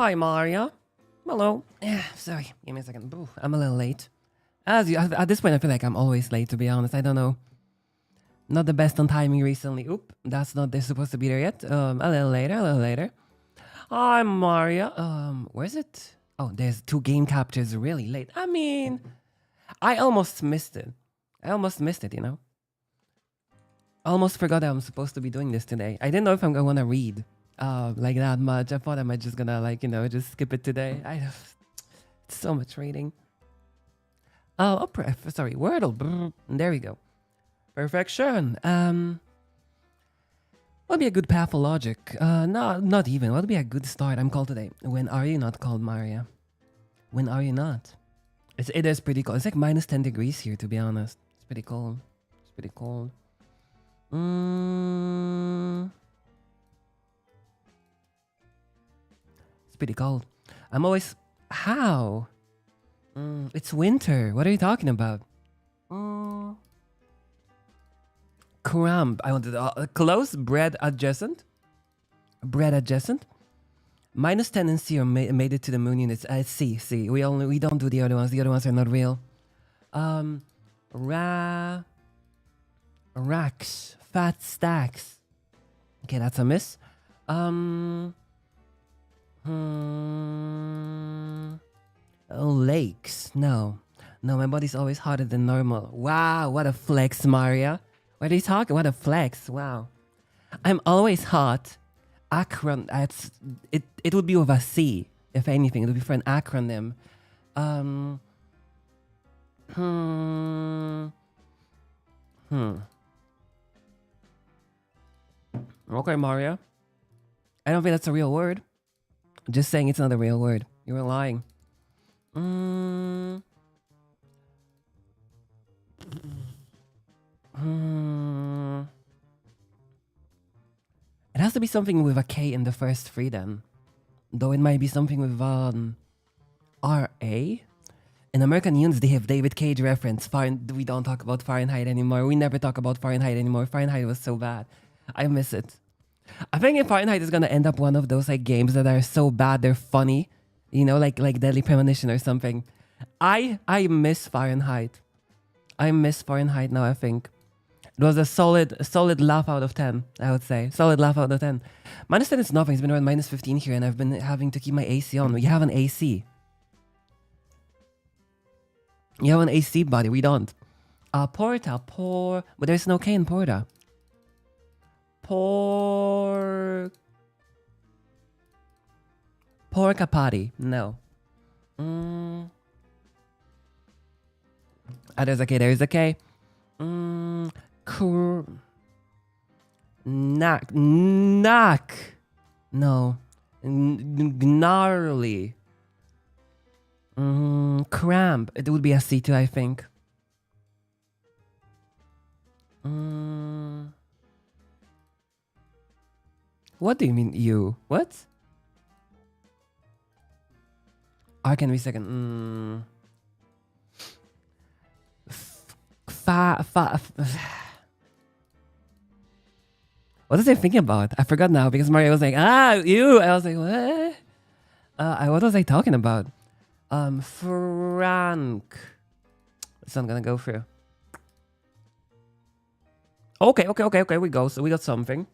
Hi, Maria. Hello. Yeah, sorry. Give me a second. Ooh, I'm a little late. At this point, I feel like I'm always late, to be honest. I don't know. Not the best on timing recently. Oop, that's not they're supposed to be there yet. A little later, a little later. Hi, Maria. Where's it? Oh, there's 2 game captures really late. I mean, I almost missed it. I almost missed it, you know? I almost forgot that I'm supposed to be doing this today. I didn't know if I'm gonna wanna read like that much. I thought I might just gonna just skip it today. It's so much reading. Oh, sorry, Wordle. There we go. Perfection. What would be a good pathologic? No, not even. What would be a good start? I'm called today. When are you not called Maria? When are you not? It is pretty cold. It's like minus 10 degrees here, to be honest. It's pretty cold. It's pretty cold. It's pretty cold. I'm always... How? It's winter. What are you talking about? Cramp. I wanted close. Bread adjacent. Bread adjacent. Minus 10 in C made it to the moon units. C. We don't do the other ones. The other ones are not real. Racks. Fat stacks. Okay, that's a miss. Lakes. No, my body's always hotter than normal. Wow, what a flex, Maria. What are you talking? What a flex. Wow. I'm always hot. It would be with a C, if anything. It would be for an acronym. Okay, Maria. I don't think that's a real word. Just saying it's not a real word. You were lying. It has to be something with a K in the first 3 then. Though it might be something with R-A. In American News, they have David Cage reference. We don't talk about Fahrenheit anymore. We never talk about Fahrenheit anymore. Fahrenheit was so bad. I miss it. I think if Fahrenheit is gonna end up one of those like games that are so bad they're funny, you know, like Deadly Premonition or something. I miss Fahrenheit. I miss Fahrenheit now. I think it was a solid laugh out of 10. I would say solid laugh out of 10. Minus 10 is nothing. It's been around minus 15 here, and I've been having to keep my AC on. We have an AC. You have an AC, buddy. We don't. Porta, but there's no K in Porta. Porca potty. No. There's a K. There's a K. Knack. No. Gnarly. Cramp. It would be a C too, I think. What do you mean you? What? I can be second. What was I thinking about? I forgot now because Mario was like, you. I was like, what? What was I talking about? Frank. It's not gonna go through. Okay. We go. So we got something.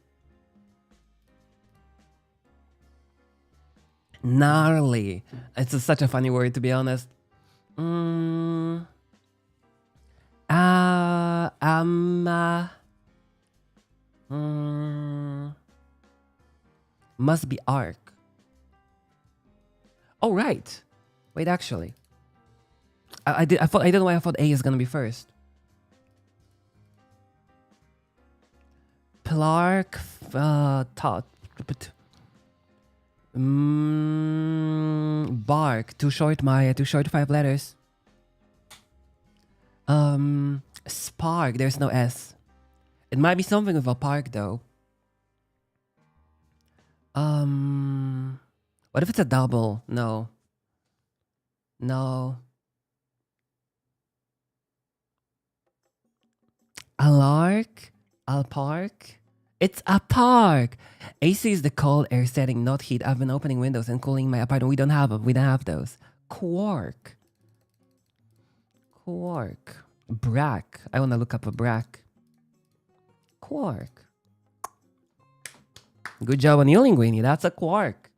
Gnarly. It's such a funny word, to be honest. Must be arc. Oh, right. Wait, actually. I don't know why I thought A is gonna be first. Plark, bark. Too short, Maya. Too short, 5 letters. Spark. There's no S. It might be something with a park, though. What if it's a double? No. A lark. I'll park. It's a park. AC is the cold air setting, not heat. I've been opening windows and cooling my apartment. We don't have them. We don't have those. Quark. Quark. Brack. I want to look up a brack. Quark. Good job on you, Linguini. That's a quark.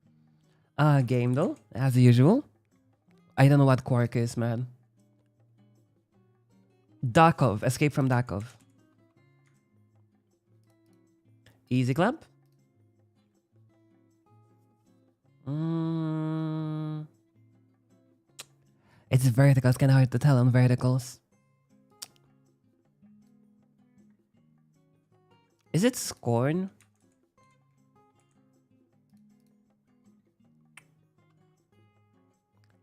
Game though, as usual. I don't know what quark is, man. Dakov. Escape from Dakov. Easy Club. It's vertical. It's kind of hard to tell on verticals. Is it Scorn?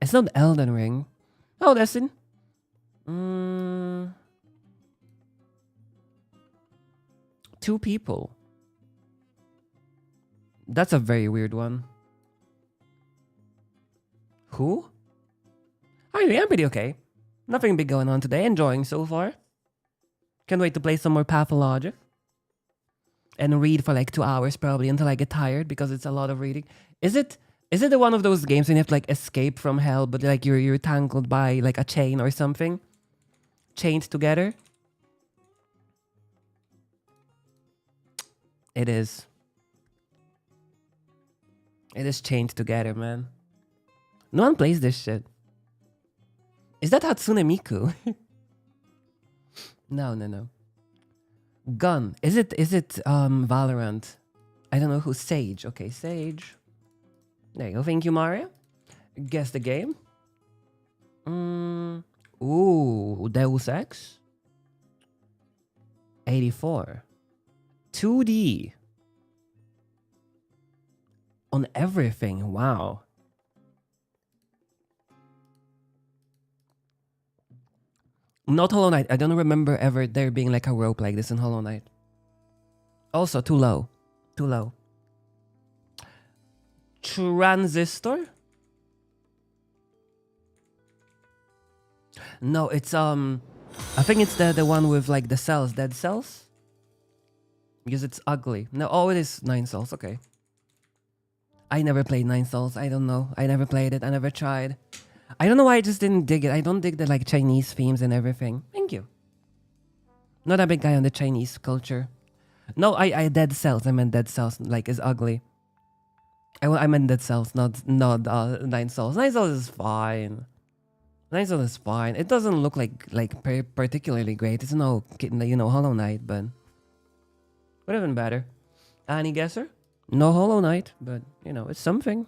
It's not Elden Ring. Oh, that's in. Two people. That's a very weird one. Who? I'm pretty okay. Nothing big going on today. Enjoying so far. Can't wait to play some more Pathologic. And read for like 2 hours probably until I get tired because it's a lot of reading. Is it the one of those games when you have to like escape from hell, but like you're tangled by like a chain or something? Chained together? It is. It is chained together, man. No one plays this shit. Is that Hatsune Miku? No. Gun. Is it Valorant? I don't know who. Sage. Okay, Sage. There you go. Thank you, Mario. Guess the game. Ooh, Deus Ex. 84. 2D. On everything. Wow. Not Hollow Knight. I don't remember ever there being like a rope like this in Hollow Knight. Also, too low. Too low. Transistor? No, it's I think it's the one with like the cells, dead cells. Because it's ugly. No, oh, it is 9 Souls. Okay. I never played 9 Souls. I don't know. I never played it. I never tried. I don't know why I just didn't dig it. I don't dig the like Chinese themes and everything. Thank you. Not a big guy on the Chinese culture. No, I Dead Cells. I meant Dead Cells. Like is ugly. I meant Dead Cells, not 9 Souls. 9 Souls is fine. 9 Souls is fine. It doesn't look like particularly great. It's no Hollow Knight, but would have been better. Any guesser? No Hollow Knight, but it's something.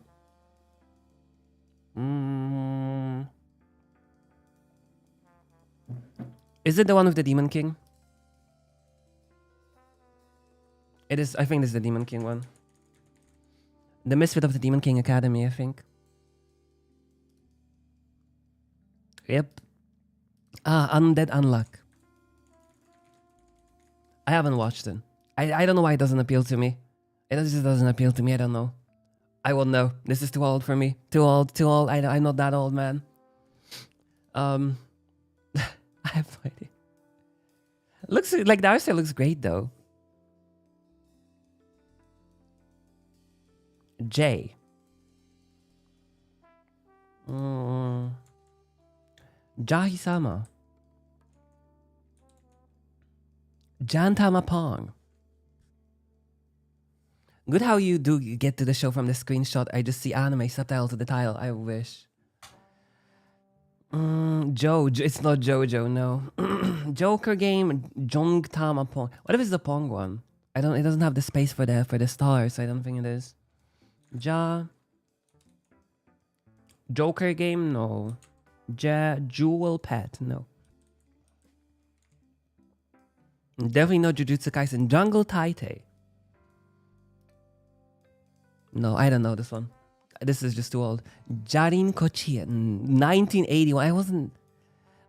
Is it the one with the Demon King? It is. I think this is the Demon King one. The Misfit of the Demon King Academy, I think. Yep. Undead Unluck. I haven't watched it. I don't know why it doesn't appeal to me. It just doesn't appeal to me. I don't know. I won't know. This is too old for me. Too old. I'm not that old, man. I have no idea. Looks like the art style looks great though. J. Jahi-sama. Jantama Pong. Good how you do get to the show from the screenshot. I just see anime subtitles to the title. I wish. It's not JoJo, no. Joker game, Jongtama Pong. What if it's the Pong one? It doesn't have the space for the stars, so I don't think it is. Joker game, no. Jewel Pet, no. Definitely not Jujutsu Kaisen. Jungle Taite. No, I don't know this one. This is just too old. Jarin Kochia, 1981.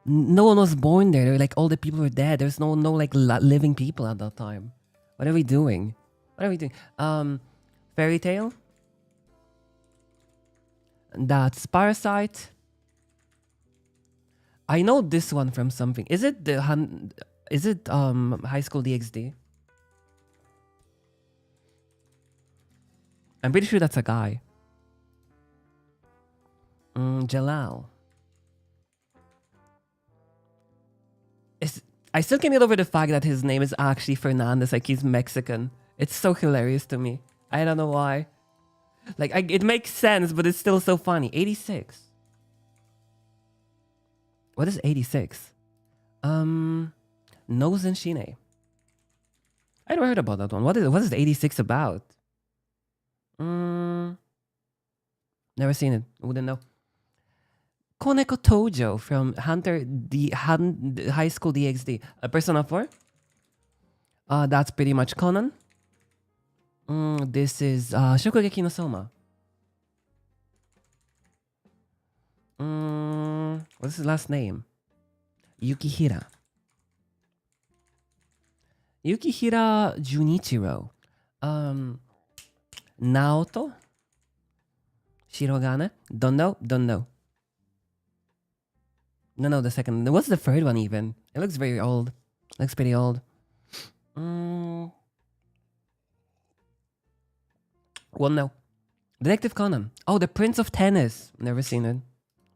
No one was born there. Like all the people were dead. There's no like living people at that time. What are we doing? Fairy Tail. That's Parasite. I know this one from something. Is it High School DxD? I'm pretty sure that's a guy. Jalal. I still can't get over the fact that his name is actually Fernandez, like he's Mexican. It's so hilarious to me. I don't know why. Like, it makes sense, but it's still so funny. 86. What is 86? Nose and Shine. I never heard about that one. What is 86 about? Never seen it. Wouldn't know. Koneko Tojo from Hunter High School DxD. Persona 4? That's pretty much Conan. This is Shokugeki no Soma. What's his last name? Yukihira. Yukihira Junichiro. Naoto? Shirogane? Don't know. No, the second. What's the third one even? It looks very old. Looks pretty old. Well, no. Detective Conan. Oh, the Prince of Tennis. Never seen it.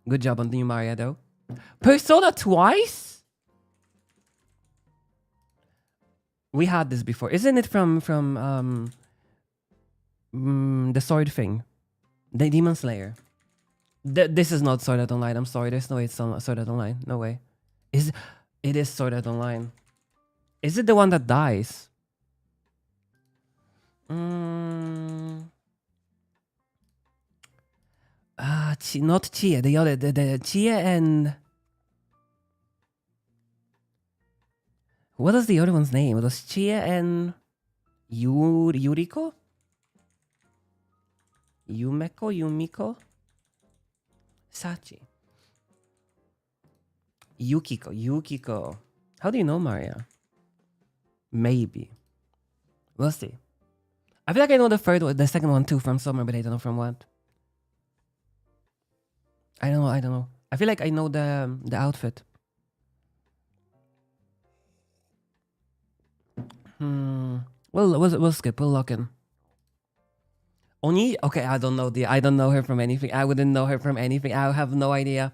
Good job on the new Mario, though. Persona twice? We had this before. Isn't it from the sword thing? The Demon Slayer. This is not Sword Art Online. I'm sorry. There's no way it's Sword Art Online. No way. It is Sword Art Online. Is it the one that dies? Not Chia. The other, the Chia and what is the other one's name? It was Chia and Yuriko? Yumiko? Sachi. Yukiko. How do you know Maria? Maybe. We'll see. I feel like I know the second one too from somewhere, but I don't know from what. I don't know. I feel like I know the outfit. We'll skip. We'll lock in. Oni? Okay, I don't know her from anything. I wouldn't know her from anything. I have no idea.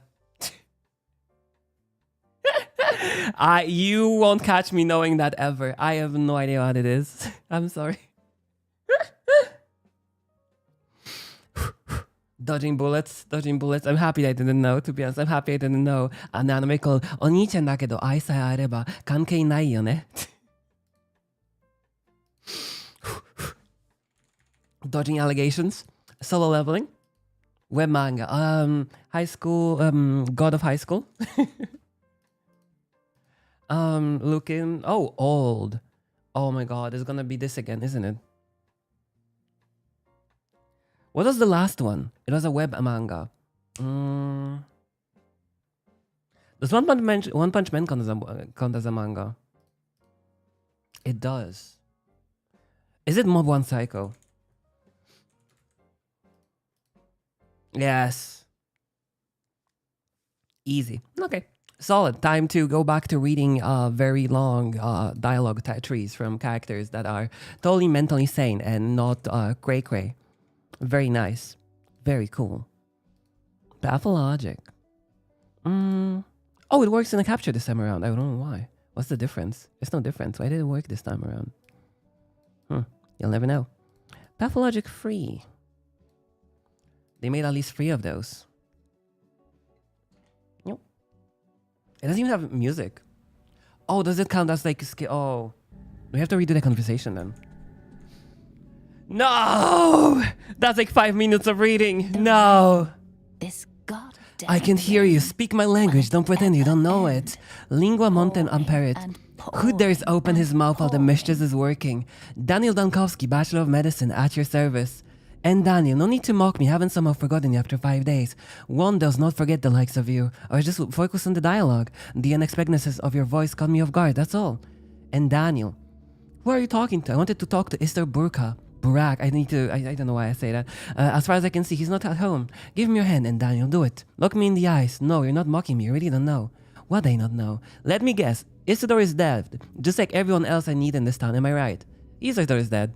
You won't catch me knowing that ever. I have no idea what it is. I'm sorry. Dodging bullets. I'm happy I didn't know, to be honest. I'm happy I didn't know. Anime called Oni-chan da kedo ai sae areba kankei nai yo ne. Dodging allegations. Solo leveling. Web manga. High school. God of High School. Looking. Oh, old. Oh my god, it's gonna be this again, isn't it? What was the last one? It was a web manga. Does One Punch Man count as a manga? It does. Is it Mob 1 Psycho? Yes. Easy. Okay. Solid. Time to go back to reading very long dialogue trees from characters that are totally mentally sane and not cray-cray. Very nice. Very cool. Pathologic. Oh, it works in the capture this time around. I don't know why. What's the difference? There's no difference. Why did it work this time around? You'll never know. Pathologic free. They made at least 3 of those. Yep. It doesn't even have music. Oh, does it count as like skill? Oh. We have to redo the conversation then. No! That's like 5 minutes of reading. No! This goddamn I can hear you. Speak my language. Don't pretend you don't know it. Lingua montem amperit. Who dares open his mouth while the mistress is working? Daniel Dankowski, Bachelor of Medicine, at your service. And Daniel, no need to mock me. Haven't somehow forgotten you after 5 days. One does not forget the likes of you. Or just focus on the dialogue. The unexpectedness of your voice caught me off guard. That's all. And Daniel, who are you talking to? I wanted to talk to Mr. Burak. I don't know why I say that. As far as I can see, he's not at home. Give him your hand and Daniel, do it. Look me in the eyes. No, you're not mocking me. You really don't know. What do I not know? Let me guess. Isidore is dead. Just like everyone else I need in this town. Am I right? Isidore is dead.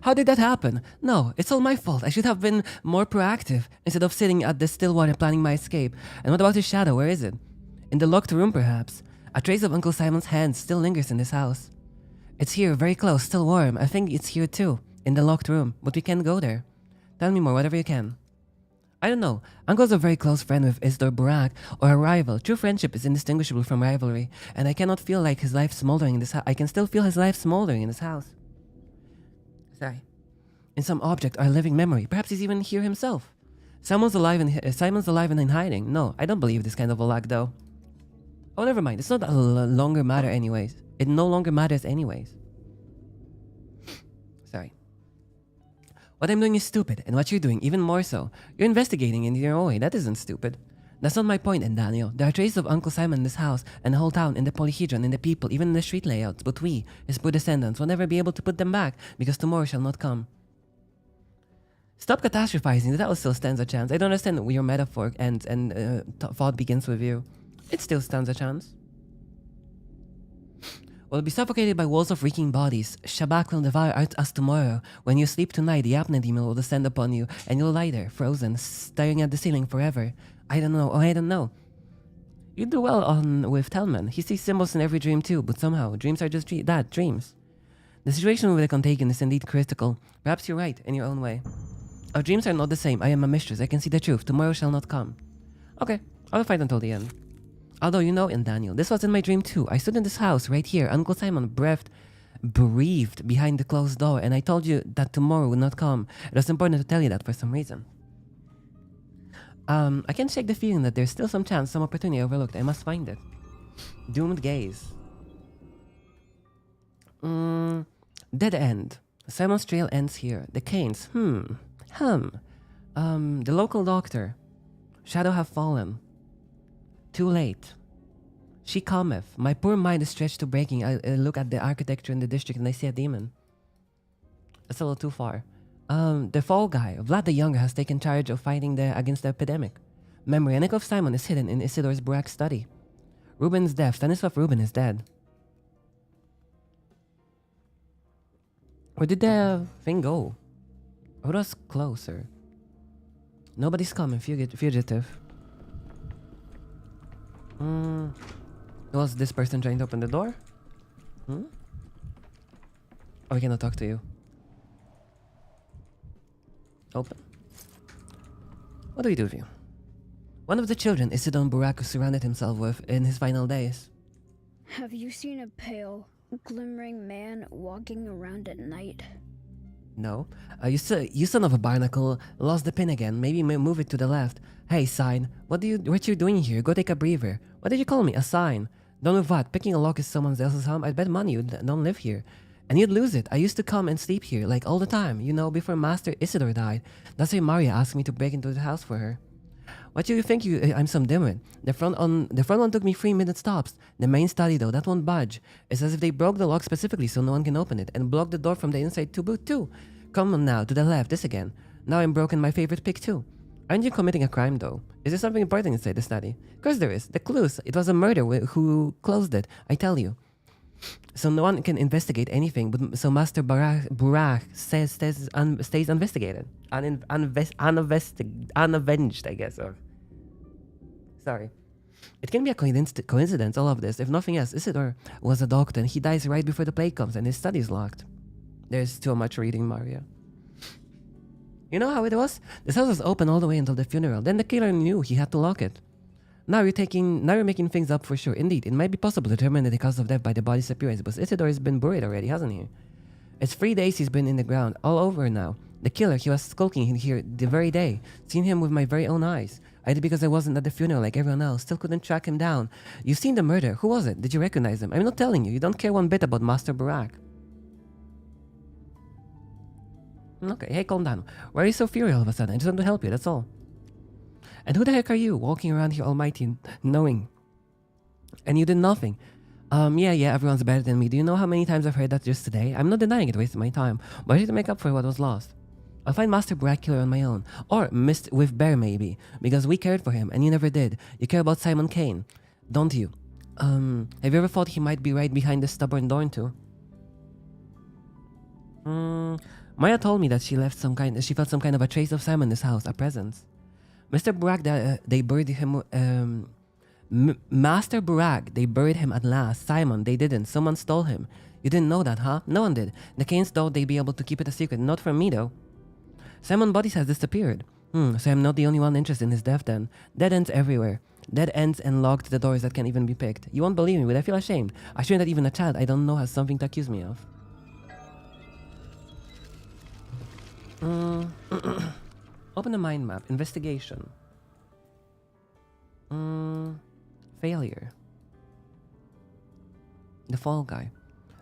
How did that happen? No, it's all my fault. I should have been more proactive instead of sitting at the still water planning my escape. And what about his shadow? Where is it? In the locked room, perhaps. A trace of Uncle Simon's hand still lingers in this house. It's here, very close, still warm. I think it's here too, in the locked room, but we can't go there. Tell me more, whatever you can. I don't know. Uncle's a very close friend with Isidore Burak, or a rival. True friendship is indistinguishable from rivalry, and I cannot feel like his life smoldering in this house. I can still feel his life smoldering in this house. Sorry. In some object or living memory. Perhaps he's even here himself. Simon's alive and in hiding. No, I don't believe this kind of a luck, though. Oh, never mind. It's not a longer matter anyways. It no longer matters anyways. Sorry. What I'm doing is stupid, and what you're doing even more so. You're investigating in your own way. That isn't stupid. That's not my point, and Daniel. There are traces of Uncle Simon in this house, and the whole town, in the polyhedron, in the people, even in the street layouts. But we, his poor descendants, will never be able to put them back, because tomorrow shall not come. Stop catastrophizing. That still stands a chance. I don't understand your metaphor and thought begins with you. It still stands a chance. We'll be suffocated by walls of reeking bodies. Shabak will devour us tomorrow. When you sleep tonight, the apnea demon will descend upon you, and you'll lie there, frozen, staring at the ceiling forever. I don't know. Oh, I don't know. You do well with Telman. He sees symbols in every dream too, but somehow, dreams are just dreams. The situation with the contagion is indeed critical. Perhaps you're right, in your own way. Our dreams are not the same. I am a mistress. I can see the truth. Tomorrow shall not come. Okay, I'll fight until the end. Although, you know, in Daniel, this was in my dream too. I stood in this house right here. Uncle Simon breathed behind the closed door, and I told you that tomorrow would not come. It was important to tell you that for some reason. I can't shake the feeling that there's still some chance, some opportunity overlooked. I must find it. Doomed gaze. Dead end. Simon's trail ends here. The Canes. The local doctor. Shadow have fallen. Too late. She cometh. My poor mind is stretched to breaking. I look at the architecture in the district and I see a demon. That's a little too far. The fall guy, Vlad the Younger, has taken charge of fighting against the epidemic. Memory, a nick of Simon is hidden in Isidore's Burak study. Ruben's deaf. Stanislav Ruben is dead. Where did the thing go? Who was closer? Nobody's coming. Fugitive. Was this person trying to open the door? Oh, we cannot talk to you. Open. What do we do with you? One of the children Isidore Burak surrounded himself with in his final days. Have you seen a pale, glimmering man walking around at night? No. You son of a barnacle lost the pin again. Maybe move it to the left. Hey, sign. What you doing here? Go take a breather. What did you call me? A sign. Don't move what? Picking a lock is someone else's home? I'd bet money you don't live here. And you'd lose it. I used to come and sleep here, like all the time. You know, before Master Isidore died. That's why Maria asked me to break into the house for her. What do you think I'm some dimwit? The front one took me 3 minutes tops. The main study though, that won't budge. It's as if they broke the lock specifically so no one can open it, and blocked the door from the inside to boot too. Come on now, to the left, this again. Now I'm broken my favorite pick too. Aren't you committing a crime though? Is there something important inside the study? Of course there is. The clues. It was a murder who closed it, I tell you. So no one can investigate anything, but so Master Burak stays investigated. Unavenged, I guess. Or sorry. It can be a coincidence, all of this. If nothing else, Isidore was a doctor and he dies right before the plague comes and his study's locked. There's too much reading, Maria. You know how it was? This house was open all the way until the funeral. Then the killer knew he had to lock it. Now you're making things up for sure. Indeed, it might be possible to determine the cause of death by the body's appearance, but Isidore has been buried already, hasn't he? It's 3 days he's been in the ground, all over now. The killer, he was skulking in here the very day. Seen him with my very own eyes. I did because I wasn't at the funeral like everyone else. Still couldn't track him down. You've seen the murder. Who was it? Did you recognize him? I'm not telling you. You don't care one bit about Master Burak. Okay, hey, calm down. Why are you so furious all of a sudden? I just want to help you, that's all. And who the heck are you, walking around here almighty, knowing? And you did nothing. Yeah, everyone's better than me. Do you know how many times I've heard that just today? I'm not denying it, wasted my time. But I need to make up for what was lost. I'll find Master Burak killer on my own. Or missed with Bear, maybe. Because we cared for him, and you never did. You care about Simon Kane, don't you? Have you ever thought he might be right behind this stubborn door too? Maya told me that she felt some kind of a trace of Simon in this house, a presence. Mr. Burak, they buried him. Master Burak, they buried him at last. Simon, they didn't. Someone stole him. You didn't know that, huh? No one did. The Kanes thought they'd be able to keep it a secret. Not from me, though. Simon's body has disappeared. So I'm not the only one interested in his death then. Dead ends everywhere. Dead ends and locked the doors that can't even be picked. You won't believe me, but I feel ashamed. I shouldn't that even a child I don't know has something to accuse me of. Open the mind map. Investigation. Failure. The fall guy.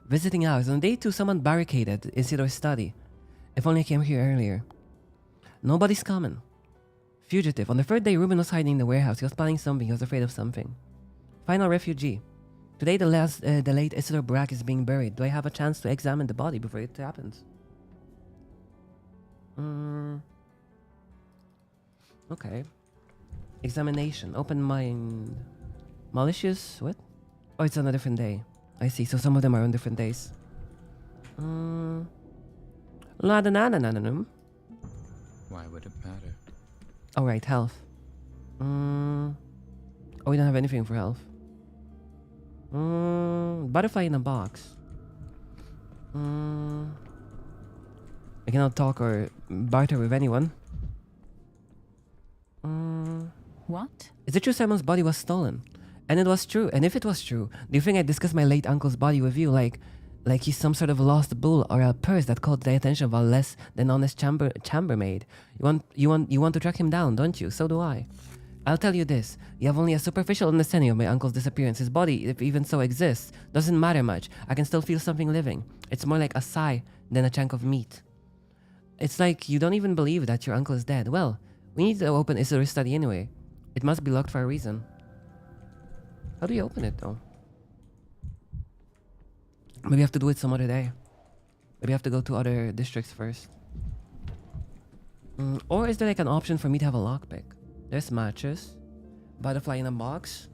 Visiting hours. On day 2, someone barricaded Isidore's study. If only I came here earlier. Nobody's coming. Fugitive. On the 3rd day, Ruben was hiding in the warehouse. He was planning something. He was afraid of something. Final refugee. Today, the late Isidore Burak is being buried. Do I have a chance to examine the body before it happens? Okay. Examination. Open mind. Malicious. What? Oh, it's on a different day. I see. So some of them are on different days. La da na na na na. Why would it matter? All right, health. Oh, we don't have anything for health. Butterfly in a box. I cannot talk or barter with anyone. What? Is it true Simon's body was stolen? And it was true. And if it was true, do you think I discussed my late uncle's body with you like he's some sort of lost bull or a purse that caught the attention of a less than honest chambermaid? You want to track him down, don't you? So do I. I'll tell you this. You have only a superficial understanding of my uncle's disappearance. His body, if even so exists, doesn't matter much. I can still feel something living. It's more like a sigh than a chunk of meat. It's like you don't even believe that your uncle is dead. Well, we need to open Isidore's study anyway. It must be locked for a reason. How do you open it, though? Maybe I have to do it some other day. Maybe I have to go to other districts first. Or is there like an option for me to have a lockpick? There's matches. Butterfly in a box.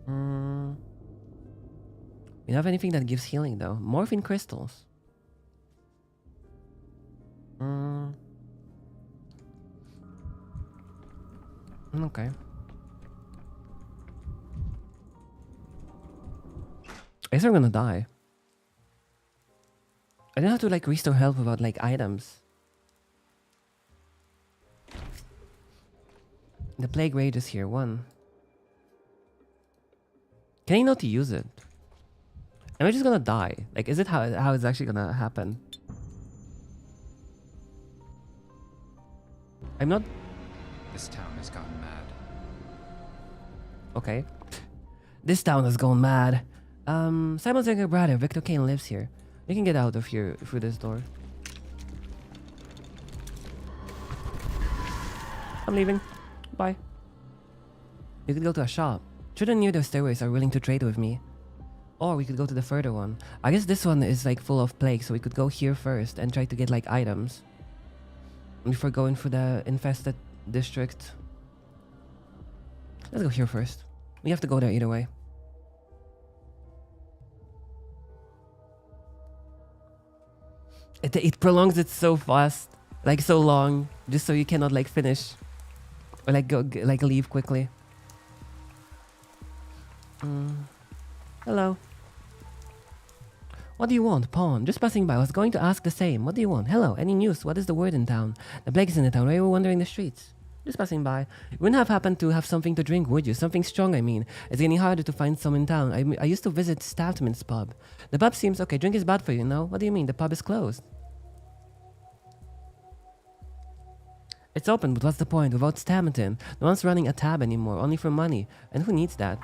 You don't have anything that gives healing, though. Morphine crystals. Okay. I guess I'm gonna die. I don't have to like restore health without like items. The plague rages here. 1. Can I not use it? Am I just gonna die? Like, is it how it's actually gonna happen? I'm not. This town has gone mad. Okay. This town has gone mad. Simon's younger brother, Victor Kane, lives here. We can get out of here through this door. I'm leaving. Bye. We could go to a shop. Children near the stairways are willing to trade with me. Or we could go to the further one. I guess this one is like full of plague, so we could go here first and try to get like items before going for the infested district. Let's go here first. We have to go there either way. It prolongs it so fast, like so long, just so you cannot like finish or like go like leave quickly. Hello. What do you want, pawn? Just passing by. I was going to ask the same. What do you want? Hello. Any news? What is the word in town? The plague is in the town. Why are you wandering the streets? Just passing by. You wouldn't have happened to have something to drink, would you? Something strong, I mean. It's getting harder to find some in town. I used to visit Stavtman's pub. The pub seems okay. Drink is bad for you, no? What do you mean? The pub is closed. It's open, but what's the point? Without Stampton, no one's running a tab anymore, only for money. And who needs that?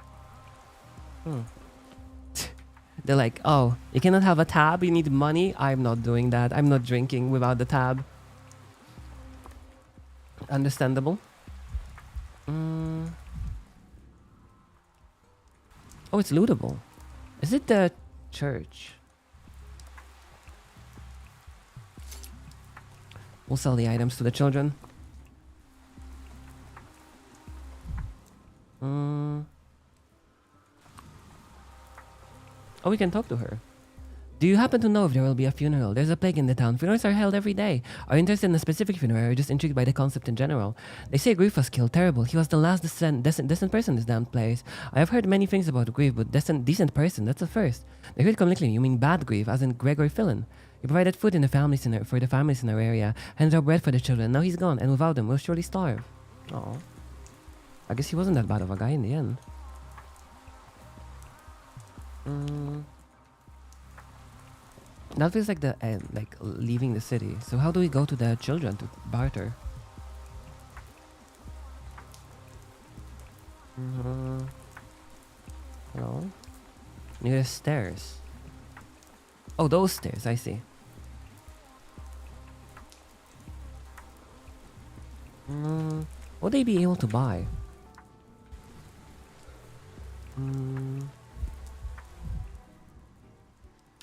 They're like, oh, you cannot have a tab, you need money? I'm not doing that. I'm not drinking without the tab. Understandable. Oh, it's lootable. Is it the church? We'll sell the items to the children. Oh, we can talk to her. Do you happen to know if there will be a funeral? There's a plague in the town. Funerals are held every day. Are you interested in a specific funeral or just intrigued by the concept in general? They say Grief was killed. Terrible. He was the last decent person in this damn place. I have heard many things about Grief, but decent person, that's the first. The critical nickname, you mean bad Grief, as in Gregory Fillon. He provided food in the families for the families in our area, handed out bread for the children. Now he's gone, and without them, we'll surely starve. Oh, I guess he wasn't that bad of a guy in the end. That feels like the end, like leaving the city. So how do we go to the children to barter? Hello? Near the stairs. Oh, those stairs, I see. Would they be able to buy?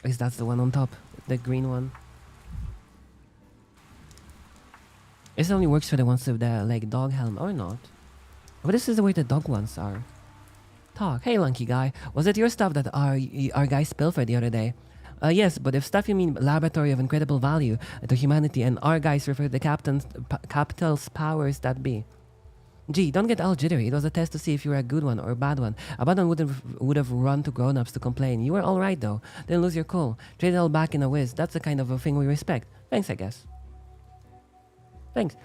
I guess that's the one on top, the green one. This only works for the ones with the like dog helm or not. But this is the way the dog ones are. Talk. Hey, lanky guy. Was it your stuff that our guy pilfered the other day? Yes, but if stuff you mean laboratory of incredible value to humanity, and our guys refer to the capital's powers that be. Gee, don't get all jittery. It was a test to see if you were a good one or a bad one. A bad one would have run to grown-ups to complain. You were all right, though. Didn't lose your cool. Trade it all back in a whiz. That's the kind of a thing we respect. Thanks, I guess. Thanks.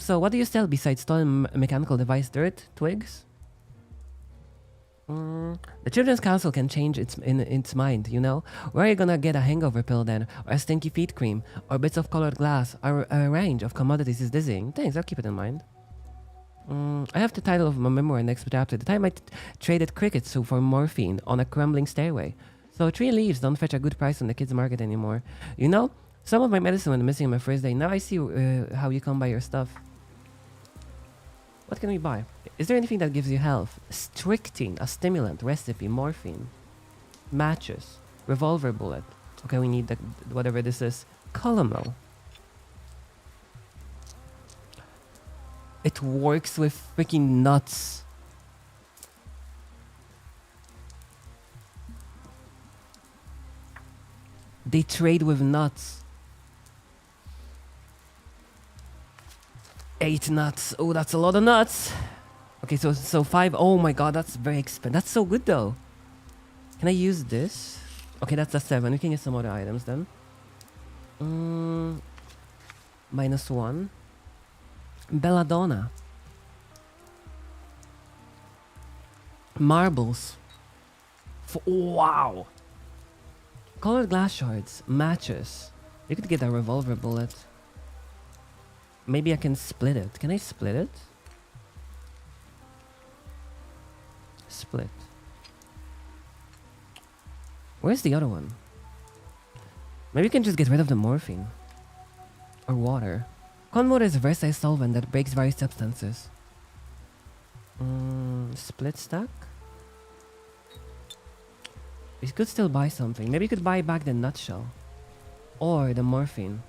So what do you sell besides stolen mechanical device dirt? Twigs? The Children's Council can change its mind, you know? Where are you gonna get a hangover pill then? Or a stinky feet cream? Or bits of colored glass? A range of commodities is dizzying. Thanks, I'll keep it in mind. I have the title of my memoir next chapter. The time I traded crickets for morphine on a crumbling stairway. So 3 leaves don't fetch a good price on the kids' market anymore. You know, some of my medicine went missing on my first day. Now I see how you come by your stuff. What can we buy? Is there anything that gives you health? Strychnine, a stimulant, recipe, morphine, matches, revolver bullet. Okay, we need whatever this is. Calomel. It works with freaking nuts. They trade with nuts. 8 nuts. Oh, that's a lot of nuts. Okay, so 5. Oh my god, that's very expensive. That's so good though. Can I use this? Okay, that's a 7. We can get some other items then. -1. Belladonna. Marbles. Wow. Colored glass shards. Matches. You could get a revolver bullet. Maybe I can split it. Can I split it? Split. Where's the other one? Maybe we can just get rid of the morphine. Or water. Cotton water is a versatile solvent that breaks various substances. Split stack? We could still buy something. Maybe you could buy back the nutshell. Or the morphine.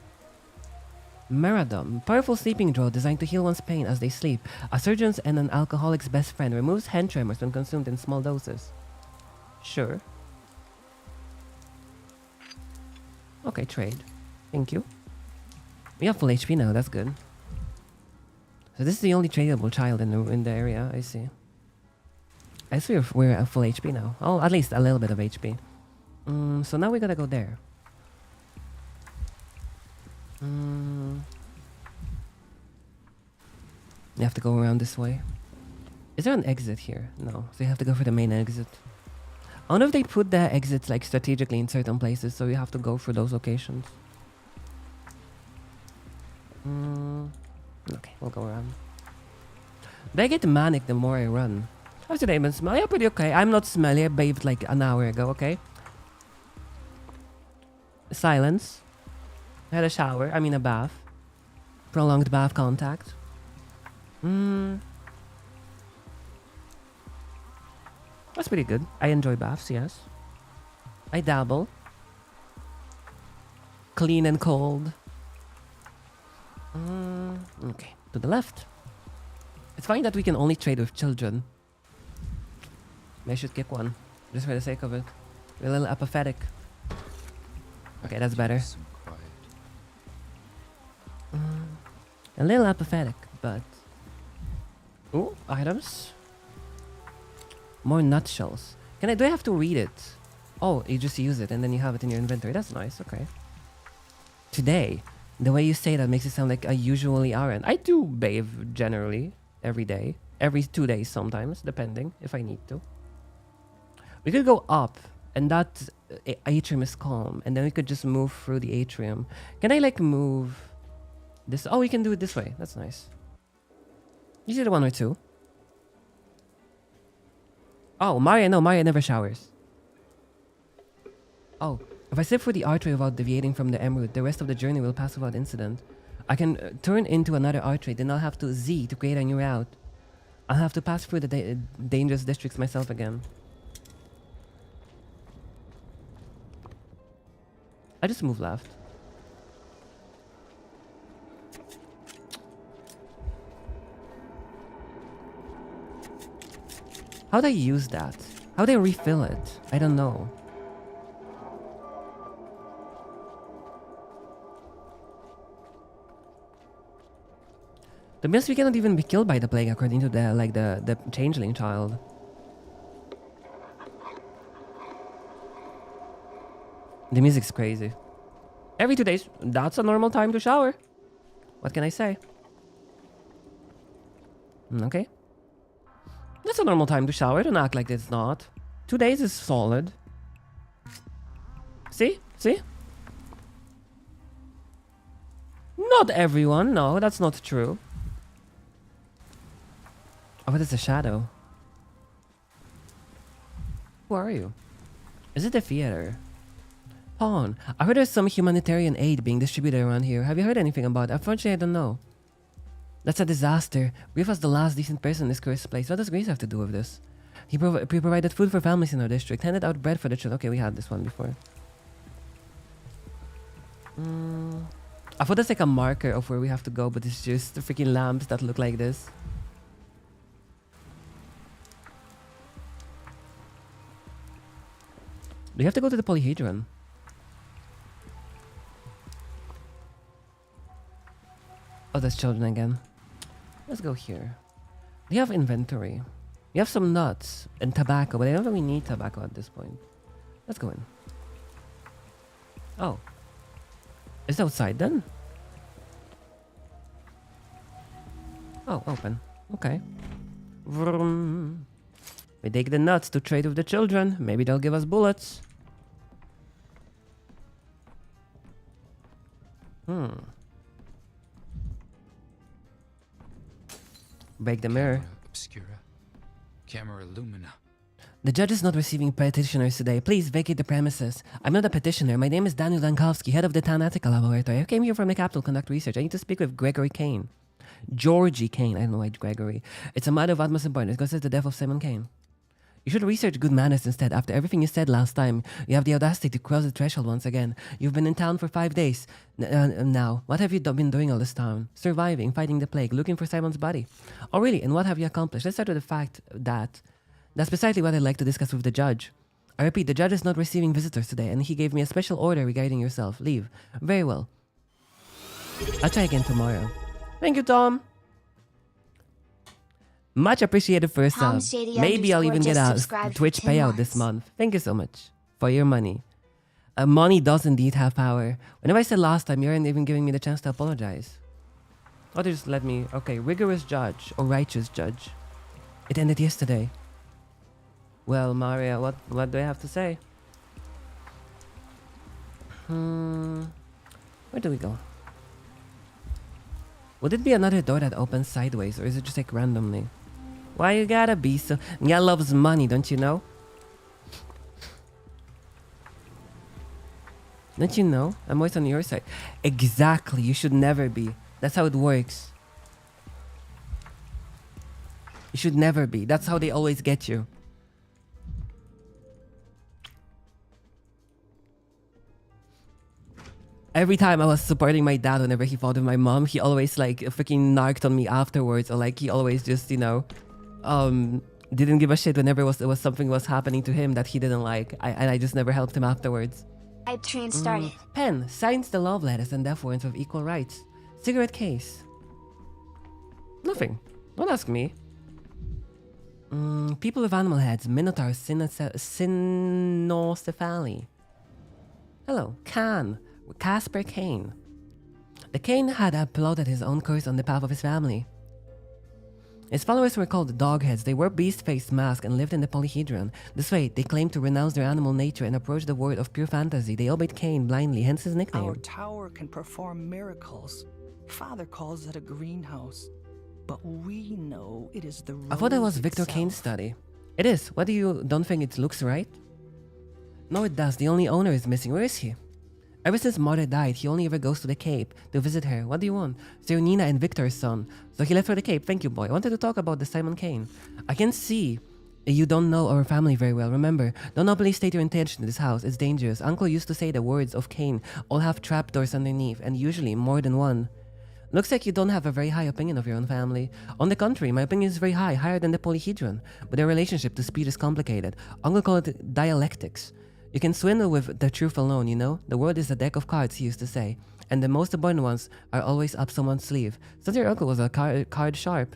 Meradum, powerful sleeping drug designed to heal one's pain as they sleep. A surgeon's and an alcoholic's best friend, removes hand tremors when consumed in small doses. Sure. Okay, trade. Thank you. We have full HP now, that's good. So this is the only tradable child in the area, I see. I see we're at full HP now. Oh, at least a little bit of HP. So now we gotta go there. You have to go around this way. Is there an exit here? No, so you have to go for the main exit. I wonder if they put the exits like strategically in certain places, so you have to go for those locations. Okay, we'll go around. But I get manic the more I run. How's your day been smelly? Yeah, pretty okay. I'm not smelly. I bathed like an hour ago, okay? Silence. I had a shower. I mean a bath. Prolonged bath contact. That's pretty good. I enjoy baths, yes. I dabble. Clean and cold. Okay, to the left. It's fine that we can only trade with children. Maybe I should kick one, just for the sake of it. We're a little apathetic. Okay, that's better. Some quiet. A little apathetic, but... Ooh, items. More nutshells. Do I have to read it? Oh, you just use it and then you have it in your inventory. That's nice, okay. Today, the way you say that makes it sound like I usually aren't. I do bathe generally, every day. Every 2 days sometimes, depending, if I need to. We could go up, and that atrium is calm, and then we could just move through the atrium. Can I, like, move this? Oh, we can do it this way. That's nice. You did 1 or 2. Oh, Maria never showers. Oh, if I slip through the archway without deviating from the M route, the rest of the journey will pass without incident. I can turn into another archway, then I'll have to Z to create a new route. I'll have to pass through the dangerous districts myself again. I just move left. How'd I use that? How'd I refill it? I don't know. The best we cannot even be killed by the plague according to the changeling child. The music's crazy. Every 2 days, that's a normal time to shower. What can I say? Okay. That's a normal time to shower. Don't act like it's not. 2 days is solid. See? See? Not everyone. No, that's not true. Oh, but it's a shadow. Who are you? Is it the theater? Pawn. I heard there's some humanitarian aid being distributed around here. Have you heard anything about it? Unfortunately, I don't know. That's a disaster. Grief was the last decent person in this cursed place. What does Grace have to do with this? He provided food for families in our district, handed out bread for the children. Okay, we had this one before. I thought that's like a marker of where we have to go, but it's just the freaking lamps that look like this. Do you have to go to the polyhedron? Oh, that's children again. Let's go here. We have inventory. We have some nuts and tobacco, but I don't really need tobacco at this point. Let's go in. Oh. It's outside then? Oh, open. Okay. Vroom. We take the nuts to trade with the children. Maybe they'll give us bullets. Break the mirror. Camera obscura. Camera lumina. The judge is not receiving petitioners today. Please vacate the premises. I'm not a petitioner. My name is Daniel Dankowski, head of the Town Ethical Laboratory. I came here from the capital to conduct research. I need to speak with Gregory Kane. Georgie Kane. I don't know why Gregory. It's a matter of utmost importance. It concerns the death of Simon Kane. You should research good manners instead. After everything you said last time, you have the audacity to cross the threshold once again. You've been in town for 5 days now. What have you been doing all this time? Surviving, fighting the plague, looking for Simon's body. Oh really? And what have you accomplished? Let's start with the fact that that's precisely what I'd like to discuss with the judge. I repeat, the judge is not receiving visitors today, and he gave me a special order regarding yourself. Leave. Very well. I'll try again tomorrow. Thank you, Tom. Much appreciated for a sub. Maybe I'll even get a Twitch payout this month. Thank you so much for your money. Money does indeed have power. Whenever I said last time, you aren't even giving me the chance to apologize. Oh, just let me... Okay, rigorous judge or righteous judge. It ended yesterday. Well, Maria, what do I have to say? Where do we go? Would it be another door that opens sideways, or is it just like randomly? Why you gotta be so... Nya loves money, don't you know? Don't you know? I'm always on your side. Exactly, you should never be. That's how it works. You should never be. That's how they always get you. Every time I was supporting my dad whenever he fought with my mom, he always like freaking narked on me afterwards, or like he always just, you know, didn't give a shit whenever it was something was happening to him that he didn't like. And I just never helped him afterwards. train started. Pen signs the love letters and death warrants of equal rights. Cigarette case. Nothing. Don't ask me. People with animal heads. Minotaur cynocephaly. Hello. Khan. Casper Kane. The Kane had applauded his own curse on the path of his family. His followers were called Dogheads. They wore beast-faced masks and lived in the polyhedron. This way, they claimed to renounce their animal nature and approach the world of pure fantasy. They obeyed Cain blindly, hence his nickname. Our tower can perform miracles. Father calls it a greenhouse. But we know it is the I thought that was rose Victor itself. Kane's study. It is. What do you don't think it looks right? No, it does. The only owner is missing. Where is he? Ever since Mother died, he only ever goes to the Cape to visit her. What do you want? So you're Nina and Victor's son. So he left for the Cape. Thank you, boy. I wanted to talk about the Simon Kane. I can see you don't know our family very well. Remember, don't openly state your intention in this house. It's dangerous. Uncle used to say the words of Cain all have trapdoors underneath, and usually more than one. Looks like you don't have a very high opinion of your own family. On the contrary, my opinion is very high, higher than the polyhedron. But their relationship to speed is complicated. Uncle called it dialectics. You can swindle with the truth alone, you know? The world is a deck of cards, he used to say. And the most important ones are always up someone's sleeve. Since your uncle was a card sharp.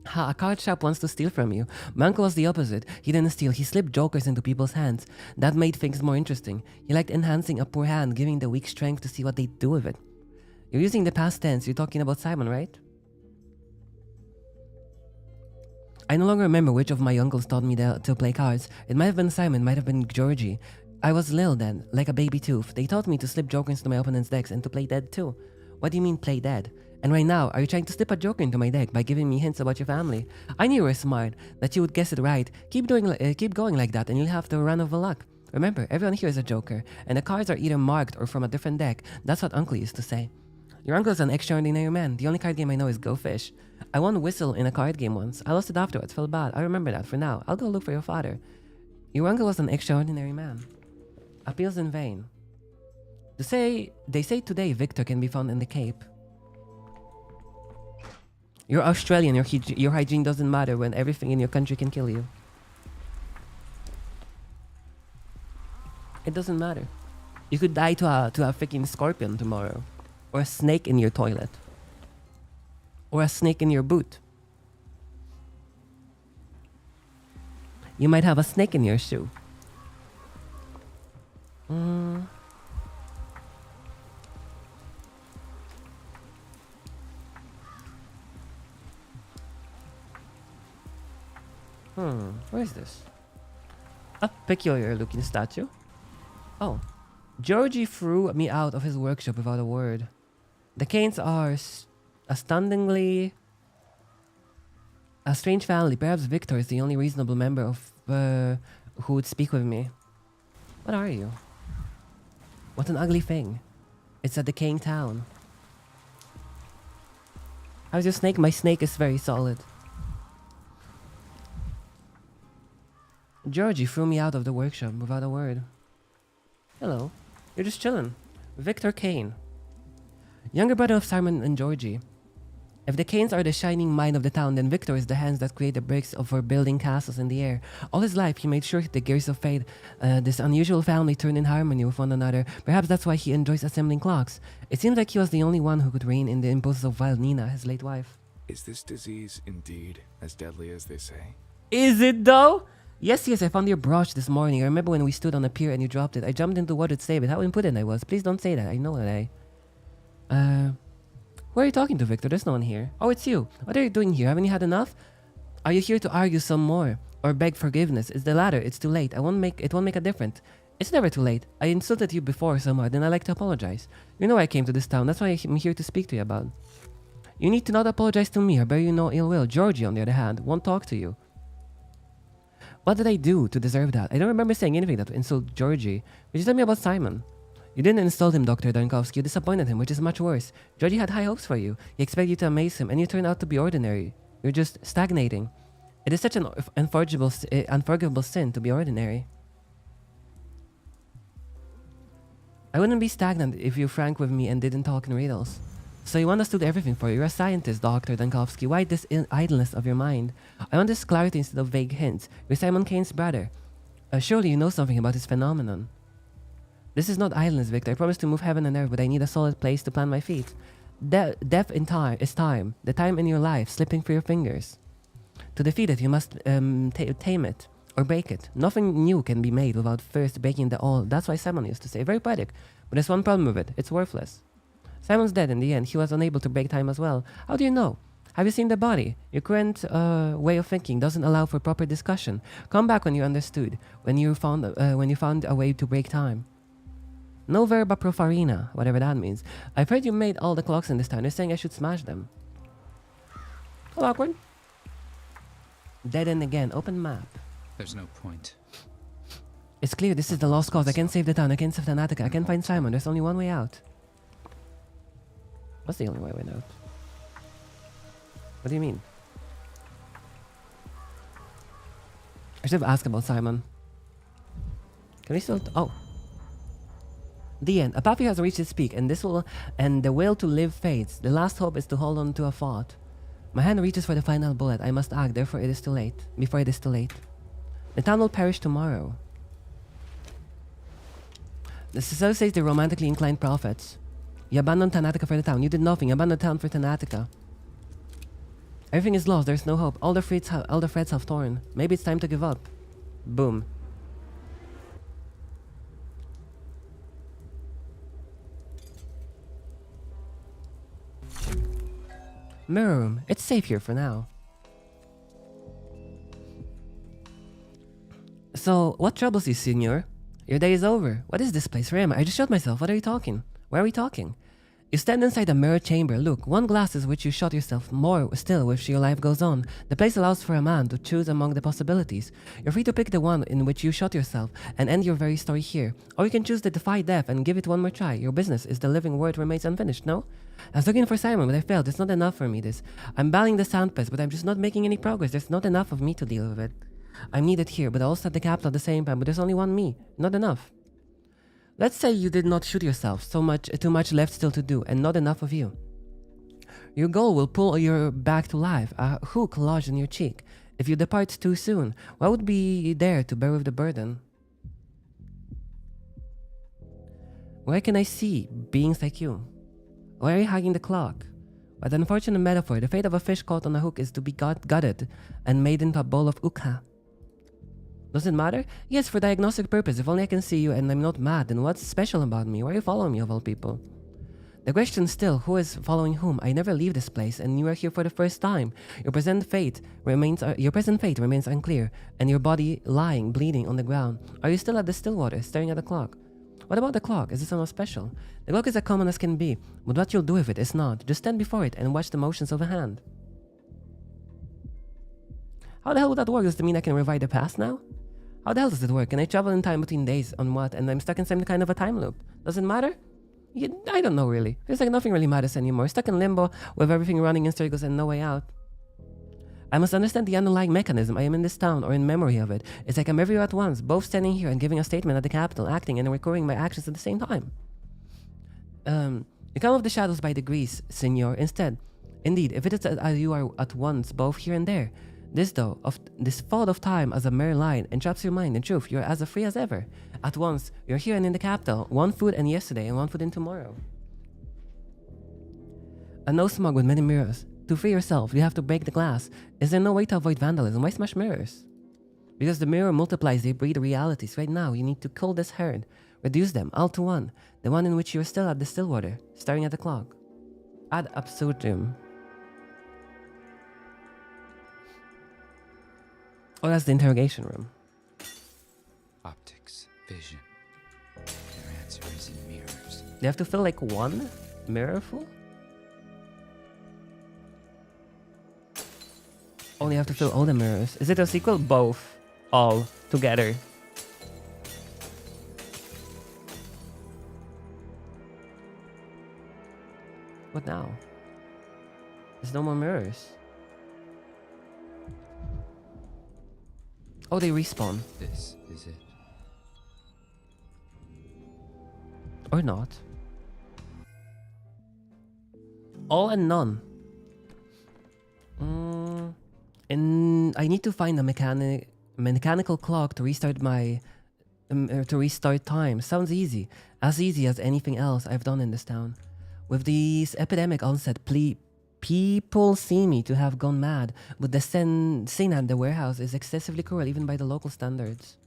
Ha, a card sharp wants to steal from you. My uncle was the opposite. He didn't steal, he slipped jokers into people's hands. That made things more interesting. He liked enhancing a poor hand, giving the weak strength to see what they do with it. You're using the past tense, you're talking about Simon, right? I no longer remember which of my uncles taught me to play cards. It might have been Simon, might have been Georgie. I was little then, like a baby tooth. They taught me to slip jokers into my opponent's decks and to play dead too. What do you mean play dead? And right now, are you trying to slip a joker into my deck by giving me hints about your family? I knew you were smart, that you would guess it right. Keep going like that and you'll have the run of luck. Remember, everyone here is a joker, and the cards are either marked or from a different deck. That's what Uncle used to say. Your uncle's an extraordinary man. The only card game I know is Go Fish. I won Whistle in a card game once. I lost it afterwards, felt bad. I remember that. For now, I'll go look for your father. Your uncle was an extraordinary man. Appeals in vain. They say today Victor can be found in the Cape. You're Australian. Your hygiene doesn't matter when everything in your country can kill you. It doesn't matter. You could die to a freaking scorpion tomorrow. Or a snake in your toilet. Or a snake in your boot. You might have a snake in your shoe. Where is this? A peculiar looking statue. Oh. Georgie threw me out of his workshop without a word. The Canes are astoundingly a strange family. Perhaps Victor is the only reasonable member of who would speak with me. What are you? What an ugly thing. It's a decaying town. How's your snake? My snake is very solid. Georgie threw me out of the workshop without a word. Hello. You're just chilling. Victor Kane. Younger brother of Simon and Georgie. If the Canes are the shining mind of the town, then Victor is the hands that create the bricks for building castles in the air. All his life, he made sure the gears of fate, this unusual family, turned in harmony with one another. Perhaps that's why he enjoys assembling clocks. It seems like he was the only one who could rein in the impulses of wild Nina, his late wife. Is this disease indeed as deadly as they say? Is it though? Yes, I found your brooch this morning. I remember when we stood on a pier and you dropped it. I jumped into water to save it. How imprudent I was. Please don't say that. I know that who are you talking to, Victor? There's no one here. Oh, it's you. What are you doing here? Haven't you had enough? Are you here to argue some more? Or beg forgiveness? It's the latter. It's too late. It won't make a difference. It's never too late. I insulted you before somehow, then I like to apologize. You know I came to this town. That's why I'm here to speak to you about. You need to not apologize to me or bear you no ill will. Georgie, on the other hand, won't talk to you. What did I do to deserve that? I don't remember saying anything that would insult Georgie. Would you tell me about Simon? You didn't insult him, Dr. Dankowski. You disappointed him, which is much worse. Georgie had high hopes for you. He expected you to amaze him, and you turned out to be ordinary. You're just stagnating. It is such an unforgivable sin to be ordinary. I wouldn't be stagnant if you were frank with me and didn't talk in riddles. So you want us to do everything for you. You're a scientist, Dr. Dankowski. Why this idleness of your mind? I want this clarity instead of vague hints. You're Simon Kane's brother. Surely you know something about this phenomenon. This is not idleness, Victor. I promise to move heaven and earth, but I need a solid place to plant my feet. Death in time is time. The time in your life slipping through your fingers. To defeat it, you must tame it or break it. Nothing new can be made without first breaking the old. That's why Simon used to say. Very poetic. But there's one problem with it. It's worthless. Simon's dead in the end. He was unable to break time as well. How do you know? Have you seen the body? Your current way of thinking doesn't allow for proper discussion. Come back when you understood. When you found a way to break time. No verba pro farina, whatever that means. I've heard you made all the clocks in this town. They're saying I should smash them. How awkward. Dead end again. Open map. There's no point. It's clear this is the lost cause. I can't save the town. I can't save Thanatica. I can't find Simon. There's only one way out. What's the only way out? What do you mean? I should have asked about Simon. Can we still... Oh. The end. Apache has reached its peak, and the will to live fades. The last hope is to hold on to a thought. My hand reaches for the final bullet. I must act, therefore it is too late. Before it is too late. The town will perish tomorrow. So says the romantically inclined prophets. You abandoned Thanatica for the town. You did nothing. You abandoned the town for Thanatica. Everything is lost. There's no hope. All the threads have torn. Maybe it's time to give up. Boom. Mirror room. It's safe here for now. So, what troubles you, senor? Your day is over. What is this place? Where am I? I just shot myself. What are you talking? Where are we talking? You stand inside a mirror chamber. Look, one glass is which you shot yourself, more still which your life goes on. The place allows for a man to choose among the possibilities. You're free to pick the one in which you shot yourself and end your very story here. Or you can choose to defy death and give it one more try. Your business is the living word remains unfinished, no? I was looking for Simon, but I failed. It's not enough for me, this. I'm battling the sound pest, but I'm just not making any progress. There's not enough of me to deal with it. I'm needed here, but also at the capital at the same time, but there's only one me. Not enough. Let's say you did not shoot yourself, too much left still to do, and not enough of you. Your goal will pull you back to life, a hook lodged in your cheek. If you depart too soon, what would be there to bear with the burden? Where can I see beings like you? Why are you hugging the clock? What an unfortunate metaphor. The fate of a fish caught on a hook is to be gutted and made into a bowl of CoUgH. Does it matter? Yes, for diagnostic purpose. If only I can see you and I'm not mad, then what's special about me? Why are you following me, of all people? The question still, who is following whom? I never leave this place, and you are here for the first time. Your present fate remains unclear, and your body lying, bleeding on the ground. Are you still at the still water, staring at the clock? What about the clock? Is it something special? The clock is as common as can be, but what you'll do with it is not. Just stand before it and watch the motions of a hand. How the hell would that work? Does it mean I can revive the past now? How the hell does it work? Can I travel in time between days on what? And I'm stuck in some kind of a time loop. Does it matter? I don't know really. Feels like nothing really matters anymore. Stuck in limbo with everything running in circles and no way out. I must understand the underlying mechanism. I am in this town or in memory of it. It's like I'm everywhere at once, both standing here and giving a statement at the capital, acting and recording my actions at the same time. You come of the shadows by degrees, senor. Instead, indeed, if it is that you are at once both here and there, this thought of time as a mere line entraps your mind. In truth, you're as free as ever. At once, you're here and in the capital, one foot in yesterday and one foot in tomorrow. A no smog with many mirrors. To free yourself, you have to break the glass. Is there no way to avoid vandalism? Why smash mirrors? Because the mirror multiplies, they breed realities. Right now, you need to kill this herd. Reduce them, all to one. The one in which you're still at the still water, staring at the clock. Ad absurdum. Oh, that's the interrogation room. Optics, vision. Their answer is in mirrors. They have to fill like one mirror full? Only have to fill all the mirrors. Is it a sequel? Both. All. Together. What now? There's no more mirrors. Oh, they respawn. This is it. Or not. All and none. And I need to find a mechanical clock to restart my to restart time. Sounds easy. As easy as anything else I've done in this town. With this epidemic onset, people see me to have gone mad, but the scene at the warehouse is excessively cruel even by the local standards.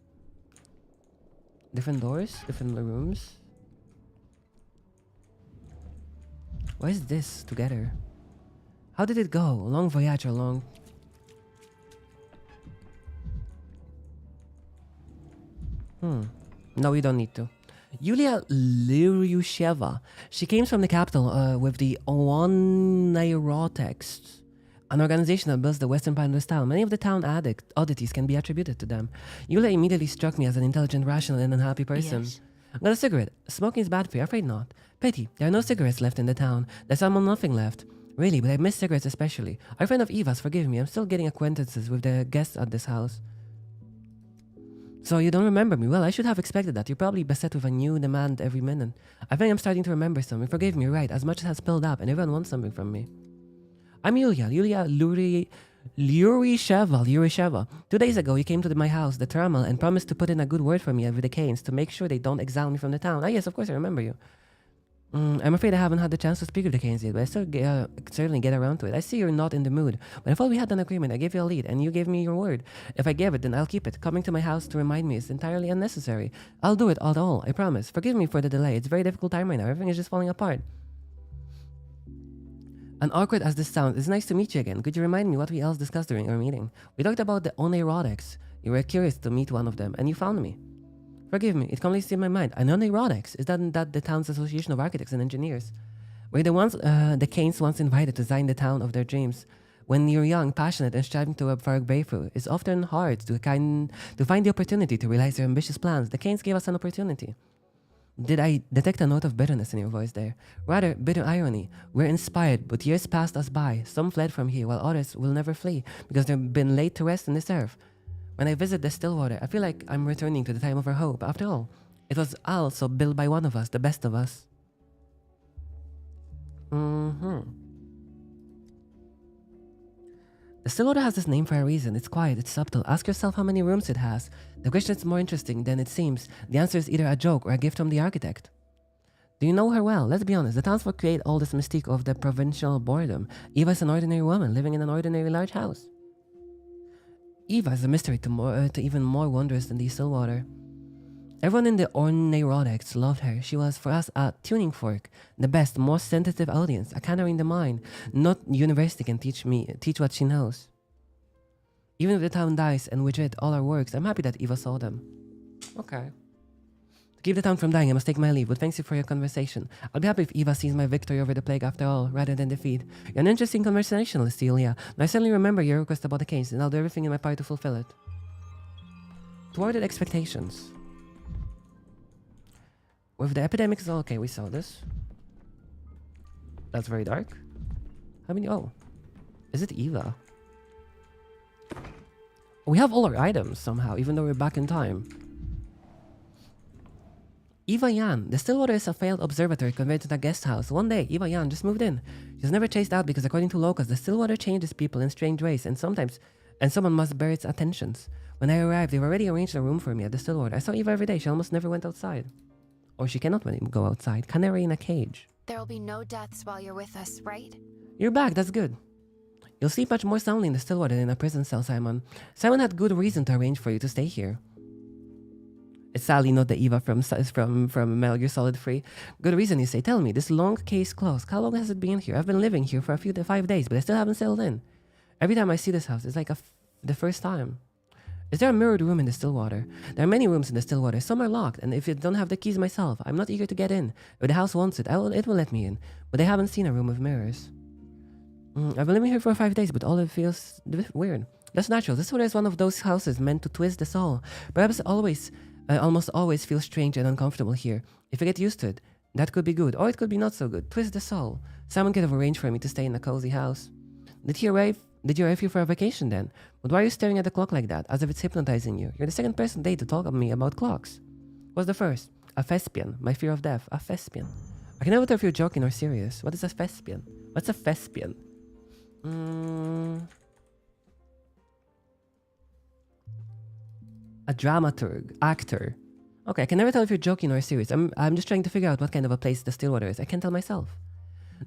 Different doors? Different rooms? Why is this together? How did it go? Long voyage or long... No, we don't need to. Yulia Lyryusheva. She came from the capital with the Oneirotex, an organization that builds the western part of this town. Many of the town oddities can be attributed to them. Yulia immediately struck me as an intelligent, rational, and unhappy person. Yes. Got a cigarette. Smoking is bad for you. Afraid not. Pity. There are no cigarettes left in the town. There's almost nothing left. Really, but I miss cigarettes especially. I'm a friend of Eva's, forgive me. I'm still getting acquaintances with the guests at this house. So you don't remember me? Well, I should have expected that. You're probably beset with a new demand every minute. I think I'm starting to remember something. Forgive me, you're right. As much has spilled up, and everyone wants something from me. I'm Yulia Lyrysheva. 2 days ago, you came to my house, the Trammel, and promised to put in a good word for me with the Canes to make sure they don't exile me from the town. Ah, yes, of course, I remember you. I'm afraid I haven't had the chance to speak with the Canes yet, but I still certainly get around to it. I see you're not in the mood, but I thought we had an agreement. I gave you a lead, and you gave me your word. If I gave it, then I'll keep it. Coming to my house to remind me is entirely unnecessary. I'll do it all, I promise. Forgive me for the delay. It's a very difficult time right now. Everything is just falling apart. And awkward as this sounds, it's nice to meet you again. Could you remind me what we else discussed during our meeting? We talked about the Oneirotics. You were curious to meet one of them, and you found me. Forgive me, it completely slipped my mind. And Oneirotics, is that the town's association of architects and engineers? We're the ones the Canes once invited to design the town of their dreams. When you're young, passionate, and striving for a breakthrough, it's often hard to find the opportunity to realize your ambitious plans. The Canes gave us an opportunity. Did I detect a note of bitterness in your voice there? Rather, bitter irony. We're inspired, but years passed us by. Some fled from here, while others will never flee, because they've been laid to rest in this earth. When I visit the Stillwater, I feel like I'm returning to the time of our hope. After all, it was also built by one of us, the best of us. The Stillwater has this name for a reason. It's quiet, it's subtle. Ask yourself how many rooms it has. The question is more interesting than it seems. The answer is either a joke or a gift from the architect. Do you know her well? Let's be honest, the townsfolk create all this mystique of the provincial boredom. Eva is an ordinary woman living in an ordinary large house. Eva is a mystery to even more wondrous than the Stillwater. Everyone in the Oneirotics loved her. She was for us a tuning fork, the best, most sensitive audience, a canary in the mine. Not university can teach what she knows. Even if the town dies and we dread all our works, I'm happy that Eva saw them. Okay. To keep the town from dying, I must take my leave, but thanks you for your conversation. I'll be happy if Eva sees my victory over the plague after all, rather than defeat. You're an interesting conversationalist, Celia. And I certainly remember your request about the case, and I'll do everything in my power to fulfill it. Thwarted expectations. With the epidemics, okay, we saw this. That's very dark. How many? Oh, is it Eva? We have all our items somehow, even though we're back in time. Eva Yan. The Stillwater is a failed observatory converted to a guest house. One day, Eva Yan just moved in. She was never chased out because, according to locals, the Stillwater changes people in strange ways, and someone must bear its attentions. When I arrived, they've already arranged a room for me at the Stillwater. I saw Eva every day. She almost never went outside. Or she cannot go outside. Canary in a cage. There'll be no deaths while you're with us, right? You're back, that's good. You'll sleep much more soundly in the Stillwater than in a prison cell, Simon. Simon had good reason to arrange for you to stay here. It's sadly not the Eva from Metal Gear Solid 3. Good reason, you say. Tell me, this long case closed. How long has it been here? I've been living here for 5 days, but I still haven't settled in. Every time I see this house, it's like the first time. Is there a mirrored room in the Stillwater? There are many rooms in the Stillwater. Some are locked, and if I don't have the keys myself, I'm not eager to get in. If the house wants it, it will let me in. But I haven't seen a room with mirrors. I've been living here for 5 days, but all it feels weird. That's natural. This is one of those houses meant to twist the soul. Perhaps almost always feel strange and uncomfortable here. If I get used to it, that could be good, or it could be not so good. Twist the soul. Simon could have arranged for me to stay in a cozy house. Did you arrive here for a vacation then? But why are you staring at the clock like that, as if it's hypnotizing you? You're the second person today to talk to me about clocks. What's the first? A thespian. My fear of death. A thespian. I can never tell if you're joking or serious. What is a thespian? What's a thespian? A dramaturg. Actor. Okay, I can never tell if you're joking or serious. I'm just trying to figure out what kind of a place the Stillwater is. I can't tell myself.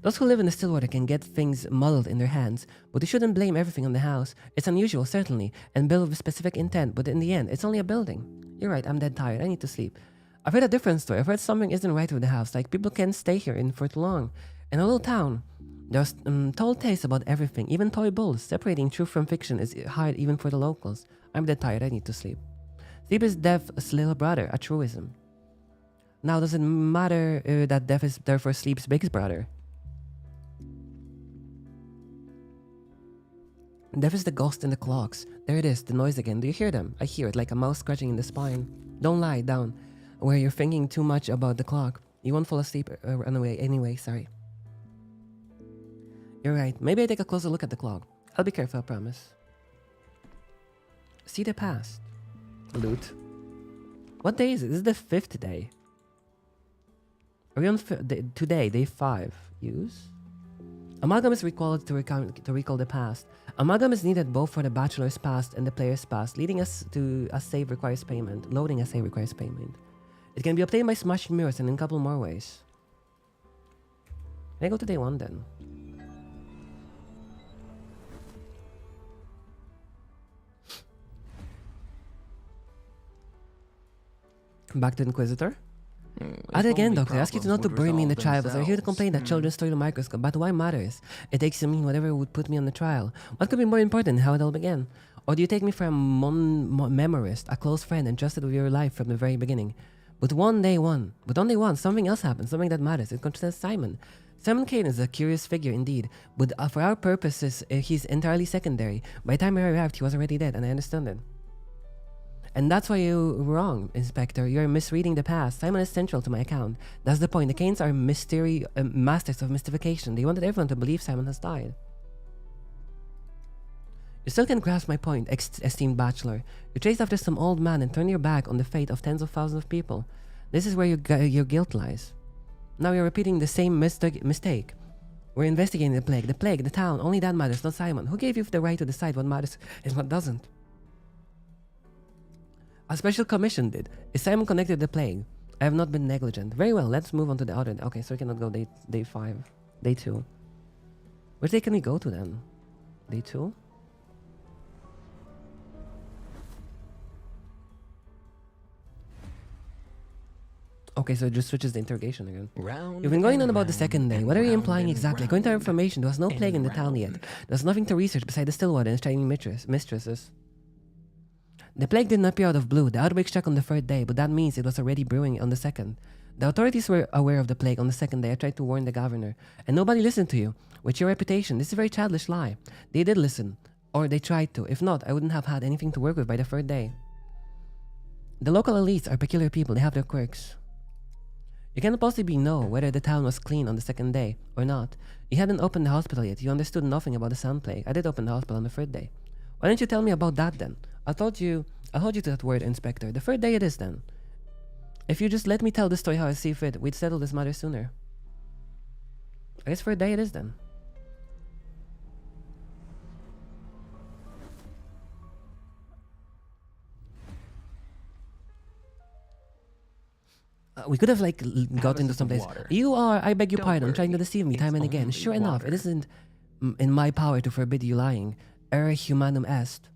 Those who live in the Stillwater can get things muddled in their hands, but you shouldn't blame everything on the house. It's unusual, certainly, and built with specific intent, but in the end, it's only a building. You're right, I'm dead tired. I need to sleep. I've heard a different story. I've heard something isn't right with the house, like people can't stay here for too long. In a little town, there's told tales about everything, even toy bulls. Separating truth from fiction is hard even for the locals. I'm dead tired, I need to sleep. Sleep is death's little brother, a truism. Now, does it matter that death is therefore sleep's big brother? Death is the ghost in the clocks. There it is, the noise again. Do you hear them? I hear it, like a mouse scratching in the spine. Don't lie down, where you're thinking too much about the clock. You won't fall asleep run away anyway, sorry. You're right, maybe I take a closer look at the clock. I'll be careful, I promise. See the past. Loot. What day is it? This is the 5th day. Are we on today, day 5? Use? Amalgam is recalled to recall the past. Amalgam is needed both for the bachelor's past and the player's past, leading us to a save requires payment. Loading a save requires payment. It can be obtained by smashing mirrors and in a couple more ways. Can I go to day 1 then? Back to Inquisitor. Again, Doctor, I ask you to not to bury me in the trial, because I'm here to complain that children stole the microscope. But why matters? It takes to mean whatever would put me on the trial. What could be more important than how it all began? Or do you take me for a memorist, a close friend, and trusted with your life from the very beginning? But on day one, something else happened, something that matters. It concerns Simon. Simon Kane is a curious figure indeed, but for our purposes, he's entirely secondary. By the time I arrived, he was already dead, and I understand it. And that's why you're wrong, Inspector. You're misreading the past. Simon is central to my account. That's the point. The Kanes are masters of mystification. They wanted everyone to believe Simon has died. You still can't grasp my point, esteemed bachelor. You chased after some old man and turned your back on the fate of tens of thousands of people. This is where your guilt lies. Now you're repeating the same mistake. We're investigating the plague, the town. Only that matters, not Simon. Who gave you the right to decide what matters and what doesn't? A special commission did. Is Simon connected to the plague? I have not been negligent. Very well, let's move on to the other. Okay, so we cannot go day 5. Day 2. Which day can we go to then? Day 2? Okay, so it just switches the interrogation again. You've been going on about the second day. What are you implying exactly? According to our information, there was no plague in the town yet. There's nothing to research beside the Stillwater and its shining mistresses. The plague didn't appear out of blue. The outbreak struck on the 3rd day, but that means it was already brewing on the 2nd. The authorities were aware of the plague on the 2nd day. I tried to warn the governor, and nobody listened to you. With your reputation, this is a very childish lie. They did listen, or they tried to. If not, I wouldn't have had anything to work with by the 3rd day. The local elites are peculiar people. They have their quirks. You cannot possibly know whether the town was clean on the 2nd day or not. You hadn't opened the hospital yet. You understood nothing about the sound plague. I did open the hospital on the 3rd day. Why don't you tell me about that then? I'll hold you to that word, Inspector. The 3rd day it is then. If you just let me tell the story how I see fit, we'd settle this matter sooner. I guess 3rd day it is then. We could have got into some place. You are, I beg your pardon, trying to deceive me time and again. Sure enough, it isn't in my power to forbid you lying. Error humanum est.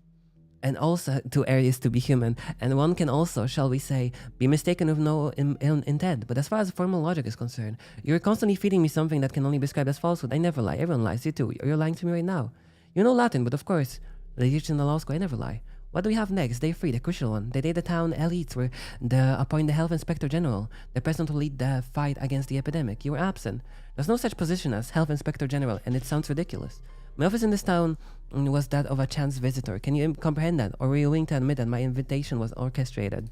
And also to err is to be human. And one can also, shall we say, be mistaken with no intent. But as far as formal logic is concerned, you're constantly feeding me something that can only be described as falsehood. I never lie. Everyone lies. You too. You're lying to me right now. You know Latin, but of course, they teach in the law school. I never lie. What do we have next? Day 3, the crucial one. The day the town elites were appoint the health inspector general, the person to lead the fight against the epidemic. You were absent. There's no such position as health inspector general, and it sounds ridiculous. My office in this town was that of a chance visitor. Can you comprehend that? Or were you willing to admit that my invitation was orchestrated?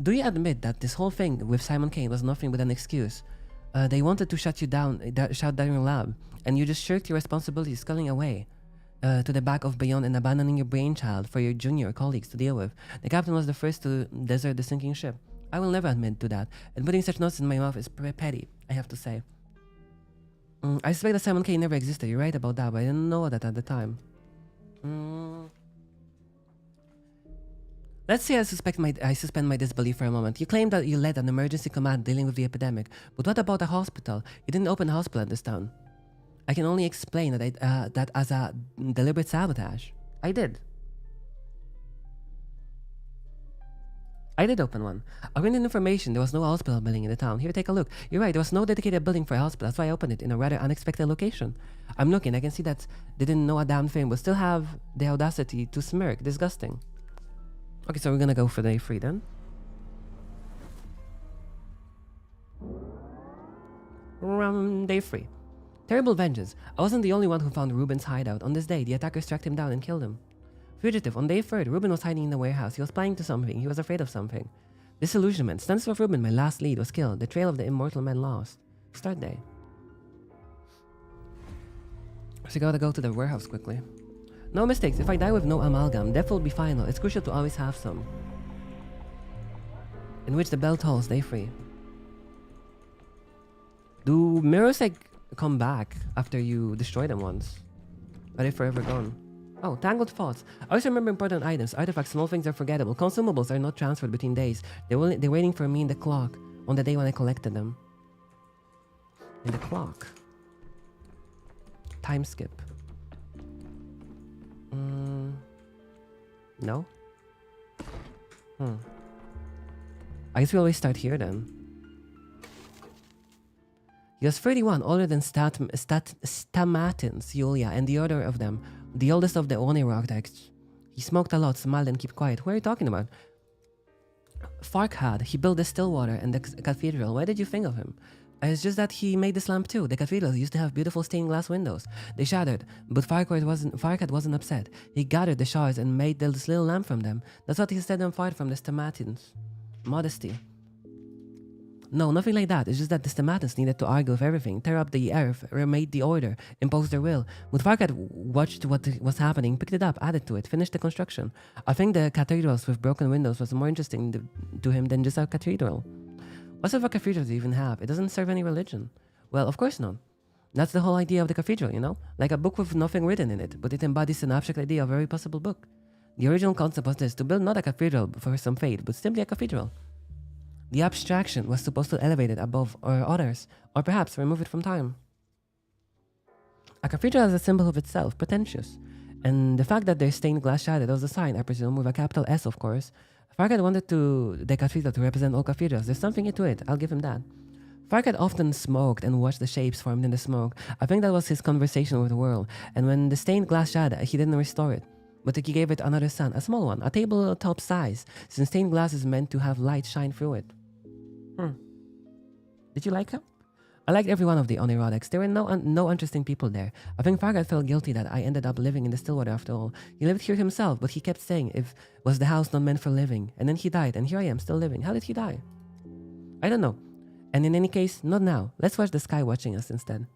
Do you admit that this whole thing with Simon Kane was nothing but an excuse? They wanted to shut down your lab, and you just shirked your responsibility, sculling away to the back of beyond and abandoning your brainchild for your junior colleagues to deal with. The captain was the first to desert the sinking ship. I will never admit to that, and putting such notes in my mouth is petty, I have to say. I suspect that Simon Kane never existed. You're right about that, but I didn't know that at the time. Let's say I suspend my disbelief for a moment. You claim that you led an emergency command dealing with the epidemic, but what about a hospital? You didn't open a hospital in this town. I can only explain that as a deliberate sabotage. I did. I did open one. According to information, there was no hospital building in the town. Here, take a look. You're right, there was no dedicated building for a hospital. That's why I opened it in a rather unexpected location. I'm looking, I can see that they didn't know a damn thing, but still have the audacity to smirk. Disgusting. Okay, so we're gonna go for day 3 then. Day 3. Terrible vengeance. I wasn't the only one who found Ruben's hideout. On this day, the attackers tracked him down and killed him. Fugitive. On day 3rd, Ruben was hiding in the warehouse. He was planning to something. He was afraid of something. Disillusionment. Stanislav Ruben, my last lead, was killed. The trail of the immortal man lost. Start day. So gotta go to the warehouse quickly. No mistakes. If I die with no amalgam, death will be final. It's crucial to always have some. In which the bell tolls, day 3. Do mirrors like come back after you destroy them once? Are they forever gone? Oh, tangled thoughts. I always remember important items. Artifacts, small things are forgettable. Consumables are not transferred between days. They're waiting for me in the clock on the day when I collected them. In the clock. Time skip. No? I guess we always start here then. He was 31, older than Stamatins, Yulia, and the other of them, the oldest of the Onirogdeks. He smoked a lot, smiled, and kept quiet. Who are you talking about? Farkhad. He built the Stillwater and the cathedral. Why did you think of him? It's just that he made this lamp too. The cathedral used to have beautiful stained glass windows. They shattered, but Farkhad wasn't upset. He gathered the shards and made this little lamp from them. That's what he set them apart from the Stamatins. Modesty. No, nothing like that. It's just that the Stamatins needed to argue with everything, tear up the earth, remade the order, impose their will. But Farkhad watched what was happening, picked it up, added to it, finished the construction. I think the cathedrals with broken windows was more interesting to him than just a cathedral. What sort of a cathedral do you even have? It doesn't serve any religion. Well, of course not. That's the whole idea of the cathedral, you know? Like a book with nothing written in it, but it embodies an abstract idea of a very possible book. The original concept was this, to build not a cathedral for some fate, but simply a cathedral. The abstraction was supposed to elevate it above others, or perhaps remove it from time. A cathedral is a symbol of itself, pretentious. And the fact that there's stained glass shattered was a sign, I presume, with a capital S, of course. Farkhad wanted the cathedral to represent all cathedrals. There's something to it, I'll give him that. Farkhad often smoked and watched the shapes formed in the smoke. I think that was his conversation with the world. And when the stained glass shattered, he didn't restore it. But he gave it another sun, a small one, a tabletop size, since stained glass is meant to have light shine through it. Did you like him? I liked every one of the Onirotics. There were no interesting people there. I think Farkhad felt guilty that I ended up living in the Stillwater after all. He lived here himself, but he kept saying was the house not meant for living? And then he died, and here I am, still living. How did he die? I don't know. And in any case, not now. Let's watch the sky watching us instead.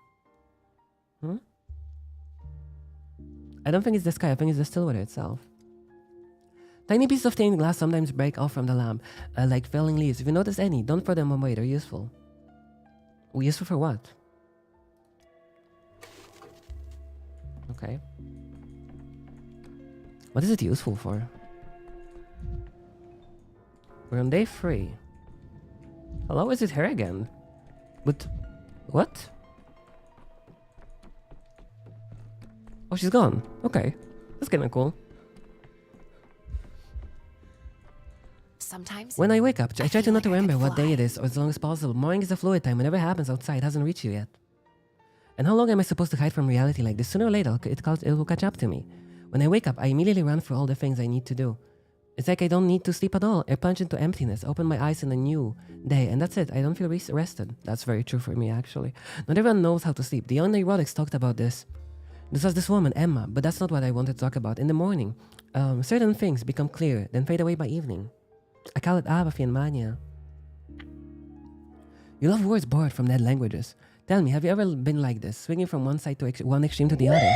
I don't think it's the sky, I think it's the Stillwater itself. Tiny pieces of stained glass sometimes break off from the lamp, like falling leaves. If you notice any, don't throw them away, they're useful. Useful for what? Okay. What is it useful for? We're on day 3. Hello, is it her again? But... what? Oh, she's gone. Okay. That's kinda cool. Sometimes. When I wake up, I try to not feel like I remember could what day fly. it is or as long as possible. Morning is a fluid time. Whatever happens outside hasn't reached you yet. And how long am I supposed to hide from reality like this? Sooner or later, it will catch up to me. When I wake up, I immediately run through all the things I need to do. It's like I don't need to sleep at all. I plunge into emptiness, open my eyes in a new day, and that's it. I don't feel rested. That's very true for me, actually. Not everyone knows how to sleep. The Oneirotics talked about this. This was this woman, Emma, but that's not what I wanted to talk about. In the morning, certain things become clear, then fade away by evening. I call it apathy and mania. You love words borrowed from dead languages. Tell me, have you ever been like this, swinging from one side to one extreme to the other?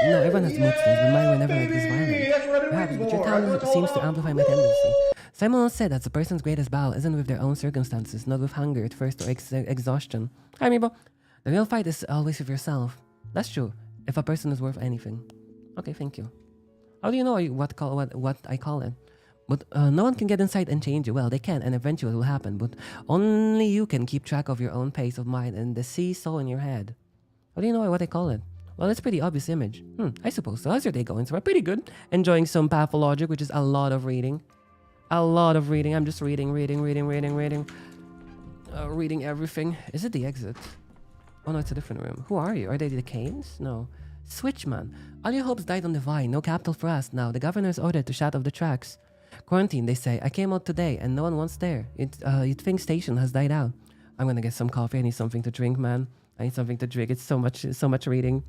No, everyone has mood swings, but mine were never like this violent. Perhaps, but your talent seems to amplify my tendency. Simon once said that a person's greatest battle isn't with their own circumstances, not with hunger, thirst, or exhaustion. Hi, Mibo. The real fight is always with yourself. That's true, if a person is worth anything. Okay, thank you. How do you know what I call it? But no one can get inside and change you. Well, they can, and eventually it will happen. But only you can keep track of your own pace of mind and the seesaw in your head. How do you know what they call it? Well, it's a pretty obvious image. I suppose so. How's your day going? So pretty good. Enjoying some Pathologic, which is a lot of reading. A lot of reading. I'm just reading. Reading everything. Is it the exit? Oh no, it's a different room. Who are you? Are they the Canes? No. Switchman. All your hopes died on the vine. No capital for us now. The governor's ordered to shut off the tracks. Quarantine, they say. I came out today and no one wants there. You'd think station has died out. I'm gonna get some coffee. I need something to drink, man. I need something to drink. It's so much reading.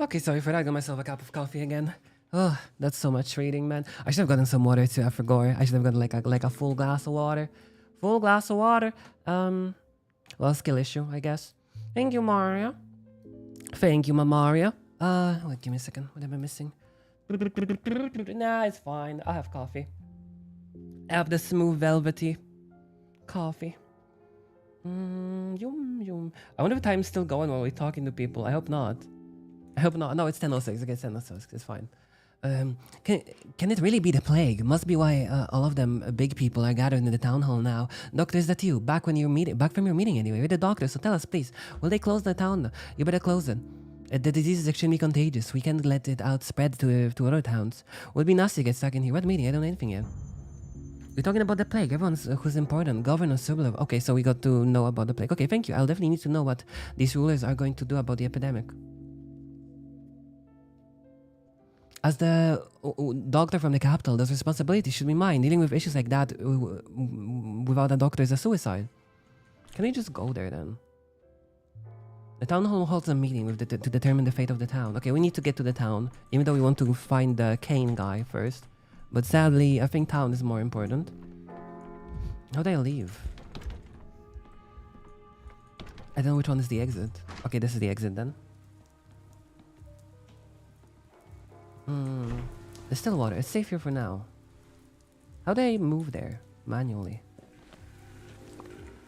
Okay, sorry for that. I got myself a cup of coffee again. Oh, that's so much reading, man. I should have gotten some water too. I forgot. I should have gotten like a full glass of water. Full glass of water. Well, skill issue, I guess. Thank you, Mario. Thank you, Mario. Wait, give me a second. What am I missing? Nah, it's fine. I have coffee. I have the smooth, velvety coffee. Yum. I wonder if time's still going while we're talking to people. I hope not. No, it's 10:06. Okay, it's 10:06. It's fine. Can it really be the plague? Must be why all of them big people are gathered in the town hall now. Doctor, is that you? Back from your meeting anyway. You're the doctor, so tell us, please. Will they close the town? You better close it. The disease is extremely contagious. We can't let it out spread to other towns. Would be nasty to get stuck in here. What meeting? I don't know anything yet. We're talking about the plague. Everyone's who's important. Governor Sublov. Okay, so we got to know about the plague. Okay, thank you. I'll definitely need to know what these rulers are going to do about the epidemic. As the doctor from the capital, those responsibilities should be mine. Dealing with issues like that without a doctor is a suicide. Can we just go there then? The town hall holds a meeting with to determine the fate of the town. Okay, we need to get to the town, even though we want to find the Kane guy first. But sadly, I think town is more important. How do I leave? I don't know which one is the exit. Okay, this is the exit then. There's still water. It's safe here for now. How do I move there? Manually.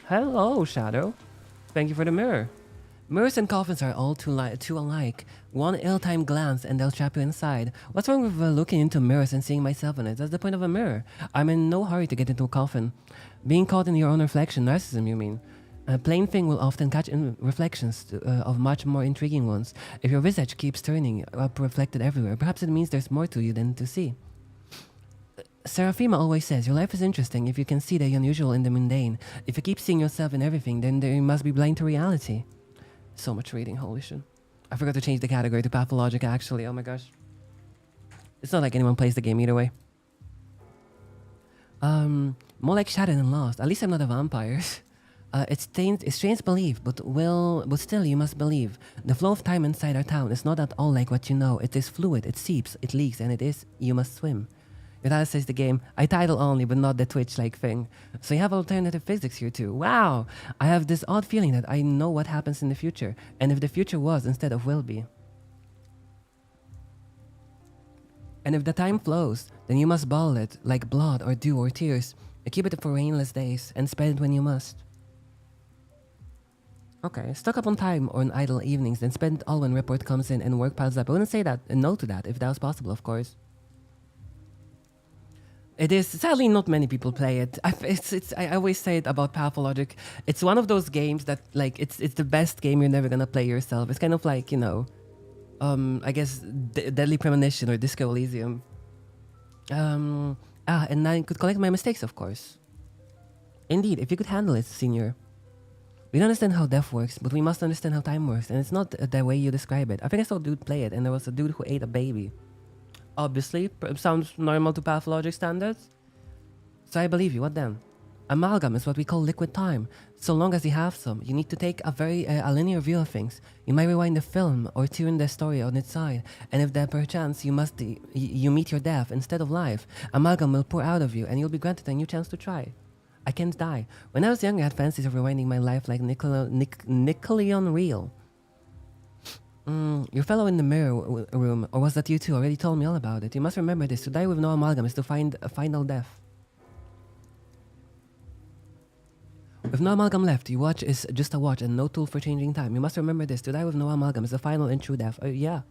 Hello, Shadow. Thank you for the mirror. Mirrors and coffins are all too alike. One ill-timed glance and they'll trap you inside. What's wrong with looking into mirrors and seeing myself in it? That's the point of a mirror. I'm in no hurry to get into a coffin. Being caught in your own reflection, narcissism you mean. A plain thing will often catch in reflections of much more intriguing ones. If your visage keeps turning up reflected everywhere, perhaps it means there's more to you than to see. Seraphima always says, your life is interesting if you can see the unusual in the mundane. If you keep seeing yourself in everything, then you must be blind to reality. So much reading, holy shit. I forgot to change the category to Pathologic actually, oh my gosh. It's not like anyone plays the game either way. More like Shattered and Lost. At least I'm not a vampire. It's strange belief, but still you must believe. The flow of time inside our town is not at all like what you know. It is fluid, it seeps, it leaks, and you must swim. That says the game. I title only, but not the Twitch-like thing. So you have alternative physics here too. Wow! I have this odd feeling that I know what happens in the future, and if the future was instead of will be. And if the time flows, then you must bottle it, like blood or dew or tears. You keep it for rainless days, and spend it when you must. Okay, stuck up on time or on idle evenings, then spend it all when report comes in and work piles up. I wouldn't say that, no to that, if that was possible, of course. It is, sadly not many people play it. I always say it about Pathologic. It's one of those games that, like, it's the best game you're never gonna play yourself. It's kind of like, you know, I guess Deadly Premonition or Disco Elysium. And I could collect my mistakes, of course. Indeed, if you could handle it, Senior. We don't understand how death works, but we must understand how time works, and it's not the way you describe it. I think I saw a dude play it, and there was a dude who ate a baby. Obviously, sounds normal to Pathologic standards. So I believe you, what then? Amalgam is what we call liquid time. So long as you have some, you need to take a linear view of things. You might rewind the film or tune the story on its side, and if there perchance you meet your death instead of life, amalgam will pour out of you, and you'll be granted a new chance to try. I can't die. When I was younger, I had fancies of rewinding my life like Nickelodeon Reel. Your fellow in the mirror room, or was that you too, already told me all about it. You must remember this. To die with no amalgam is to find a final death. With no amalgam left, your watch is just a watch and no tool for changing time. You must remember this. To die with no amalgam is the final and true death. Yeah.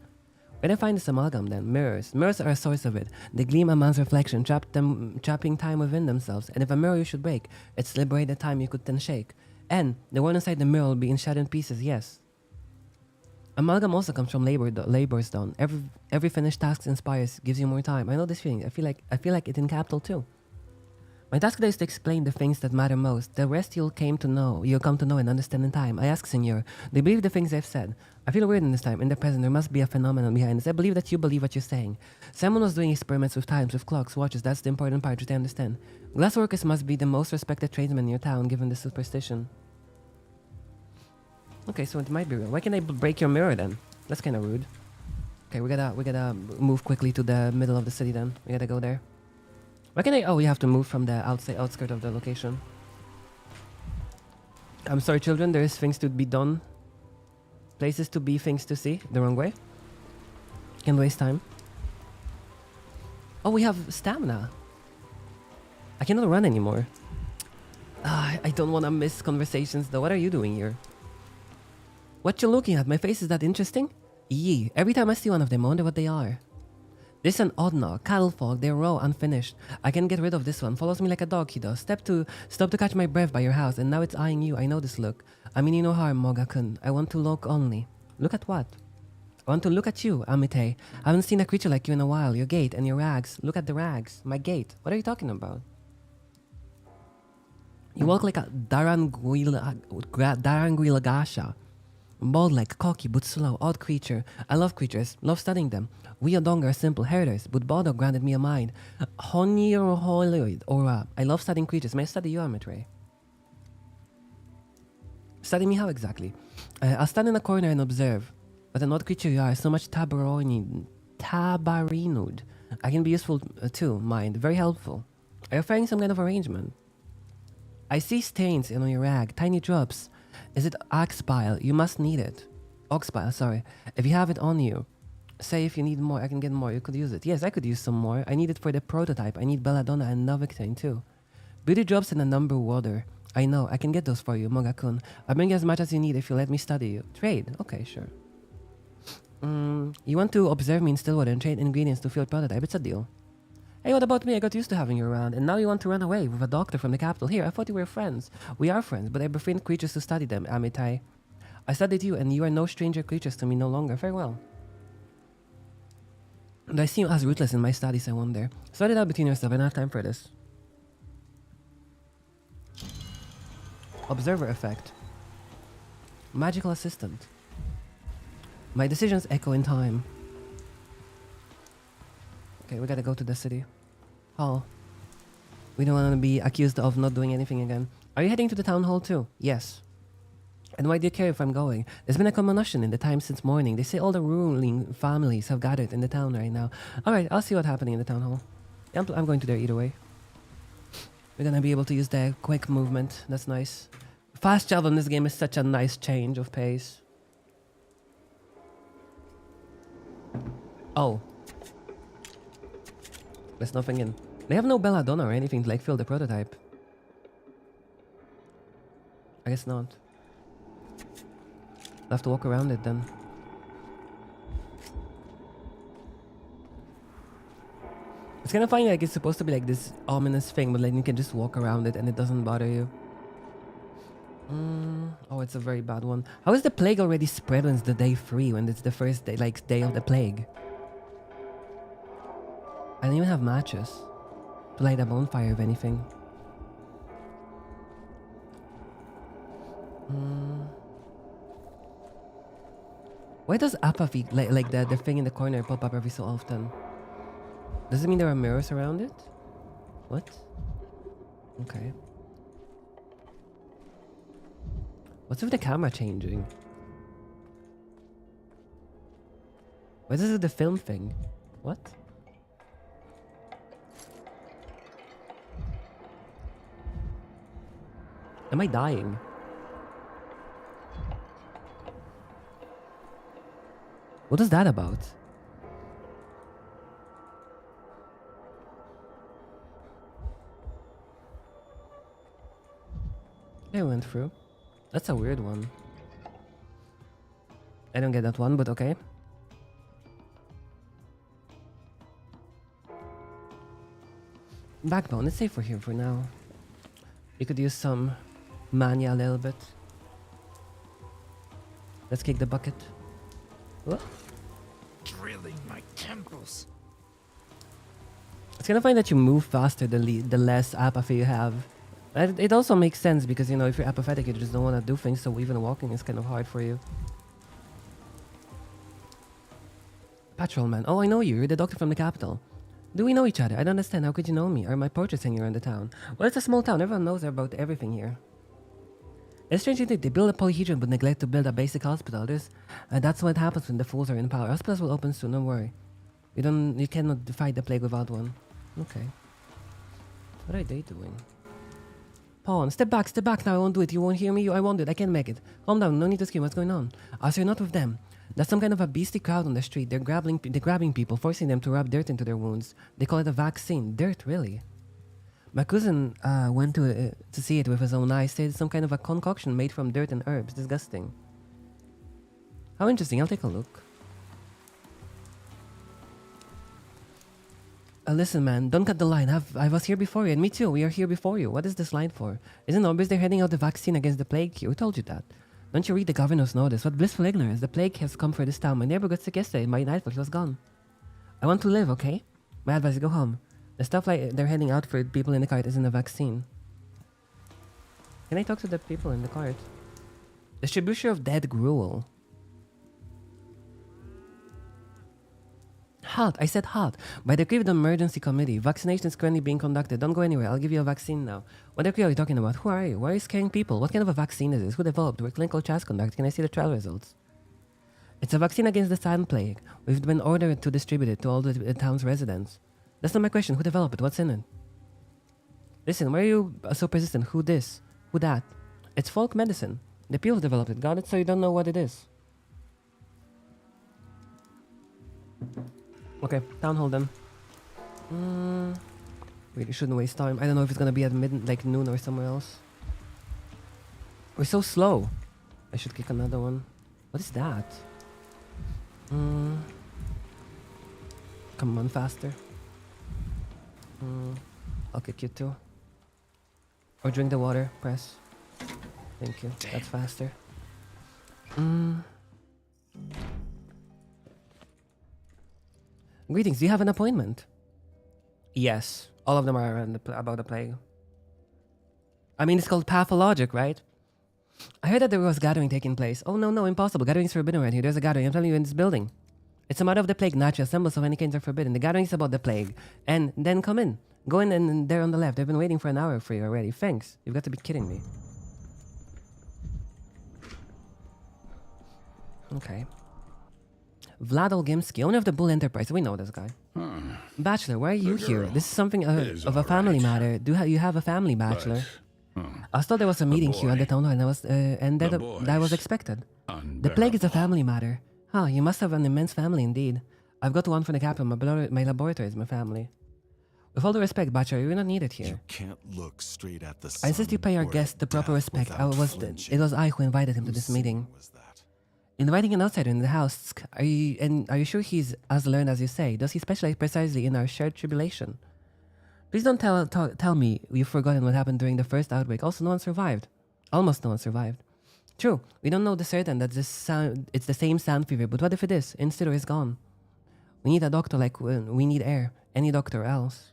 Where do I find this amalgam then? Mirrors. Mirrors are a source of it. They gleam a man's reflection, trapping time within themselves. And if a mirror you should break, it's liberated time you could then shake. And the one inside the mirror will be shattered in pieces, yes. Amalgam also comes from labor's done. Every finished task inspires, gives you more time. I know this feeling. I feel like it in capital too. My task today is to explain the things that matter most. The rest you'll come to know and understand in time. I ask, Senor, do you believe the things I've said? I feel weird in this time. In the present, there must be a phenomenon behind this. I believe that you believe what you're saying. Someone was doing experiments with times, with clocks, watches. That's the important part, which I understand. Glassworkers must be the most respected tradesmen in your town, given this superstition. Okay, so it might be real. Why can't I break your mirror then? That's kind of rude. Okay, we gotta move quickly to the middle of the city then. We gotta go there. Why can't I? Oh, we have to move from the outskirt of the location. I'm sorry, children. There is things to be done. Places to be, things to see. The wrong way. Can't waste time. Oh, we have stamina. I cannot run anymore. I don't want to miss conversations though. What are you doing here? What you looking at? My face is that interesting? Yee. Every time I see one of them, I wonder what they are. This is an odd knock. Cattle fog. They're raw, unfinished. I can get rid of this one. Follows me like a dog, he does. Stop to catch my breath by your house, and now it's eyeing you. I know this look. I mean you no harm, Moga-kun. I want to look only. Look at what? I want to look at you, Amite. I haven't seen a creature like you in a while. Your gait and your rags. Look at the rags. My gait. What are you talking about? You walk like a Daranguilagasha. Bald-like, cocky, but slow, odd creature. I love creatures, love studying them. We Odonga are simple heritors, but Baldo granted me a mind. Honiroloid, aura. I love studying creatures. May I study you, Amitre? Study me how exactly? I'll stand in a corner and observe. What an odd creature you are, so much tabarinoid. I can be useful too, mind. Very helpful. Are you offering some kind of arrangement? I see stains on your rag, tiny drops. Is it ox bile? You must need it. Ox bile, sorry. If you have it on you, say if you need more, I can get more. You could use it. Yes, I could use some more. I need it for the prototype. I need belladonna and novocaine too. Beauty drops and a number water. I know, I can get those for you, Mogakun. I'll bring you as much as you need if you let me study you. Trade? Okay, sure. You want to observe me in Stillwater and trade ingredients to field prototype? It's a deal. Hey, what about me? I got used to having you around, and now you want to run away with a doctor from the capital. Here, I thought we were friends. We are friends, but I befriend creatures to study them, Amitai. I studied you, and you are no stranger creatures to me no longer. Farewell. Do I seem as ruthless in my studies, I wonder? Sort it out between yourself. I don't have time for this. Observer effect. Magical assistant. My decisions echo in time. Okay, we gotta go to the city hall. We don't want to be accused of not doing anything again. Are you heading to the town hall too? Yes. And why do you care if I'm going? There's been a commotion in the time since morning. They say all the ruling families have gathered in the town right now. Alright, I'll see what's happening in the town hall. I'm going to there either way. We're gonna be able to use the quick movement. That's nice. Fast travel in this game is such a nice change of pace. Oh. There's nothing in. They have no belladonna or anything to like fill the prototype. I guess not. I'll have to walk around it then. It's kind of funny, like it's supposed to be like this ominous thing, but like you can just walk around it and it doesn't bother you. Oh, it's a very bad one. How is the plague already spread when it's the day 3, when it's the first day, like day of the plague? I don't even have matches to light a bonfire if anything. Why does apathy, like the thing in the corner, pop up every so often? Does it mean there are mirrors around it? What? Okay. What's with the camera changing? What is it, the film thing? What? Am I dying? What is that about? I went through. That's a weird one. I don't get that one, but okay. Backbone, it's safe for here for now. You could use some mania a little bit. Let's kick the bucket. What? Drilling my temples. It's kind of funny that you move faster the less apathy you have. It also makes sense because, you know, if you're apathetic, you just don't want to do things, so even walking is kind of hard for you. Patrolman. Oh, I know you. You're the doctor from the capital. Do we know each other? I don't understand. How could you know me? Are my portraits hanging around the town? Well, it's a small town. Everyone knows about everything here. It's strange indeed. They build a polyhedron but neglect to build a basic hospital. That's what happens when the fools are in power. Hospitals will open soon. Don't worry. You cannot fight the plague without one. Okay. What are they doing? Pawn, step back now, I won't do it. You won't hear me, I won't do it, I can't make it. Calm down, no need to scream, what's going on? So you're not with them. That's some kind of a beastly crowd on the street. They're grabbing people, forcing them to rub dirt into their wounds. They call it a vaccine. Dirt, really? My cousin went to see it with his own eyes. Said it's some kind of a concoction made from dirt and herbs. Disgusting. How interesting, I'll take a look. Listen, man, don't cut the line. I was here before you, and me too. We are here before you. What is this line for? Isn't it obvious they're handing out the vaccine against the plague here? Who told you that? Don't you read the governor's notice? What blissful ignorance. The plague has come for this town. My neighbor got sick yesterday. By nightfall, he was gone. I want to live, okay? My advice is go home. The stuff like they're handing out for people in the cart isn't a vaccine. Can I talk to the people in the cart? Distribution of dead gruel. Halt! I said halt! By decree of the emergency committee, vaccination is currently being conducted. Don't go anywhere. I'll give you a vaccine now. What decree are you talking about? Who are you? Why are you scaring people? What kind of a vaccine is this? Who developed? Where clinical trials conducted? Can I see the trial results? It's a vaccine against the sand plague. We've been ordered to distribute it to all the town's residents. That's not my question. Who developed it? What's in it? Listen, why are you so persistent? Who this? Who that? It's folk medicine. The people developed it. Got it? So you don't know what it is. Okay, town hall then. Really shouldn't waste time. I don't know if it's gonna be at like noon or somewhere else. We're so slow. I should kick another one. What is that? Come on, faster. I'll kick you too. Or drink the water. Press. Thank you. Damn. That's faster. Greetings. Do you have an appointment? Yes. All of them are about the plague. I mean, it's called Pathologic, right? I heard that there was a gathering taking place. Oh, no, impossible. Gathering is forbidden right here. There's a gathering. I'm telling you, in this building. It's a matter of the plague. Natural symbols of any kinds are forbidden. The gathering is about the plague. And then come in. Go in and there on the left. I've been waiting for an hour for you already. Thanks. You've got to be kidding me. Okay. Vlad Olgimsky, owner of the Bull Enterprise. We know this guy. Bachelor, why are you here? This is something of a family matter. Do you have a family, Bachelor? I was told there was a meeting here at the town hall, and that was expected. The plague is a family matter. Huh, you must have an immense family indeed. I've got one for the capital. My laboratory is my family. With all due respect, Bachelor, you're not needed here. You can't look straight at the sun. I insist you pay our guest the proper respect. It was I who invited him to this meeting. Inviting an outsider in the house, are you sure he's as learned as you say? Does he specialize precisely in our shared tribulation? Please don't tell me you've forgotten what happened during the first outbreak. Also, no one survived. Almost no one survived. True, we don't know the certain that it's the same sand fever, but what if it is? Instead, is gone. We need a doctor like we need air. Any doctor else.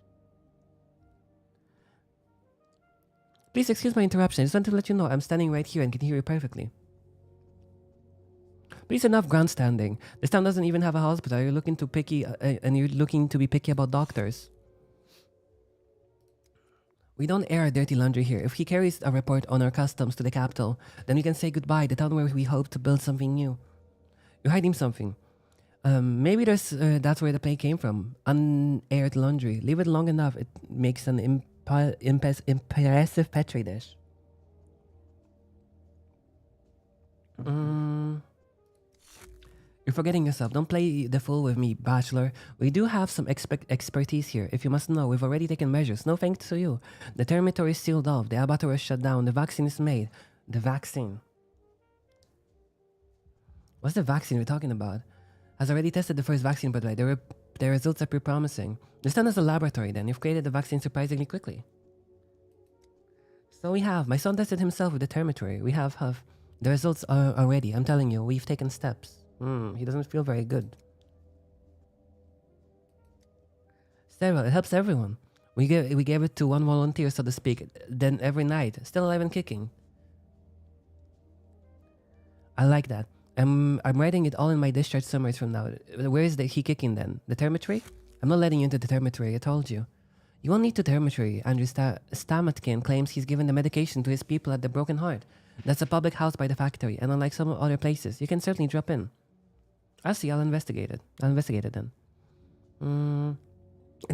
Please excuse my interruption. I just want to let you know I'm standing right here and can hear you perfectly. Please, enough grandstanding. This town doesn't even have a hospital. You're looking to be picky about doctors. We don't air our dirty laundry here. If he carries a report on our customs to the capital, then we can say goodbye, the town where we hope to build something new. You're hiding something. Maybe that's where the plague came from. Unaired laundry. Leave it long enough, it makes an impressive petri dish. You're forgetting yourself. Don't play the fool with me, Bachelor. We do have some expertise here. If you must know, we've already taken measures. No thanks to you. The territory is sealed off. The abattoir is shut down. The vaccine is made. The vaccine. What's the vaccine we're talking about? Has already tested the first vaccine, but the results appear promising. This town is a laboratory then. You've created the vaccine surprisingly quickly. So we have. My son tested himself with the territory. We have. The results are already. I'm telling you, we've taken steps. He doesn't feel very good. Sterile, it helps everyone. We gave it to one volunteer, so to speak. Then every night, still alive and kicking. I like that. I'm writing it all in my discharge summaries from now. Where is he kicking then? The termitory? I'm not letting you into the termitory, I told you. You won't need to termitory. Andrew Stamatkin claims he's given the medication to his people at the Broken Heart. That's a public house by the factory, and unlike some other places, you can certainly drop in. I'll see, I'll investigate it. I'll investigate it then. And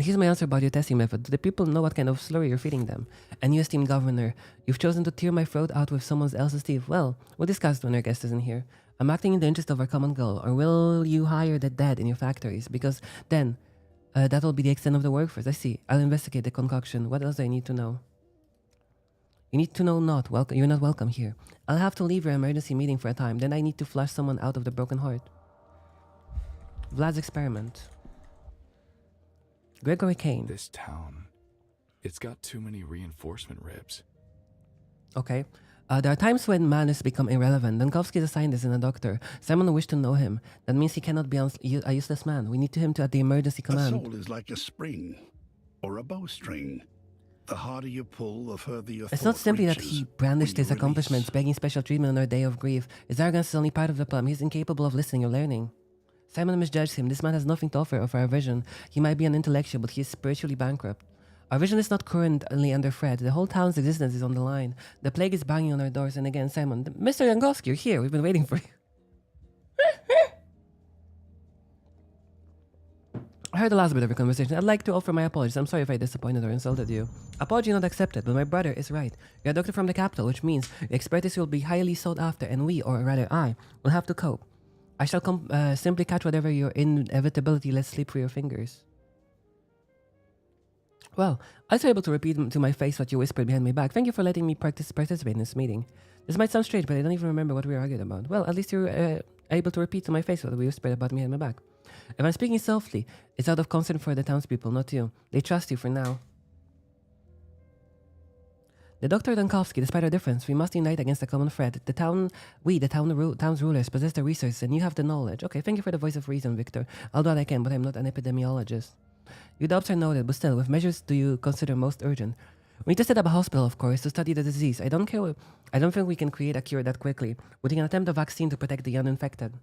here's my answer about your testing method. Do the people know what kind of slurry you're feeding them? And you, esteemed governor, you've chosen to tear my throat out with someone else's teeth. Well, we'll discuss it when our guest isn't here. I'm acting in the interest of our common goal. Or will you hire the dead in your factories? Because then, that will be the extent of the workforce. I see. I'll investigate the concoction. What else do I need to know? You need to know not. You're not welcome here. I'll have to leave your emergency meeting for a time. Then I need to flush someone out of the Broken Heart. Vlad's experiment. Gregory Kane. This town, it's got too many reinforcement ribs. Okay. There are times when man has become irrelevant. Dankowski is a scientist and a doctor. Someone who wished to know him. That means he cannot be a useless man. We need him to at the emergency command. A soul is like a spring or a bowstring. The harder you pull, the further your It's not simply that he brandished his accomplishments, begging special treatment on our day of grief. His arrogance is only part of the problem. He's incapable of listening or learning. Simon misjudged him. This man has nothing to offer of our vision. He might be an intellectual, but he is spiritually bankrupt. Our vision is not currently under threat. The whole town's existence is on the line. The plague is banging on our doors, and again, Simon, Mr. Yankowski, you're here. We've been waiting for you. I heard the last bit of your conversation. I'd like to offer my apologies. I'm sorry if I disappointed or insulted you. Apology not accepted, but my brother is right. You're a doctor from the capital, which means your expertise will be highly sought after, and we, or rather I, will have to cope. I shall simply catch whatever your inevitability lets slip through your fingers. Well, I was able to repeat to my face what you whispered behind my back. Thank you for letting me participate in this meeting. This might sound strange, but I don't even remember what we argued about. Well, at least you're able to repeat to my face what we whispered about me behind my back. If I'm speaking softly, it's out of concern for the townspeople, not you. They trust you for now. The Dr. Dankowski, despite our difference, we must unite against a common threat. The town's rulers, possess the resources, and you have the knowledge. Okay, thank you for the voice of reason, Victor. I'll do what I can, but I'm not an epidemiologist. Your doubts are noted, but still, what measures do you consider most urgent? We need to set up a hospital, of course, to study the disease. I don't think we can create a cure that quickly. We can attempt a vaccine to protect the uninfected.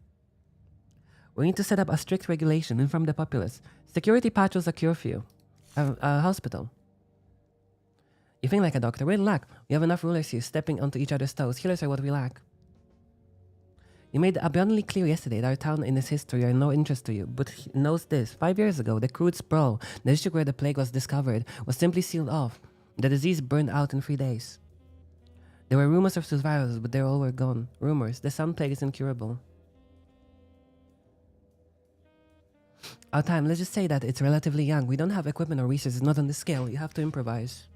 We need to set up a strict regulation, inform the populace. Security patrols a curfew. A hospital. You think like a doctor. We lack. We have enough rulers here stepping onto each other's toes. Healers are what we lack. You made abundantly clear yesterday that our town and its history are no interest to you, but he knows this. 5 years ago, the crude sprawl, the district where the plague was discovered, was simply sealed off. The disease burned out in 3 days. There were rumors of survivors, but they all were gone. Rumors. The sun plague is incurable. Our time, let's just say that it's relatively young. We don't have equipment or resources, not on this scale. You have to improvise.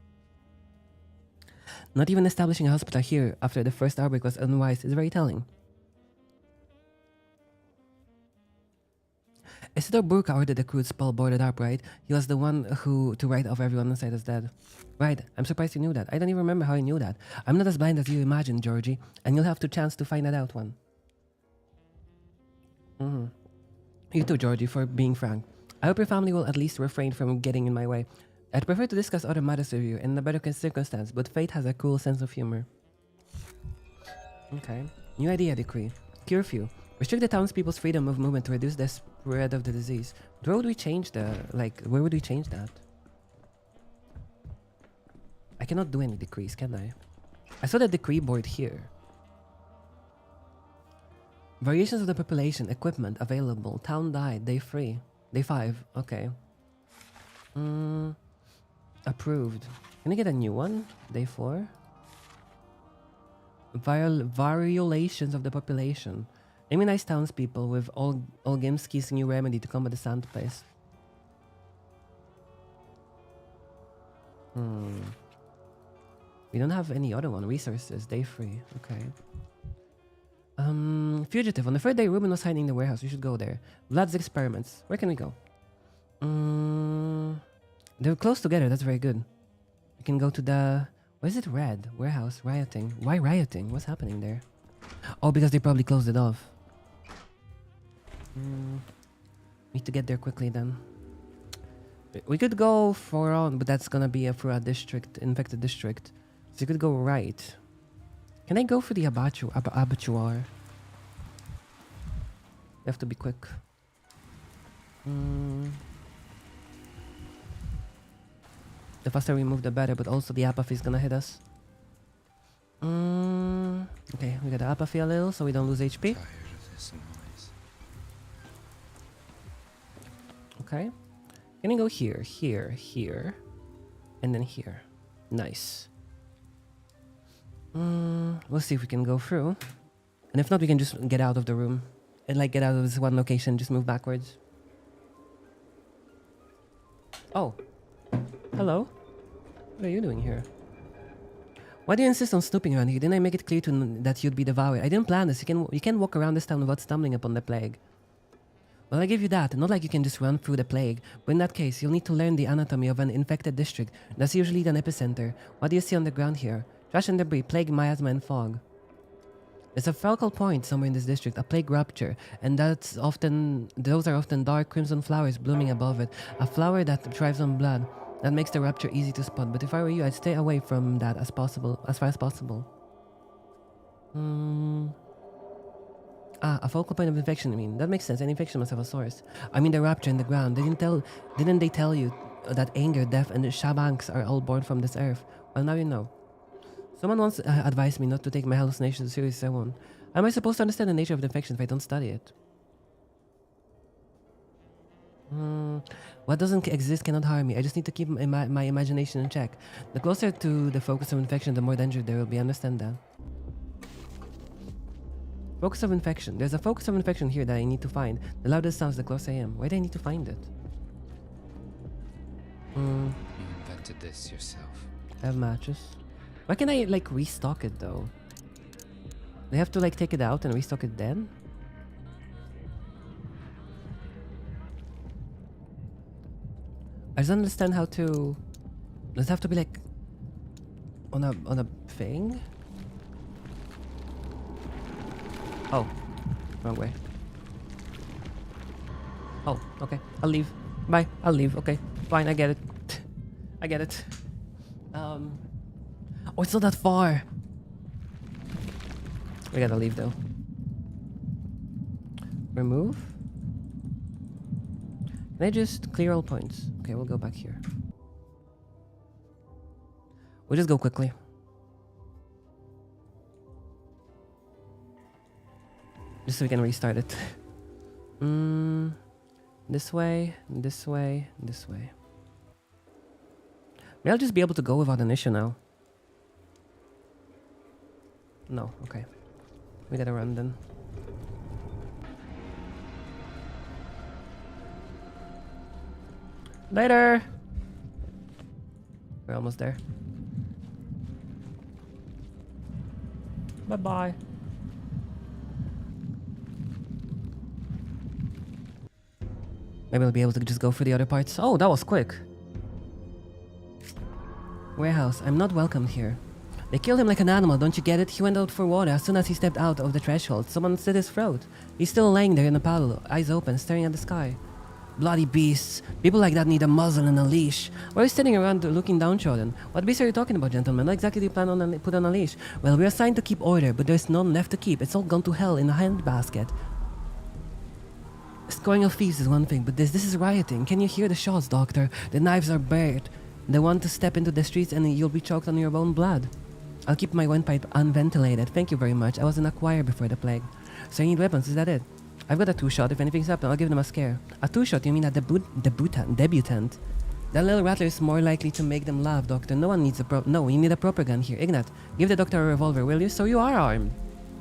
Not even establishing a hospital here after the first outbreak was unwise is very telling. Isidore Burka ordered the crude spell boarded up, right? He was the one to write off everyone inside as dead. Right, I'm surprised you knew that. I don't even remember how you knew that. I'm not as blind as you imagine, Georgie, and you'll have the chance to find that out one. You too, Georgie, for being frank. I hope your family will at least refrain from getting in my way. I'd prefer to discuss other matters with you in a better circumstance, but fate has a cruel sense of humor. Okay. New idea, decree. Curfew. Restrict the townspeople's freedom of movement to reduce the spread of the disease. Where would we change where would we change that? I cannot do any decrees, can I? I saw the decree board here. Variations of the population, equipment available. Town died, day 3. Day 5, okay. Approved. Can I get a new one? Day 4? Variolations of the population. Immunize townspeople with Olgimski's new remedy to combat the sand place. We don't have any other one. Resources, day 3. Okay. Fugitive. On the 3rd day, Ruben was hiding in the warehouse. We should go there. Vlad's experiments. Where can we go? They're close together. That's very good. We can go to the... Why is it red? Warehouse. Rioting. Why rioting? What's happening there? Oh, because they probably closed it off. Need to get there quickly then. We could go for on, but that's gonna be for a district, infected district. So you could go right. Can I go for the abattoir? You have to be quick. The faster we move, the better, but also the apathy is gonna hit us. Okay, we got the apathy a little, so we don't lose HP. Tired of this noise. Okay. Gonna go here, here, here, and then here. Nice. We'll see if we can go through. And if not, we can just get out of the room. And like get out of this one location, just move backwards. Oh. Hello? What are you doing here? Why do you insist on snooping around here? Didn't I make it clear that you'd be devoured? I didn't plan this. You can walk around this town without stumbling upon the plague. Well, I give you that. Not like you can just run through the plague. But in that case, you'll need to learn the anatomy of an infected district. That's usually an epicenter. What do you see on the ground here? Trash and debris, plague, miasma, and fog. There's a focal point somewhere in this district, a plague rupture, and those are often dark crimson flowers blooming above it. A flower that thrives on blood. That makes the rupture easy to spot. But if I were you, I'd stay away from that as far as possible. Ah, a focal point of infection, I mean. That makes sense. Any infection must have a source. I mean, the rapture in the ground. Didn't they tell you that anger, death, and shabanks are all born from this earth? Well, now you know. Someone once advised me not to take my hallucinations seriously, I won't. How am I supposed to understand the nature of the infection if I don't study it? What doesn't exist cannot harm me. I just need to keep my imagination in check. The closer to the focus of infection, the more danger there will be. Understand that. Focus of infection. There's a focus of infection here that I need to find. The louder it sounds, the closer I am. Why do I need to find it? You invented this yourself. I have matches. Why can I, like, restock it, though? They have to, like, take it out and restock it then? I just don't understand how to... Does it have to be, like... On a thing? Oh. Wrong way. Oh, okay. I'll leave. Bye. I'll leave. Okay. Fine, I get it. I get it. Oh, it's not that far. We gotta leave though. Remove. Can I just clear all points? Okay, we'll go back here. We'll just go quickly. Just so we can restart it. This way, this way, this way. Maybe I'll just be able to go without an issue now. No, okay. We gotta run then. Later! We're almost there. Bye-bye. Maybe I'll be able to just go for the other parts. Oh, that was quick. Warehouse. I'm not welcome here. They killed him like an animal, don't you get it? He went out for water as soon as he stepped out of the threshold. Someone slit his throat. He's still laying there in a puddle, eyes open, staring at the sky. Bloody beasts. People like that need a muzzle and a leash. Why are you standing around looking downtrodden? What beasts are you talking about, gentlemen? What exactly do you plan on put on a leash? Well, we're assigned to keep order, but there's none left to keep. It's all gone to hell in a handbasket. Scoring of thieves is one thing, but this is rioting. Can you hear the shots, Doctor? The knives are bared. They want to step into the streets and you'll be choked on your own blood. I'll keep my windpipe unventilated. Thank you very much. I was in a choir before the plague. So you need weapons, is that it? I've got a 2-shot. If anything's happened, I'll give them a scare. A 2-shot? You mean a debutant? That little rattler is more likely to make them laugh, Doctor. No one needs a No, you need a proper gun here. Ignat, give the Doctor a revolver, will you? So you are armed.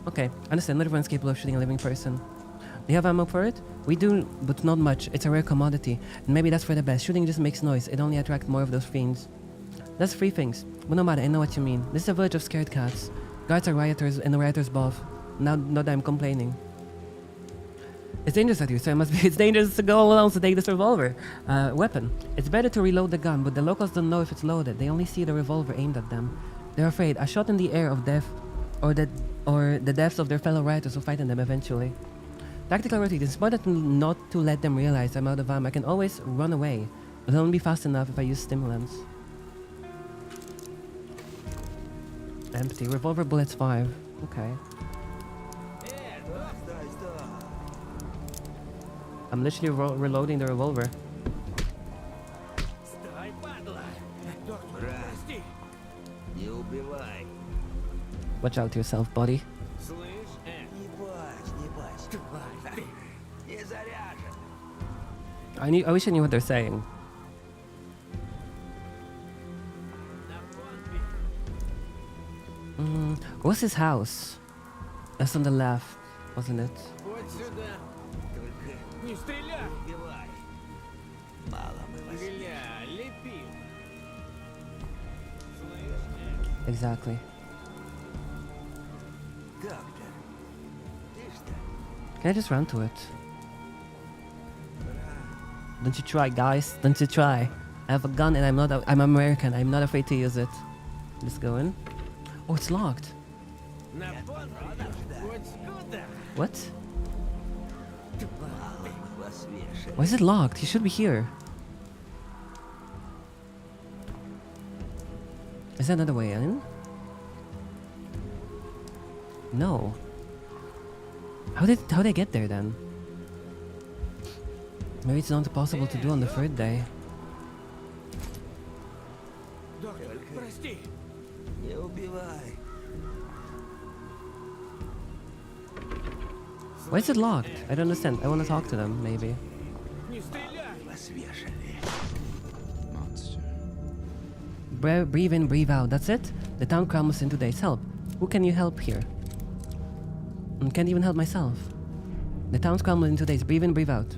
Okay, understand. Not everyone's capable of shooting a living person. Do you have ammo for it? We do, but not much. It's a rare commodity. And maybe that's for the best. Shooting just makes noise. It only attracts more of those fiends. That's 3 things. But no matter, I know what you mean. This is a village of scared cats. Guards are rioters and the rioters buff. Now, not that I'm complaining. It's dangerous at you, so it's dangerous to go alone to take this revolver. Weapon. It's better to reload the gun, but the locals don't know if it's loaded. They only see the revolver aimed at them. They're afraid. A shot in the air of death, or the deaths of their fellow rioters will frighten them eventually. Tactical routine. It's important not to let them realize I'm out of ammo. I can always run away, but I'll only be fast enough if I use stimulants. Empty. Revolver bullets 5. Okay. I'm literally reloading the revolver. Watch out yourself, buddy. I wish I knew what they're saying. What's his house? That's on the left, wasn't it? Exactly. Can I just run to it? Don't you try, guys. Don't you try. I have a gun and I'm American. I'm not afraid to use it. Just go in. Oh, it's locked. What? Why is it locked? He should be here. Is there another way in? No. How they get there then? Maybe it's not possible to do on the third day. Why is it locked? I don't understand. I want to talk to them, maybe. Monster. Breathe in, breathe out. That's it? The town crumbles in 2 days. Help. Who can you help here? I can't even help myself. The town's crumbling in 2 days. Breathe in, breathe out.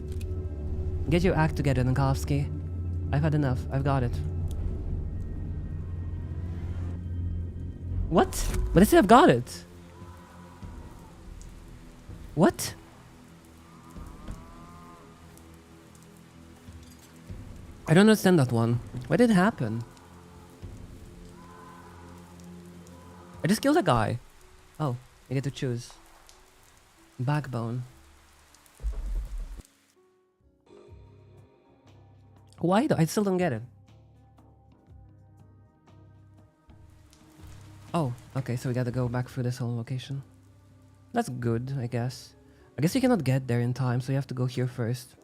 Get your act together, Nankovsky. I've had enough. I've got it. What? But I said I've got it. What? I don't understand that one. Why did it happen? I just killed a guy. Oh, I get to choose. Backbone. Why though? I still don't get it. Oh, okay, so we gotta go back through this whole location. That's good, I guess. I guess you cannot get there in time, so you have to go here first.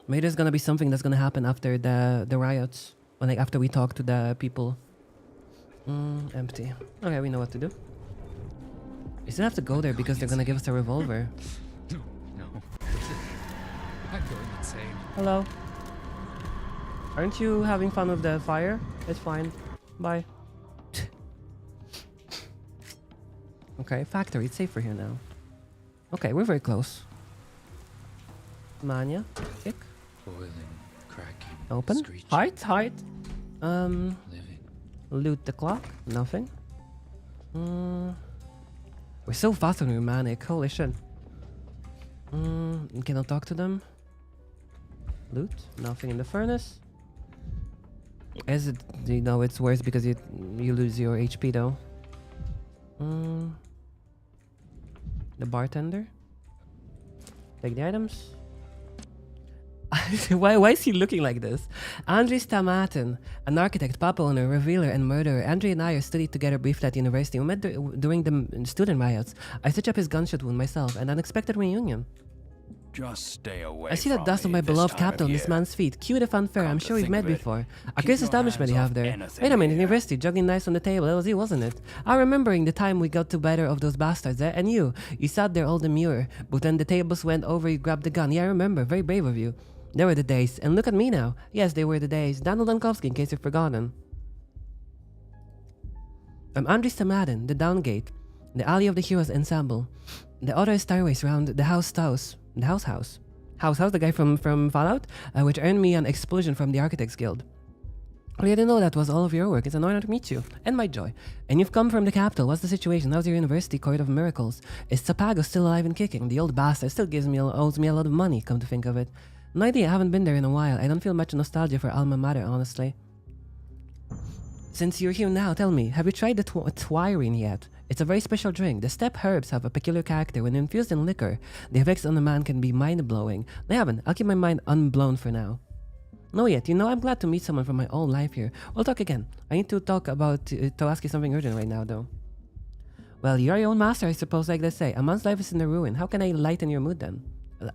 Maybe there's gonna be something that's gonna happen after the riots. When, like, after we talk to the people. Empty. Okay, we know what to do. We still have to go there because they're gonna give us a revolver. No. I'm going insane. Hello. Aren't you having fun with the fire? It's fine. Bye. Okay, factory. It's safer here now. Okay, we're very close. Mania. Kick. Boiling, cracking, Open. screeching, Height. living. Loot the clock. Nothing. We're so fast when we're manic. Holy shit. Cannot talk to them. Loot. Nothing in the furnace. Is it? You know, it's worse because you lose your HP though. The bartender. Take the items. why is he looking like this? Andrei Stamatin, an architect, pub owner, revealer, and murderer. Andrei and I are studied together briefly at university. We met during the student riots. I stitched up his gunshot wound myself. An unexpected reunion. Just stay away. I see the dust of my beloved capital on this man's feet. Cute if unfair. I'm sure we've met before. A curious establishment you have there. Wait a minute, university, juggling knives on the table. That was you, wasn't it? I'm remembering the time we got to better of those bastards, eh? And you sat there all demure. But when the tables went over, you grabbed the gun. Yeah, I remember. Very brave of you. They were the days. And look at me now. Yes, they were the days. Donald Dankovsky, in case you've forgotten. I'm Andrei Stamadin, the Downgate. The Alley of the Heroes Ensemble. The other stairways round the house. The house. House, the guy from Fallout, which earned me an explosion from the Architects Guild. Oh, I didn't know that was all of your work. It's an honor to meet you. And my joy. And you've come from the capital. What's the situation? How's your university? Court of Miracles. Is Zapago still alive and kicking? The old bastard still owes me a lot of money, come to think of it. No idea, I haven't been there in a while. I don't feel much nostalgia for Alma Mater, honestly. Since you're here now, tell me, have you tried the Twirine yet? It's a very special drink. The steppe herbs have a peculiar character. When infused in liquor, the effects on a man can be mind-blowing. I haven't. I'll keep my mind unblown for now. No yet. You know, I'm glad to meet someone from my old life here. We'll talk again. I need to talk about, to ask you something urgent right now, though. Well, you're your own master, I suppose, like they say. A man's life is in a ruin. How can I lighten your mood, then?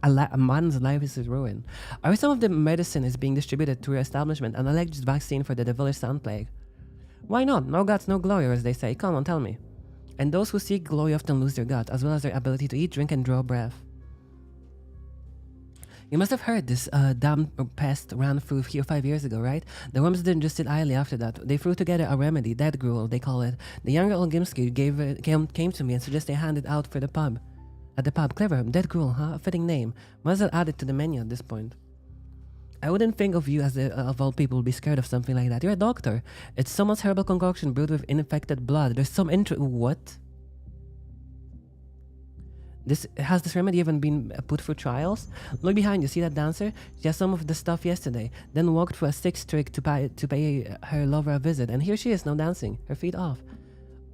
A man's life is in ruin. Are some of the medicine is being distributed to your establishment, an alleged vaccine for the devilish sand plague? Why not? No guts, no glory, as they say. Come on, tell me. And those who seek glory often lose their gut, as well as their ability to eat, drink, and draw breath. You must have heard this damn pest ran through here 5 years ago, right? The worms didn't just sit idly after that. They threw together a remedy, dead gruel, they call it. The younger Olgimsky came to me and suggested I hand it out for the pub. At the pub, clever, dead gruel, huh? A fitting name. Might as well add it to the menu at this point. I wouldn't think of you as of all people would be scared of something like that. You're a doctor. It's someone's herbal concoction brewed with infected blood. There's some what? Has this remedy even been put through trials? Look behind you, see that dancer? She has some of the stuff yesterday, then walked through a sixth trick to pay her lover a visit, and here she is now dancing, her feet off.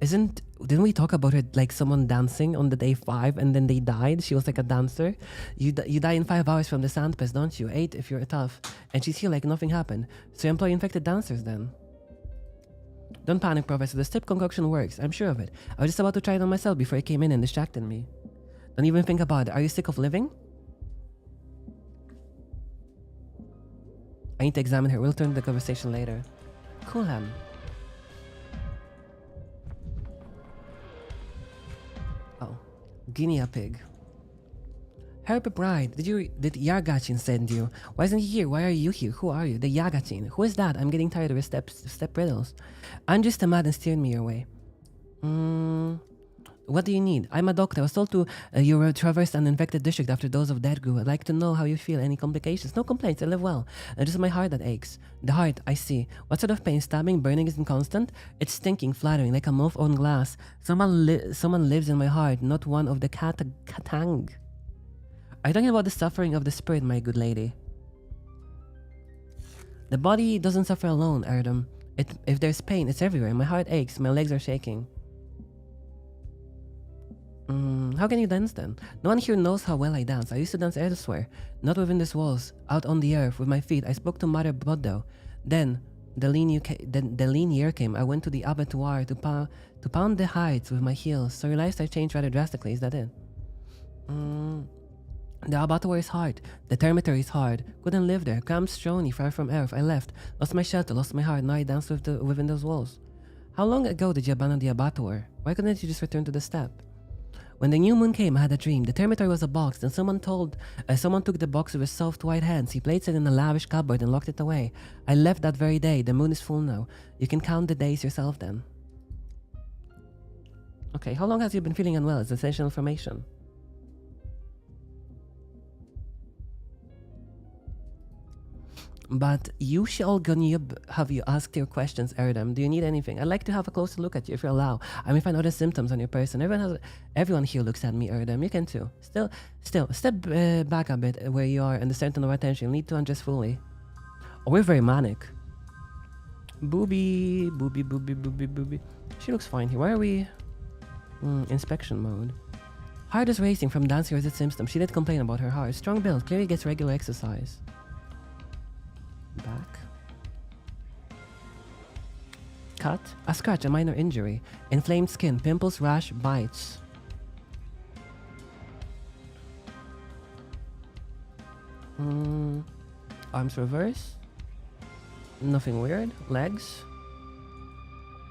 Didn't we talk about her like someone dancing on the day 5 and then they died? She was like a dancer. You die in 5 hours from the sand pest, don't you? 8 if you're tough. And she's here like nothing happened. So you employ infected dancers then. Don't panic, Professor. The step concoction works. I'm sure of it. I was just about to try it on myself before it came in and distracted me. Don't even think about it. Are you sick of living? I need to examine her. We'll turn to the conversation later. CoUgH. Oh. Guinea pig. Herb Bride, did Yagachin send you? Why isn't he here? Why are you here? Who are you? The Yagachin. Who is that? I'm getting tired of his step riddles. I'm just a man and steering me your way. What do you need? I'm a doctor. I was told to you traversed an infected district after those of Dergu. I'd like to know how you feel. Any complications? No complaints. I live well. Just my heart that aches. The heart, I see. What sort of pain? Stabbing? Burning isn't constant? It's stinking, flattering, like a moth on glass. Someone lives in my heart, not one of the Katang. Are you talking about the suffering of the spirit, my good lady? The body doesn't suffer alone, Erdem. If there's pain, it's everywhere. My heart aches. My legs are shaking. How can you dance then? No one here knows how well I dance. I used to dance elsewhere, not within these walls, out on the earth with my feet. I spoke to Mother Buddo. Then the lean year came. I went to the abattoir to pound the hides with my heels. So your lifestyle changed rather drastically. Is that it? The abattoir is hard. The termitory is hard. Couldn't live there. Cramped, stony, far from earth. I left. Lost my shelter. Lost my heart. Now I dance within those walls. How long ago did you abandon the abattoir? Why couldn't you just return to the steppe? When the new moon came, I had a dream. The termitory was a box, and someone took the box with his soft white hands. He placed it in a lavish cupboard and locked it away. I left that very day. The moon is full now. You can count the days yourself then. Okay, how long has you been feeling unwell? It's essential information. But you shall have you asked your questions, Erdem. Do you need anything? I'd like to have a closer look at you if you allow. I may find other symptoms on your person. Everyone here looks at me, Erdem. You can too. Still, step back a bit where you are and the center of attention. You need to undress fully. Oh, we're very manic. Booby. She looks fine here. Why are we inspection mode? Heart is racing from dancing with its symptoms. She did complain about her heart. Strong build. Clearly gets regular exercise. Back. Cut. A scratch, a minor injury. Inflamed skin, pimples, rash, bites. Arms reverse. Nothing weird. Legs.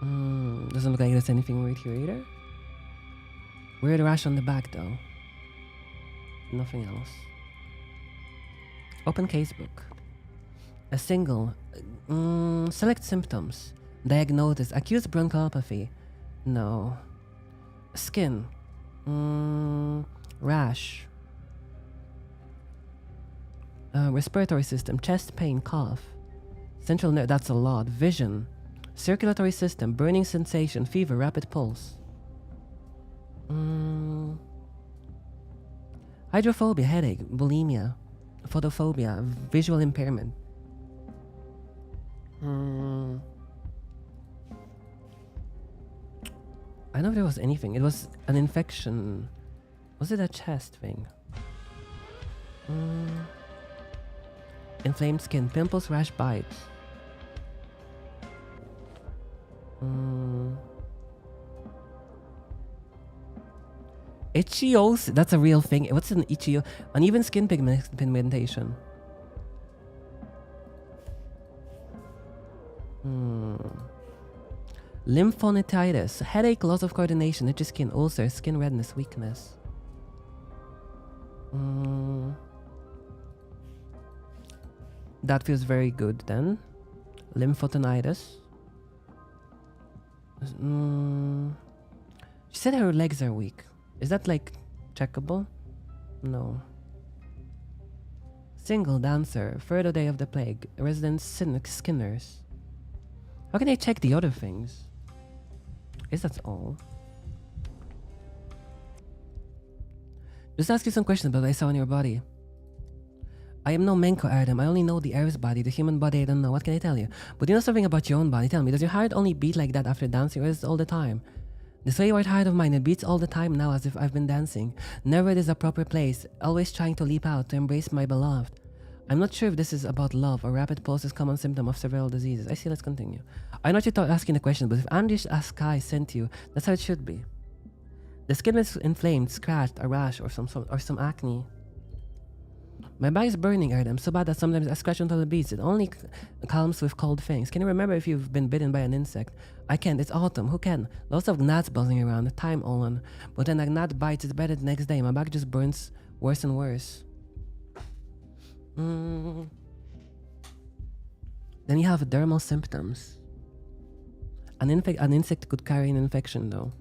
Doesn't look like there's anything weird here either. Weird rash on the back though. Nothing else. Open casebook. A single. Select symptoms. Diagnosis. Acute bronchopathy. No. Skin. Rash. Respiratory system. Chest pain. Cough. Central nerve. That's a lot. Vision. Circulatory system. Burning sensation. Fever. Rapid pulse. Hydrophobia. Headache. Bulimia. Photophobia. Visual impairment. I don't know if there was anything. It was an infection. Was it a chest thing? Inflamed skin, pimples, rash, bites. Ichiosis. That's a real thing. What's an ichio? Uneven skin pigmentation. Lymphonetitis, headache, loss of coordination, itchy skin, ulcer, skin redness, weakness. That feels very good then. Lymphotonitis. She said her legs are weak. Is that like checkable? No. Single dancer, third day of the plague, resident Skinners. How can I check the other things? Is that all? Just ask you some questions about what I saw in your body. I am no Menko, Erdem. I only know the Earth's body, the human body I don't know. What can I tell you? But you know something about your own body. Tell me, does your heart only beat like that after dancing, or is it all the time? This wayward heart of mine, it beats all the time now as if I've been dancing. Never it is a proper place, always trying to leap out to embrace my beloved. I'm not sure if this is about love or rapid pulse is common symptom of several diseases. I see, let's continue. I know you're asking the question, but if Andrish Askai sent you, that's how it should be. The skin is inflamed, scratched, a rash, or some acne. My back is burning, Erdem, so bad that sometimes I scratch until it bleeds. It only calms with cold things. Can you remember if you've been bitten by an insect? I can't. It's autumn. Who can? Lots of gnats buzzing around. Time all on. But then a gnat bites, it's better the next day. My back just burns worse and worse. Then you have dermal symptoms. An insect could carry an infection, though.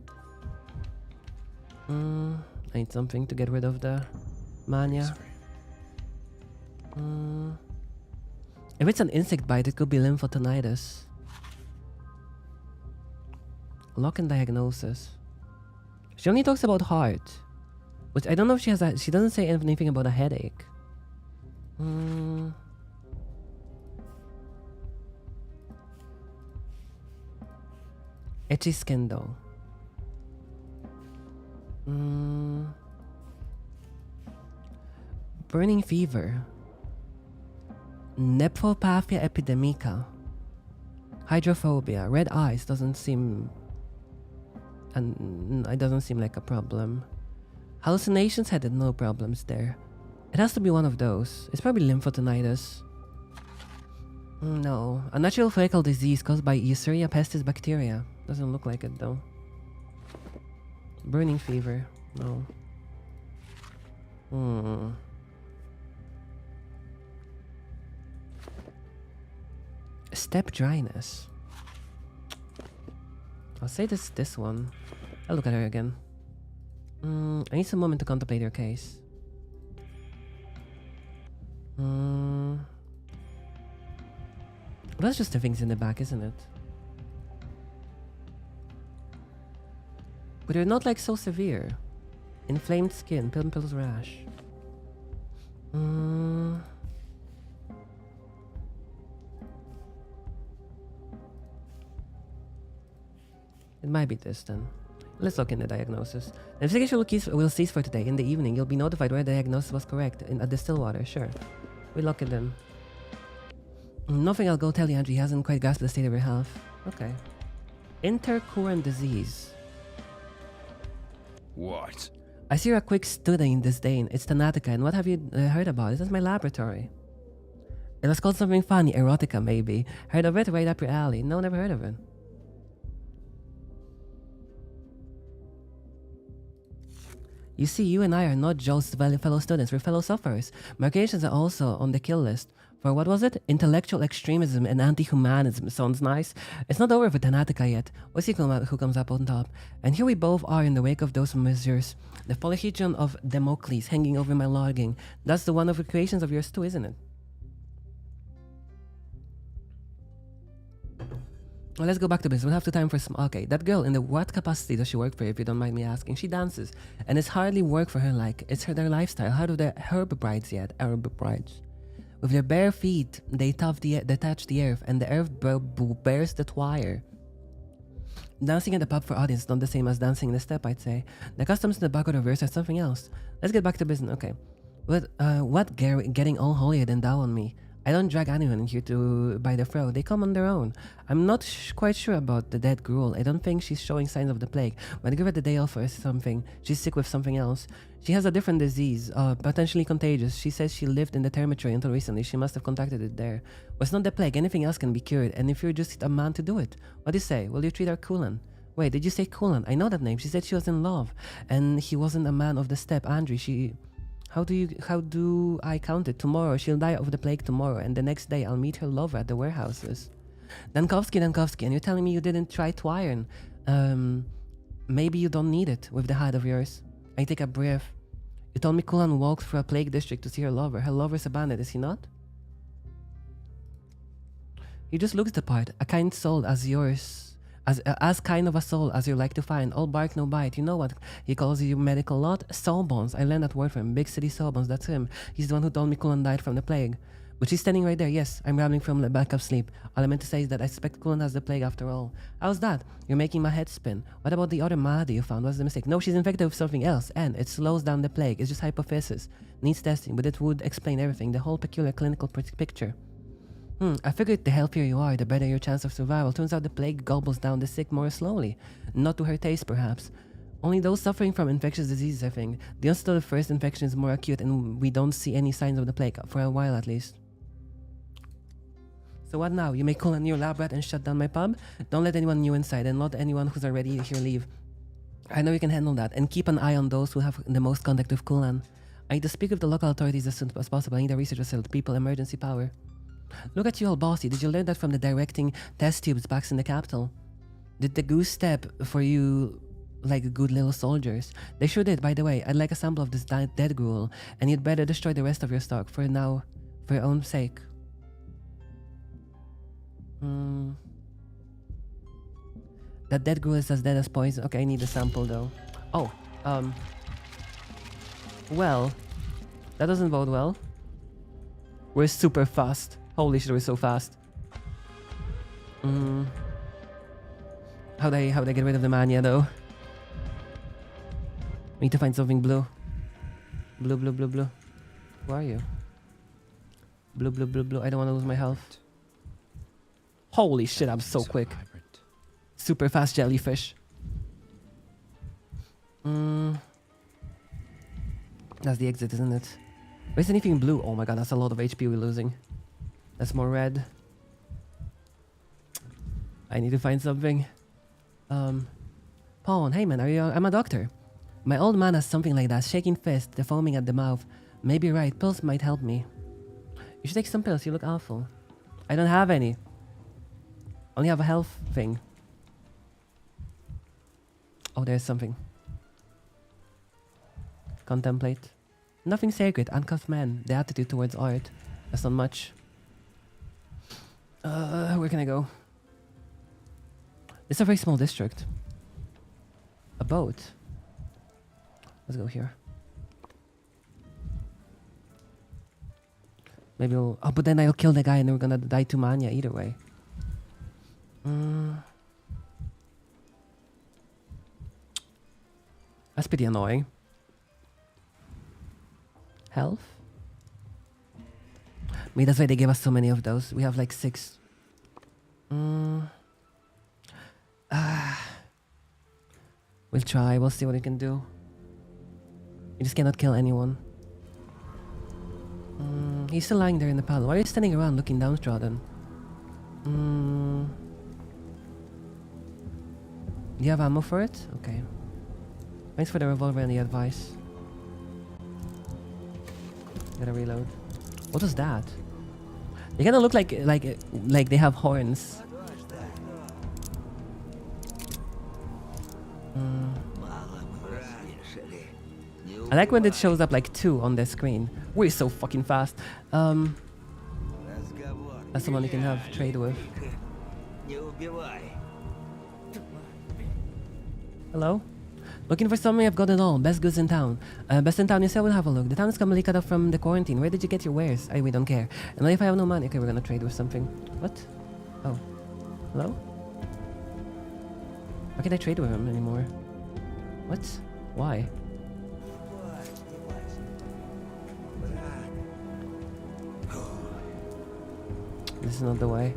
I need something to get rid of the mania. If it's an insect bite, it could be lymphotonitis. Lock in diagnosis. She only talks about heart, which I don't know if she has. She doesn't say anything about a headache. Itchy skin though. Burning fever. Nephropathia epidemica. Hydrophobia. Red eyes doesn't seem... and it doesn't seem like a problem. Hallucinations had no problems there. It has to be one of those. It's probably lymphotonitis. No. A natural fecal disease caused by Escherichia pestis bacteria. Doesn't look like it though. Burning fever. No. Step dryness. I'll say this one. I'll look at her again. I need some moment to contemplate your case. That's just the things in the back, isn't it? But they're not like so severe. Inflamed skin, pimples, rash. It might be this then. Let's look in the diagnosis. The investigation will cease for today. In the evening, you'll be notified whether the diagnosis was correct at the Stillwater. Sure. We lock it in. Nothing, I'll go tell you, Andrew. He hasn't quite grasped the state of your health. Okay. Intercurrent disease. What? I see you're a quick study in disdain. It's Thanatica, and what have you heard about? This is my laboratory. It was called something funny, erotica maybe. Heard of it? Right up your alley. No, never heard of it. You see, you and I are not just fellow students, we're fellow sufferers. My creations are also on the kill list. For what was it? Intellectual extremism and anti-humanism. Sounds nice. It's not over for Thanatica yet. We'll see who comes up on top. And here we both are in the wake of those measures. The polyhedron of Damocles hanging over my logging. That's the one of the creations of yours too, isn't it? Well, let's go back to business. We'll have to time for some... Okay, that girl, in what capacity does she work for, if you don't mind me asking? She dances. And it's hardly work for her like. It's their lifestyle. How do the herb brides yet? Herb brides. With their bare feet, they touch the earth, and the earth bears the wire. Dancing in the pub for audience is not the same as dancing in the step, I'd say. The customs in the back of the verse are something else. Let's get back to business. Okay. What getting all holier than thou on me? I don't drag anyone in here by the throat. They come on their own. I'm not quite sure about the dead girl. I don't think she's showing signs of the plague. But give her the day off or something. She's sick with something else. She has a different disease, potentially contagious. She says she lived in the termitory until recently. She must have contracted it there. But it's not the plague. Anything else can be cured. And if you're just a man to do it. What do you say? Will you treat her Kulan? Wait, did you say Kulan? I know that name. She said she was in love. And he wasn't a man of the steppe. Andrew, How do I count it? Tomorrow, she'll die of the plague tomorrow, and the next day I'll meet her lover at the warehouses. Dankowski, and you're telling me you didn't try Twiron. Maybe you don't need it with the head of yours. I take a breath. You told me Kulan walked through a plague district to see her lover. Her lover's a bandit, is he not? He just looks the part. A kind soul as yours. As kind of a soul as you like to find. All bark, no bite. You know what he calls you medical lot? Sawbones. I learned that word from him. Big city Sawbones. That's him. He's the one who told me Kulan died from the plague. But she's standing right there. Yes, I'm rambling from the back of sleep. All I meant to say is that I suspect Kulan has the plague after all. How's that? You're making my head spin. What about the other Mahdi you found? What's the mistake? No, she's infected with something else, and it slows down the plague. It's just hypothesis. Needs testing, but it would explain everything. The whole peculiar clinical picture. I figured the healthier you are, the better your chance of survival. Turns out the plague gobbles down the sick more slowly. Not to her taste, perhaps. Only those suffering from infectious diseases, I think. The onset of the first infection is more acute and we don't see any signs of the plague, for a while at least. So what now? You may call a new lab rat and shut down my pub? Don't let anyone new inside and not anyone who's already here leave. I know you can handle that, and keep an eye on those who have the most contact with Kulan. I need to speak with the local authorities as soon as possible. I need a research facility, people, emergency power. Look at you all bossy. Did you learn that from the directing test tubes back in the capital? Did the goose step for you like good little soldiers? They sure did, by the way. I'd like a sample of this dead gruel, and you'd better destroy the rest of your stock for now, for your own sake. That dead gruel is as dead as poison. Okay, I need a sample though. Oh, well, that doesn't bode well. We're super fast. Holy shit, we're so fast. How'd I get rid of the mania though? We need to find something blue. Blue, blue, blue, blue. Where are you? Blue, blue, blue, blue. I don't want to lose my health. Holy shit, I'm so quick. Vibrant. Super fast jellyfish. That's the exit, isn't it? Where's anything blue? Oh my god, that's a lot of HP we're losing. That's more red. I need to find something. Pawn, hey man, I'm a doctor. My old man has something like that, shaking fist, the foaming at the mouth. Maybe you're right, pills might help me. You should take some pills, you look awful. I don't have any. Only have a health thing. Oh, there's something. Contemplate. Nothing sacred, uncuffed man. The attitude towards art. That's not much. Where can I go? It's a very small district. A boat. Let's go here. Maybe we'll... Oh, but then I'll kill the guy and we're gonna die to mania either way. That's pretty annoying. Health? Maybe that's why they gave us so many of those. We have like 6. We'll try. We'll see what we can do. You just cannot kill anyone. He's still lying there in the paddle. Why are you standing around looking downtrodden? Do you have ammo for it? Okay. Thanks for the revolver and the advice. Gotta reload. What was that? They kinda look like they have horns. I like when it shows up like 2 on the screen. We're so fucking fast. That's someone you can have trade with. Hello? Looking for something? I've got it all. Best goods in town. Best in town, you said we'll have a look. The town is completely cut off from the quarantine. Where did you get your wares? We don't care. And what if I have no money? Okay, we're gonna trade with something. What? Oh. Hello? Why can't I trade with him anymore? What? Why? This is not the way.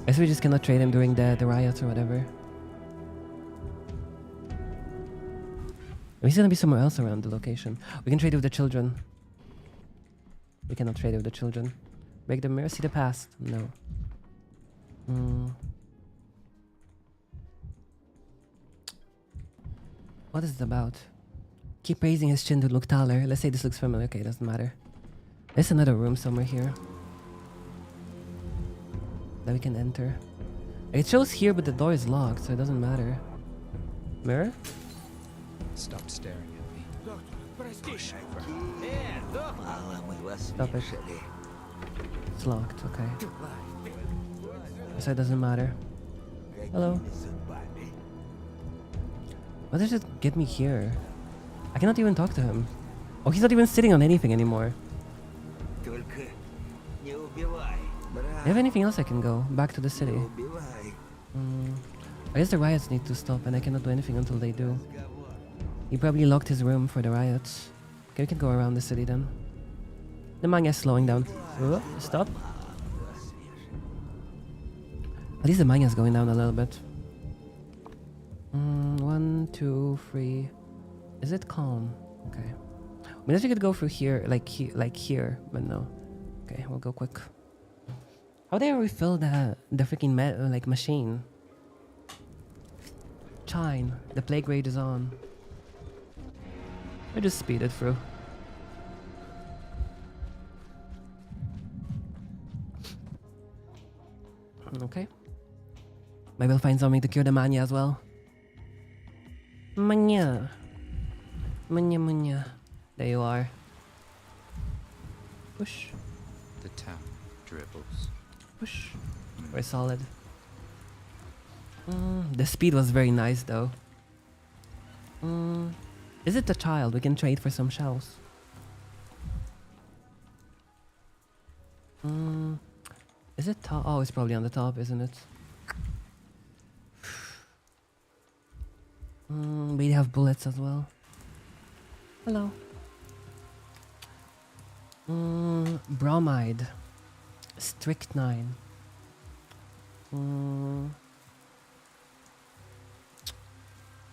I guess we just cannot trade him during the riots or whatever. He's gonna be somewhere else around the location. We can trade with the children. We cannot trade with the children. Break the mirror, see the past. No. What is it about? Keep raising his chin to look taller. Let's say this looks familiar. Okay, doesn't matter. There's another room somewhere here that we can enter. It shows here, but the door is locked, so it doesn't matter. Mirror? Stop staring at me. Stop it. It's locked, okay. So it doesn't matter. Hello? What does it get me here? I cannot even talk to him. Oh, he's not even sitting on anything anymore. Do you have anything else I can go? Back to the city. I guess the riots need to stop and I cannot do anything until they do. He probably locked his room for the riots. Okay, we can go around the city then. The manga is slowing down. Stop. At least the mania's going down a little bit. 1, 2, 3. Is it calm? Okay. I mean, if we could go through here, like here, but no. Okay, we'll go quick. How do I refill the freaking machine? Chine. The plague rage is on. I just speed it through. Okay. Maybe we'll find something to cure the mania as well. Mania. Mania. There you are. Push. The town dribbles. Push. Very solid. The speed was very nice though. Is it the child? We can trade for some shells. Is it top? Oh, it's probably on the top, isn't it? We have bullets as well. Hello. Bromide. Strychnine.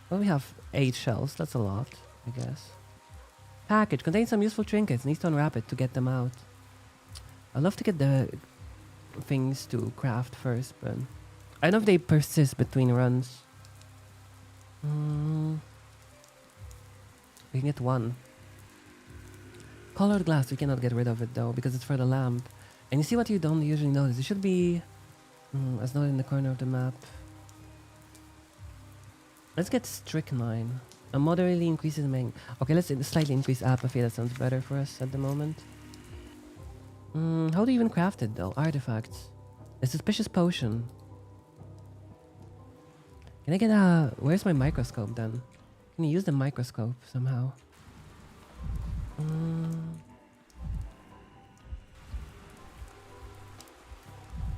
Well, we have 8 shells. That's a lot, I guess. Package contains some useful trinkets. Needs to unwrap it to get them out. I'd love to get the things to craft first, but I don't know if they persist between runs. We can get 1. Colored glass. We cannot get rid of it though because it's for the lamp. And you see what you don't usually notice. It should be as noted in the corner of the map. Let's get strychnine. A moderately increases main. Okay, let's slightly increase apathy. That sounds better for us at the moment. How do you even craft it though? Artifacts. A suspicious potion. Can I get a... Where's my microscope then? Can you use the microscope somehow?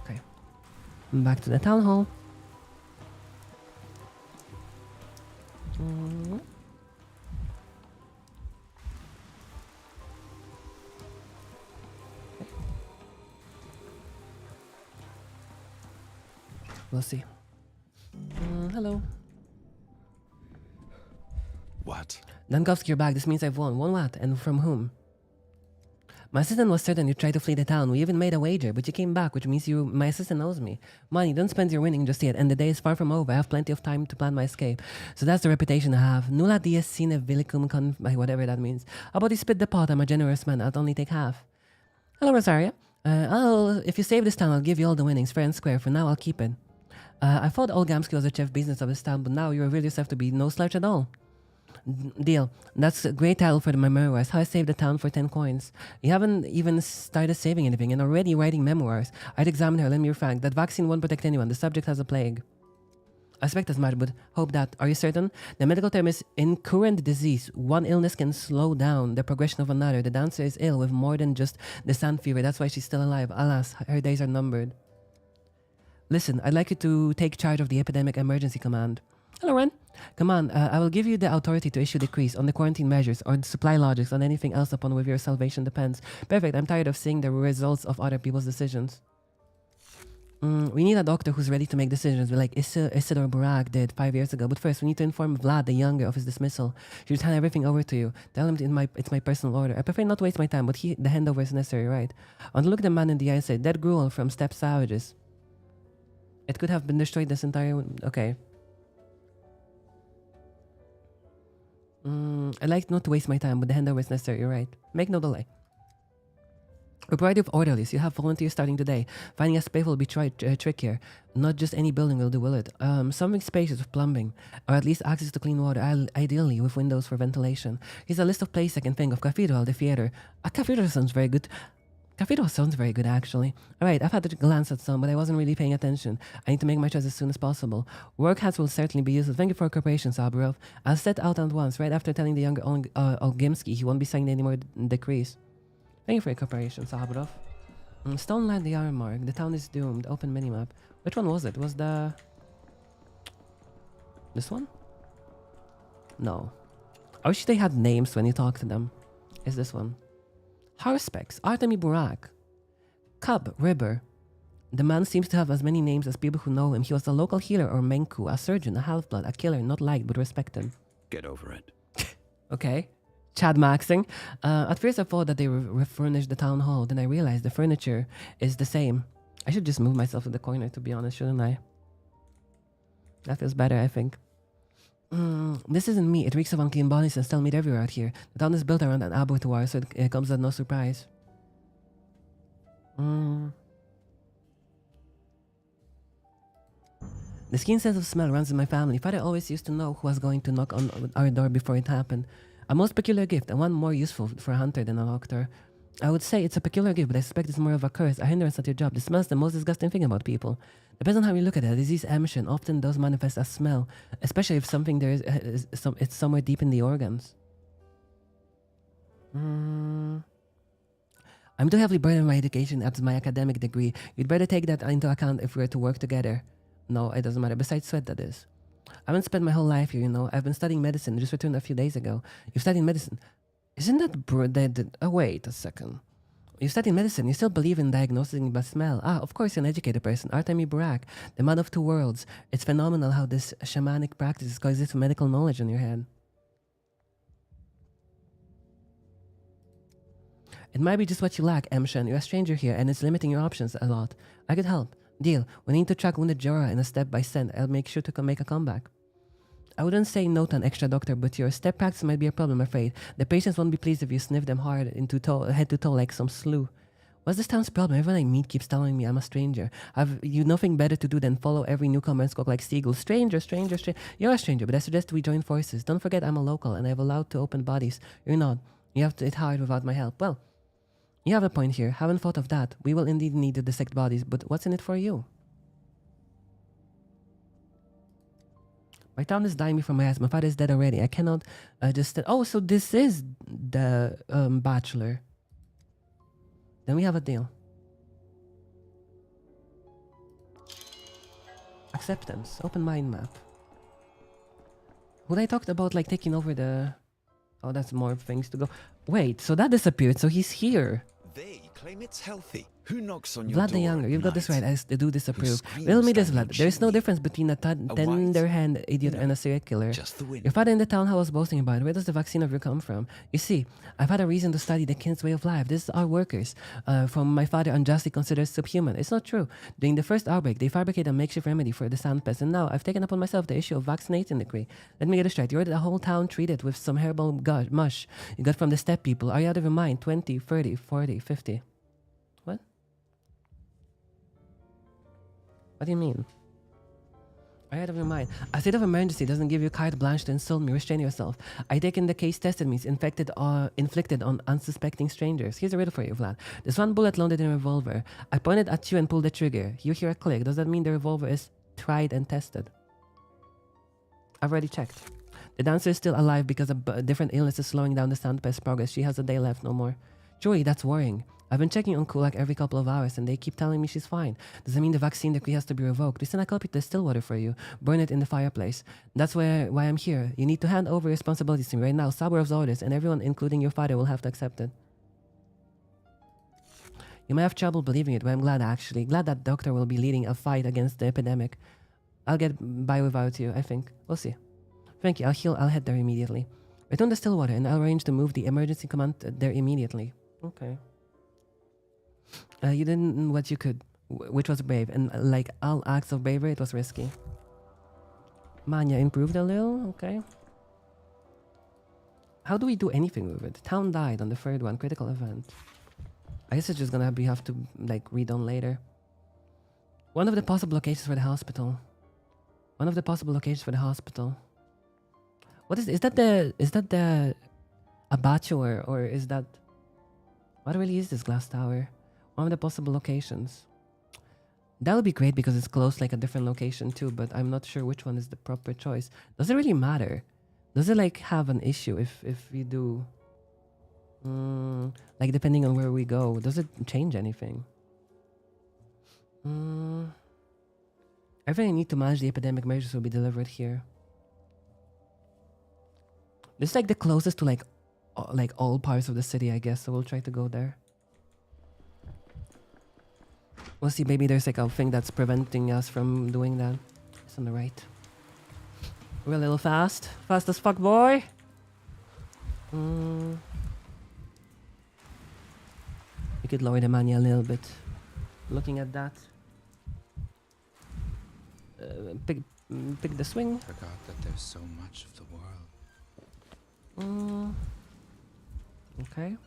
Okay. Back to the town hall. We'll see. Hello. What? Dankowski, you're back. This means I've won. Won what? And from whom? My assistant was certain you tried to flee the town. We even made a wager, but you came back, which means my assistant knows me. Money, don't spend your winning just yet, and the day is far from over. I have plenty of time to plan my escape. So that's the reputation I have. Nulla dies sine villicum whatever that means. How about you split the pot? I'm a generous man. I'll only take half. Hello, Rosaria. If you save this town, I'll give you all the winnings, fair and square. For now, I'll keep it. I thought old Gamsky was the chief business of this town, but now you reveal yourself to be no slouch at all. Deal. That's a great title for my memoirs. How I saved the town for 10 coins. You haven't even started saving anything and already writing memoirs. I'd examine her, let me refract. That vaccine won't protect anyone. The subject has a plague. I suspect as much, but hope that. Are you certain? The medical term is incurrent disease. One illness can slow down the progression of another. The dancer is ill with more than just the sand fever. That's why she's still alive. Alas, her days are numbered. Listen, I'd like you to take charge of the Epidemic Emergency Command. Hello, Ren. Come on, I will give you the authority to issue decrees on the quarantine measures or the supply logics on anything else upon which your salvation depends. Perfect, I'm tired of seeing the results of other people's decisions. We need a doctor who's ready to make decisions like Isidore Burak did 5 years ago. But first, we need to inform Vlad the Younger of his dismissal. He will hand everything over to you. Tell him it's my personal order. I prefer not to waste my time, but the handover is necessary, right? I want to look the man in the eye and say, that gruel from steppe savages. It could have been destroyed this entire... Okay. I'd like not to waste my time, but the handover is necessary, right? Make no delay. A variety of orderlies. You have volunteers starting today. Finding a space will be trickier. Not just any building will do, will it? Something spacious with plumbing, or at least access to clean water, ideally with windows for ventilation. Here's a list of places I can think of. Cathedral, the theater. A cathedral sounds very good. Cathedral sounds very good, actually. Alright, I've had to glance at some, but I wasn't really paying attention. I need to make my choice as soon as possible. Work hats will certainly be useful. Thank you for your cooperation, Saburov. I'll set out at once, right after telling the younger Olgimsky he won't be signing any more decrees. Thank you for your cooperation, Saburov. Stone Line, the Iron Mark. The town is doomed. Open minimap. Which one was it? Was the... This one? No. I wish they had names when you talk to them. Is this one? Harspex, Artemi Burak, Cub, River, The man seems to have as many names as people who know him. He was a local healer or Menku, a surgeon, a half-blood, a killer, not liked but respected. Get over it. Okay. Chad maxing. At first I thought that they refurnished the town hall. Then I realized the furniture is the same. I should just move myself to the corner, to be honest, shouldn't I? That feels better, I think. This isn't me. It reeks of unclean bodies and stale meat everywhere out here. The town is built around an abattoir, so it comes as no surprise. The keen sense of smell runs in my family. Father always used to know who was going to knock on our door before it happened. A most peculiar gift, and one more useful for a hunter than a doctor. I would say it's a peculiar gift, but I suspect it's more of a curse, a hindrance at your job. The smell's the most disgusting thing about people. Depends on how you look at it. Disease emission often does manifest as smell, especially if something it's somewhere deep in the organs. I'm too heavily burdened with my education as my academic degree. You'd better take that into account if we were to work together. No, it doesn't matter. Besides sweat, that is. I haven't spent my whole life here, you know. I've been studying medicine. I just returned a few days ago. You've studied medicine. Isn't that oh, wait a second. You study medicine. You still believe in diagnosing by smell. Of course, you're an educated person. Artemi Burak, the man of two worlds. It's phenomenal how this shamanic practice coexists with medical knowledge in your head. It might be just what you lack, Emshan. You're a stranger here, and it's limiting your options a lot. I could help. Deal. We need to track wounded Jorah in a step by step. I'll make sure to make a comeback. I wouldn't say no to an extra doctor, but your step practice might be a problem, I'm afraid. The patients won't be pleased if you sniff them hard head to toe like some slew. What's this town's problem? Everyone I meet keeps telling me I'm a stranger. Have you nothing better to do than follow every newcomer and squawk like seagulls? Stranger, stranger, stranger. You're a stranger, but I suggest we join forces. Don't forget I'm a local and I've allowed to open bodies. You're not. You have to hit hard without my help. Well, you have a point here. Haven't thought of that. We will indeed need to dissect bodies, but what's in it for you? My town is dying me from my ass. My father is dead already. I cannot just... Oh, so this is the bachelor. Then we have a deal. Acceptance. Open mind map. What I talked about, like, taking over the... Oh, that's more things to go. Wait, so that disappeared. So he's here. They claim it's healthy. Who knocks on your Vlad door the Younger, at you've got this right. night? I do disapprove. screams Riddle me this, standing Vlad. There is no chimney. difference between a tender-hand idiot and a serial killer. Just the wind. Your father in the town hall was boasting about it. Where does the vaccine of you come from? You see, I've had a reason to study the kin's way of life. These are workers, from my father unjustly considered subhuman. It's not true. During the first outbreak, they fabricated a makeshift remedy for the sand pest, and now I've taken upon myself the issue of vaccinating the Kree. Let me get it straight. You ordered the whole town treated with some herbal mush you got from the steppe people. Are you out of your mind? 20, 30, 40, 50. What? What do you mean? Are you out of your mind? A state of emergency doesn't give you carte blanche to insult me. Restrain yourself. I take in the case tested means inflicted on unsuspecting strangers. Here's a riddle for you, Vlad. There's one bullet loaded in a revolver. I pointed at you and pulled the trigger. You hear a click. Does that mean the revolver is tried and tested? I've already checked. The dancer is still alive because a different illness is slowing down the sound pest progress. She has a day left, no more. Joey, that's worrying. I've been checking on CoUgH every couple of hours and they keep telling me she's fine. Does that mean the vaccine decree has to be revoked? Listen, I copy the still water for you. Burn it in the fireplace. That's why I'm here. You need to hand over responsibilities to me right now. Saburov's orders, and everyone, including your father, will have to accept it. You might have trouble believing it, but I'm glad actually. Glad that doctor will be leading a fight against the epidemic. I'll get by without you, I think. We'll see. Thank you. I'll head there immediately. Return the still water and I'll arrange to move the emergency command there immediately. Okay. You did what you could, which was brave, and like all acts of bravery, it was risky. Manya improved a little, okay. How do we do anything with it? The town died on the third one, critical event. I guess it's just gonna have to like read on later. One of the possible locations for the hospital. One of the possible locations for the hospital. What is that the abattoir or is that what really is this glass tower? One of the possible locations. That would be great because it's close, like a different location too, but I'm not sure which one is the proper choice. Does it really matter? Does it like have an issue if we do like depending on where we go? Does it change anything? Everything I need to manage the epidemic measures will be delivered here. This is like the closest to like all parts of the city, I guess, so we'll try to go there. We'll see, maybe there's like a thing that's preventing us from doing that. It's on the right. We're a little fast. Fast as fuck, boy! We could lower the mania a little bit. Looking at that. Pick the swing. Forgot that there's so much of the world. Okay.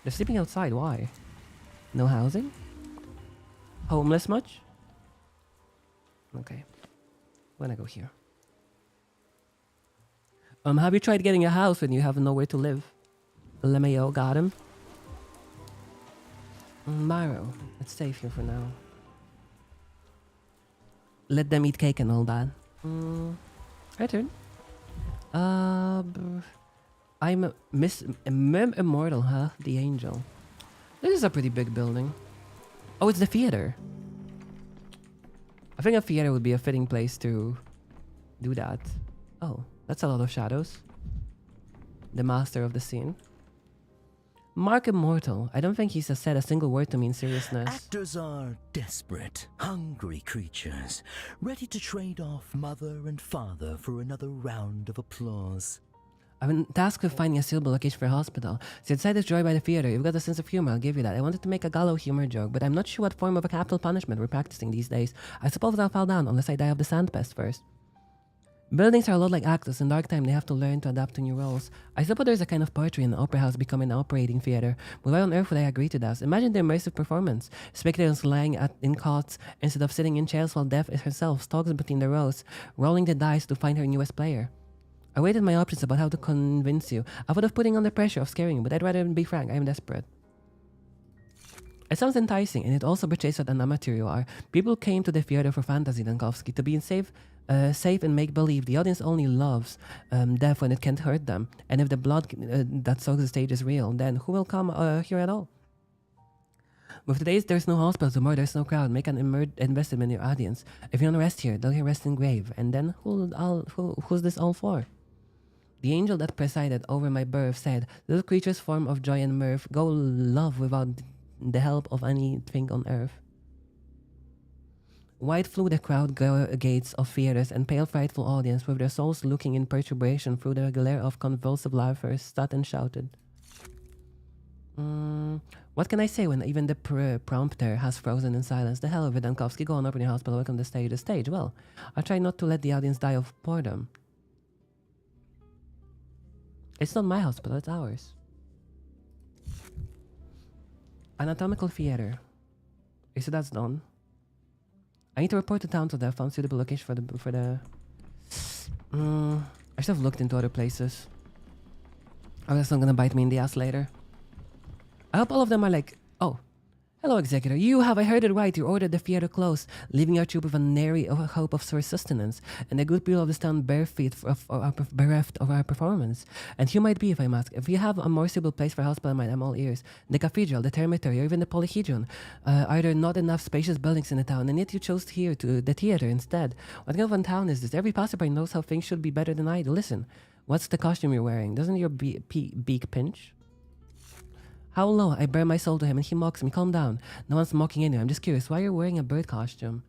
They're sleeping outside, why? No housing? Homeless much? Okay. I'm gonna go here. Have you tried getting a house when you have nowhere to live? LMAO got him. Myro, it's safe here for now. Let them eat cake and all that. My turn. I'm Immortal, huh? The Angel. This is a pretty big building. Oh, it's the theater. I think a theater would be a fitting place to do that. Oh, that's a lot of shadows. The master of the scene. Mark Immortal. I don't think he's said a single word to me in seriousness. Actors are desperate, hungry creatures, ready to trade off mother and father for another round of applause. I've been tasked with finding a suitable location for a hospital. So inside this joy by the theater, you've got a sense of humor, I'll give you that. I wanted to make a gallows humor joke, but I'm not sure what form of a capital punishment we're practicing these days. I suppose I'll fall down unless I die of the sand pest first. Buildings are a lot like actors. In dark time, they have to learn to adapt to new roles. I suppose there's a kind of poetry in an opera house becoming an operating theater. But why on earth would I agree to that? Imagine the immersive performance. Spectators lying in cots instead of sitting in chairs while Death herself stalks between the rows, rolling the dice to find her newest player. I weighed my options about how to convince you. I would have putting on the pressure of scaring you, but I'd rather be frank. I'm desperate. It sounds enticing, and it also betrays what an amateur you are. People came to the theater for fantasy, Dankowski, to be safe and make-believe. The audience only loves death when it can't hurt them. And if the blood that soaks the stage is real, then who will come here at all? With today's there's no hospital, tomorrow there's no crowd. Make an investment in your audience. If you don't rest here, they'll hear rest in grave. And then who's this all for? The angel that presided over my birth said, little creatures form of joy and mirth, go love without the help of anything on earth. Wide flew the crowd gates of theaters, and pale frightful audience with their souls looking in perturbation through the glare of convulsive laughter sat and shouted. What can I say when even the prompter has frozen in silence? The hell of it, Dankowski, go on up in your hospital, welcome to the stage. Well, I try not to let the audience die of boredom. It's not my hospital, it's ours. Anatomical theater. Okay, so that's done. I need to report to town so that I found suitable location for the I should have looked into other places. Oh, that's not gonna bite me in the ass later. I hope all of them are like, oh, hello, executor. I heard it right. You ordered the theater closed, leaving our troop with a nary hope of sustenance, and the good people of this town bereft of our performance. And you might be, if I ask. If you have a more suitable place for a hospital, I'm all ears. The cathedral, the termitory, or even the polyhedron. Are there not enough spacious buildings in the town, and yet you chose here to the theater instead? What kind of a town is this? Every passerby knows how things should be better than I do. Listen, what's the costume you're wearing? Doesn't your beak pinch? How low? I bare my soul to him, and he mocks me. Calm down. No one's mocking anyone. I'm just curious why you're wearing a bird costume.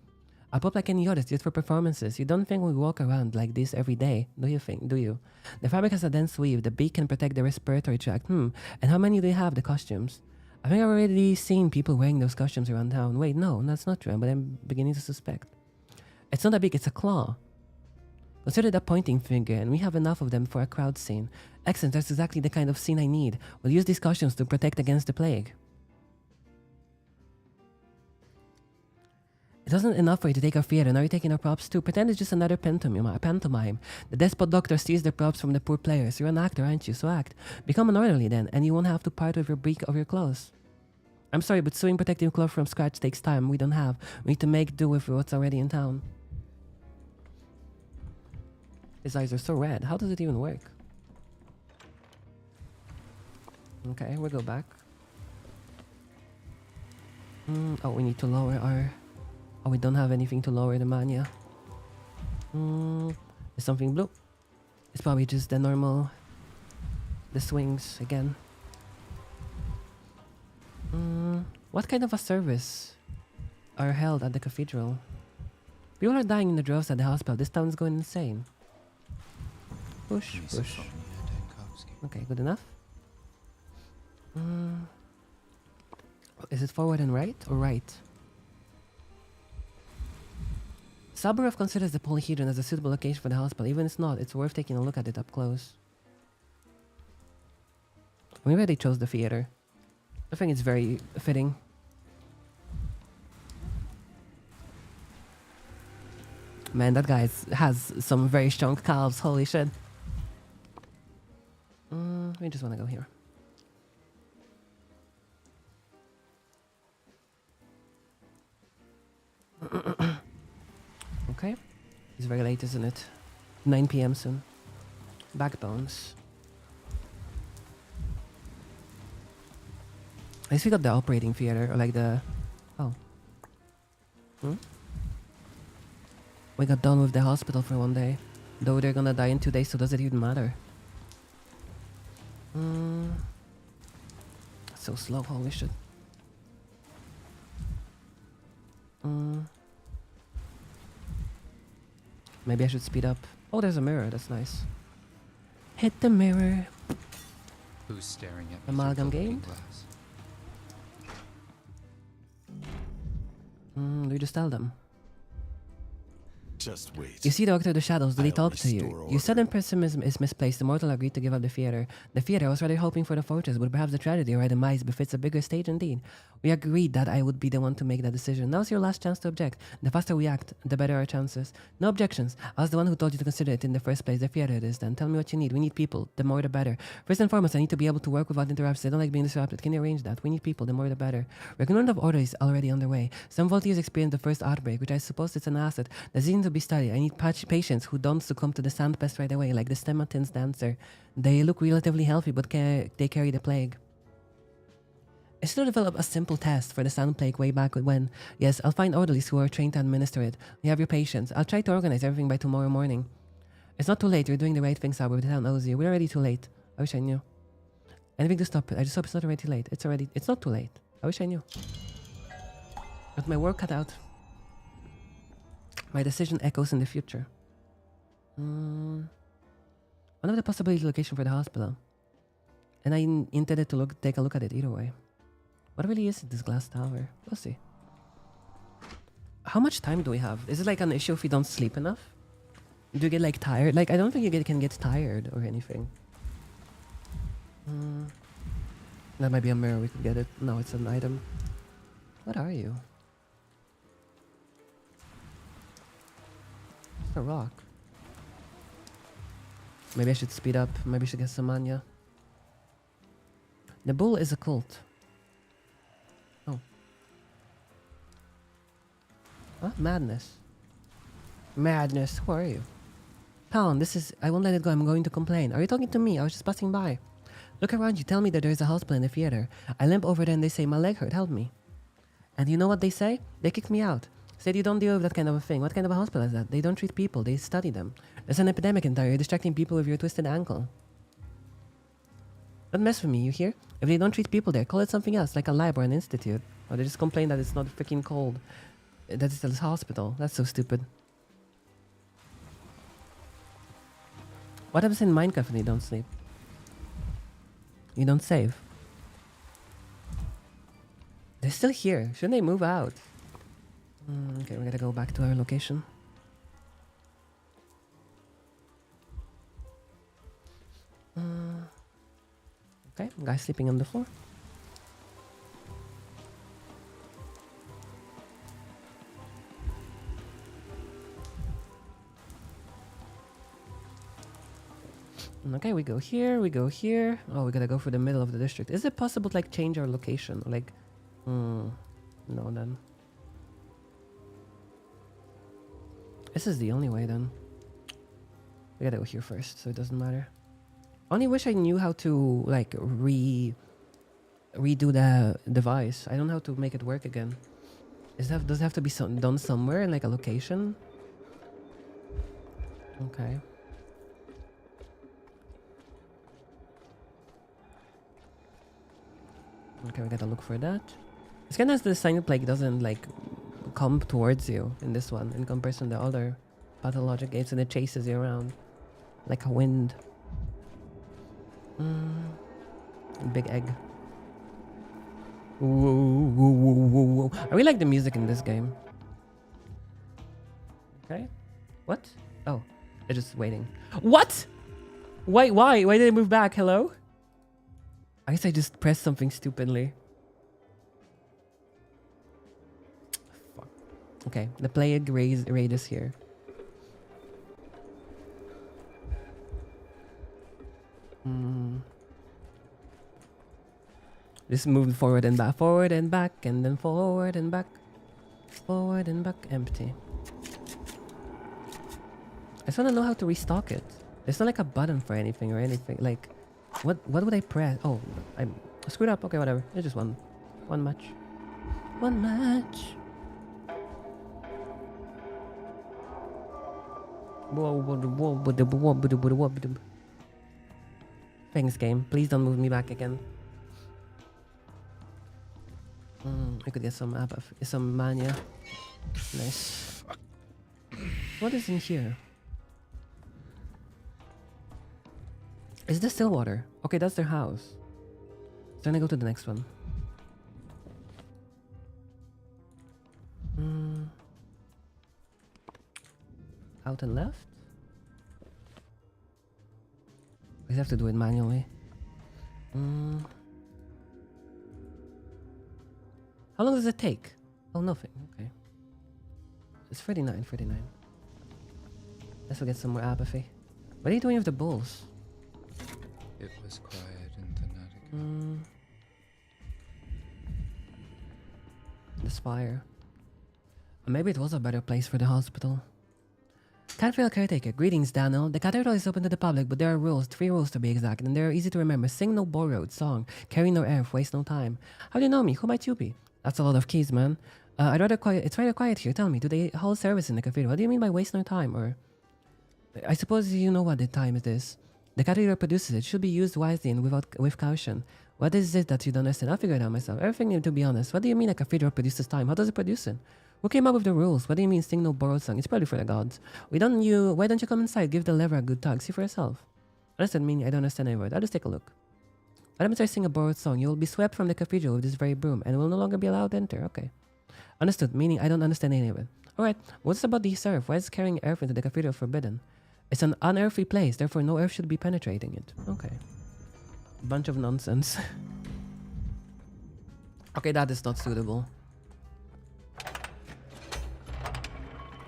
I pop like any others, just for performances. You don't think we walk around like this every day, do you? The fabric has a dense weave. The beak can protect the respiratory tract. And how many do you have, the costumes? I think I've already seen people wearing those costumes around town. Wait, no, that's not true, but I'm beginning to suspect. It's not a beak, it's a claw. Consider the pointing finger, and we have enough of them for a crowd scene. Excellent, that's exactly the kind of scene I need. We'll use these costumes to protect against the plague. It wasn't enough for you to take our theater, now you're taking our props too. Pretend it's just another pantomime. The despot doctor steals the props from the poor players. You're an actor, aren't you? So act. Become an orderly then, and you won't have to part with your beak of your clothes. I'm sorry, but sewing protective cloth from scratch takes time. We don't have. We need to make do with what's already in town. His eyes are so red. How does it even work? Okay, we'll go back. Oh, we need to lower our... Oh, we don't have anything to lower the mania. Is something blue? It's probably just the normal... The swings again. What kind of a service are held at the cathedral? People are dying in the droves at the hospital. This town's going insane. Push, push. Okay, good enough. Is it forward and right or right? Saburov considers the polyhedron as a suitable location for the hospital. Even if it's not, it's worth taking a look at it up close. Maybe they chose the theater. I think it's very fitting. Man, that guy has some very strong calves. Holy shit. We just want to go here. Okay. It's very late, isn't it? 9 p.m. soon. Backbones. At least we got the operating theater, or like the... Oh. We got done with the hospital for one day. Though they're gonna die in 2 days, so does it even matter? So slow, holy shit. Maybe I should speed up. Oh, there's a mirror, that's nice. Hit the mirror. Who's staring at me? Amalgam through the gained? looking glass? We just tell them. Just wait. You see, Doctor, the shadows, do they I'll talk to you? restore You said order. pessimism is misplaced. The mortal agreed to give up the theater. The theater was rather hoping for the fortress, but perhaps the tragedy or demise befits a bigger stage indeed. We agreed that I would be the one to make that decision. Now's your last chance to object. The faster we act, the better our chances. No objections. I was the one who told you to consider it in the first place. The theater it is then. Tell me what you need. We need people. The more the better. First and foremost, I need to be able to work without interruptions. I don't like being disrupted. Can you arrange that? We need people. The more the better. Recruitment of order is already underway. Some volunteers experienced the first outbreak, which I suppose is an asset. There's need to be studied. I need patients who don't succumb to the sand pest right away, like the Stematins dancer. They look relatively healthy, but they carry the plague. I should have developed a simple test for the sand plague way back when. Yes, I'll find orderlies who are trained to administer it. You have your patients. I'll try to organize everything by tomorrow morning. It's not too late. You're doing the right thing, Sabu. The town owes you. We're already too late. I wish I knew. Anything to stop it. I just hope it's not already too late. It's not too late. I wish I knew. Got my work cut out. My decision echoes in the future. One of the possibility location for the hospital. And I intended to take a look at it either way. What really is this glass tower? We'll see. How much time do we have? Is it like an issue if we don't sleep enough? Do you get like tired? Like, I don't think you can get tired or anything. That might be a mirror. We could get it. No, it's an item. What are you? It's a rock. Maybe I should speed up. Maybe I should get some mania. The bull is a cult. Oh. Huh? Madness. Madness. Who are you? Pound, this is... I won't let it go. I'm going to complain. Are you talking to me? I was just passing by. Look around you. Tell me that there's a hospital in the theater. I limp over there and they say, my leg hurt. Help me. And you know what they say? They kick me out. Said you don't deal with that kind of a thing. What kind of a hospital is that? They don't treat people. They study them. There's an epidemic in there. You're distracting people with your twisted ankle. Don't mess with me, you hear? If they don't treat people there, call it something else, like a lab or an institute. Or they just complain that it's not freaking cold. That it's a hospital. That's so stupid. What happens in Minecraft when you don't sleep? You don't save. They're still here. Shouldn't they move out? Okay, we gotta go back to our location. Okay, guy sleeping on the floor. Okay, we go here, we go here. Oh, we gotta go for the middle of the district. Is it possible to like change our location? Like, no then. This is the only way then. We gotta go here first, so it doesn't matter. Only wish I knew how to like redo the device. I don't know how to make it work again. Does it have to be done somewhere in like a location? Okay. Okay, we gotta look for that. It's kind of nice the Sign Plague doesn't like come towards you in this one in comparison to other Pathologic games, and it chases you around like a wind. Big egg. Whoa, whoa, whoa, whoa, whoa. I really like the music in this game. Okay. What? Oh, they're just waiting. What? Why? Why did it move back? Hello? I guess I just pressed something stupidly. Fuck. Okay, the plague raid is here. Just moved forward and back, and then forward and back, empty. I just want to know how to restock it. There's not like a button for anything or anything. Like, what would I press? Oh, I screwed up. Okay, whatever. It's just one match. One match. Thanks, game. Please don't move me back again. I could get some mania. Nice. What is in here? Is this still water? Okay, that's their house. So I'm gonna go to the next one. Out and left? We have to do it manually. How long does it take? Oh, nothing. Okay. It's 39. Let's go get some more apathy. What are you doing with the bulls? It was quiet in Pathologic. The spire. Maybe it was a better place for the hospital. Cathedral caretaker. Greetings, Daniel. The cathedral is open to the public, but there are rules, 3 rules to be exact, and they're easy to remember. Sing no borrowed song. Carry no earth. Waste no time. How do you know me? Who might you be? That's a lot of keys, man. I'd rather quiet. It's rather quiet here. Tell me, do they hold service in the cathedral? What do you mean by waste no time? Or, I suppose you know what the time it is. The cathedral produces it. It should be used wisely and with caution. What is it that you don't understand? I'll figure it out myself. Everything, to be honest. What do you mean a cathedral produces time? How does it produce it? Who came up with the rules? What do you mean sing no borrowed song? It's probably for the gods. Why don't you come inside? Give the lever a good tug. See for yourself. Understand meaning? I don't understand any word. I'll just take a look. What happens if I sing a borrowed song? You will be swept from the cathedral with this very broom and will no longer be allowed to enter. Okay. Understood. Meaning I don't understand any of it. Alright. What's about the earth? Why is carrying earth into the cathedral forbidden? It's an unearthly place, therefore no earth should be penetrating it. Okay. Bunch of nonsense. Okay, that is not suitable.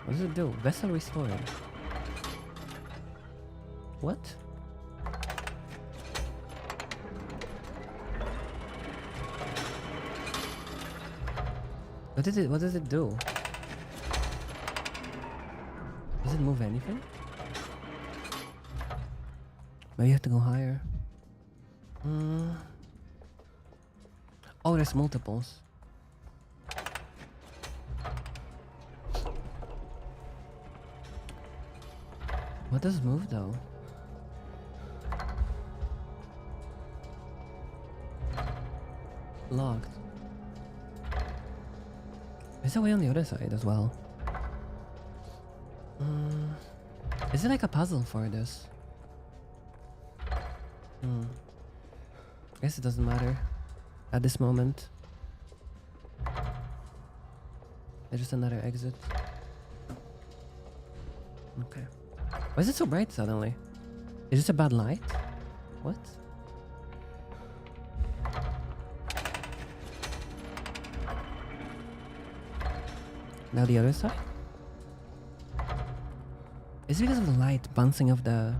What does it do? Vessel restored. What? What does it do? Does it move anything? Maybe you have to go higher. Oh, there's multiples. What does move though? Locked. Is there a way on the other side as well? Is it like a puzzle for this? Guess it doesn't matter at this moment. There's just another exit. Okay. Why is it so bright suddenly? Is this a bad light? What? Now the other side? Is it because of the light bouncing off the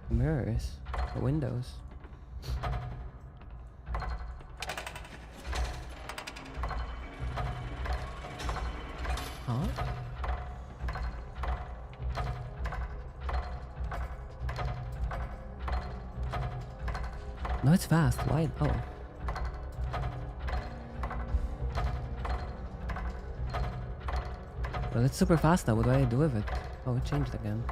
mirrors? The windows? Huh? No, it's fast. Why? Oh. Well, it's super fast now. What do I do with it? Oh, it changed again.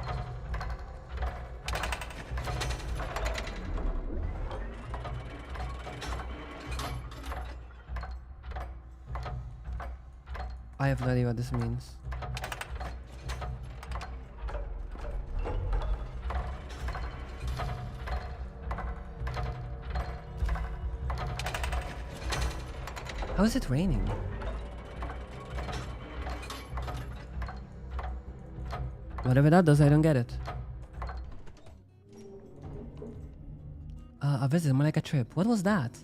I have no idea what this means. How is it raining? Whatever that does, I don't get it. A visit, more like a trip. What was that?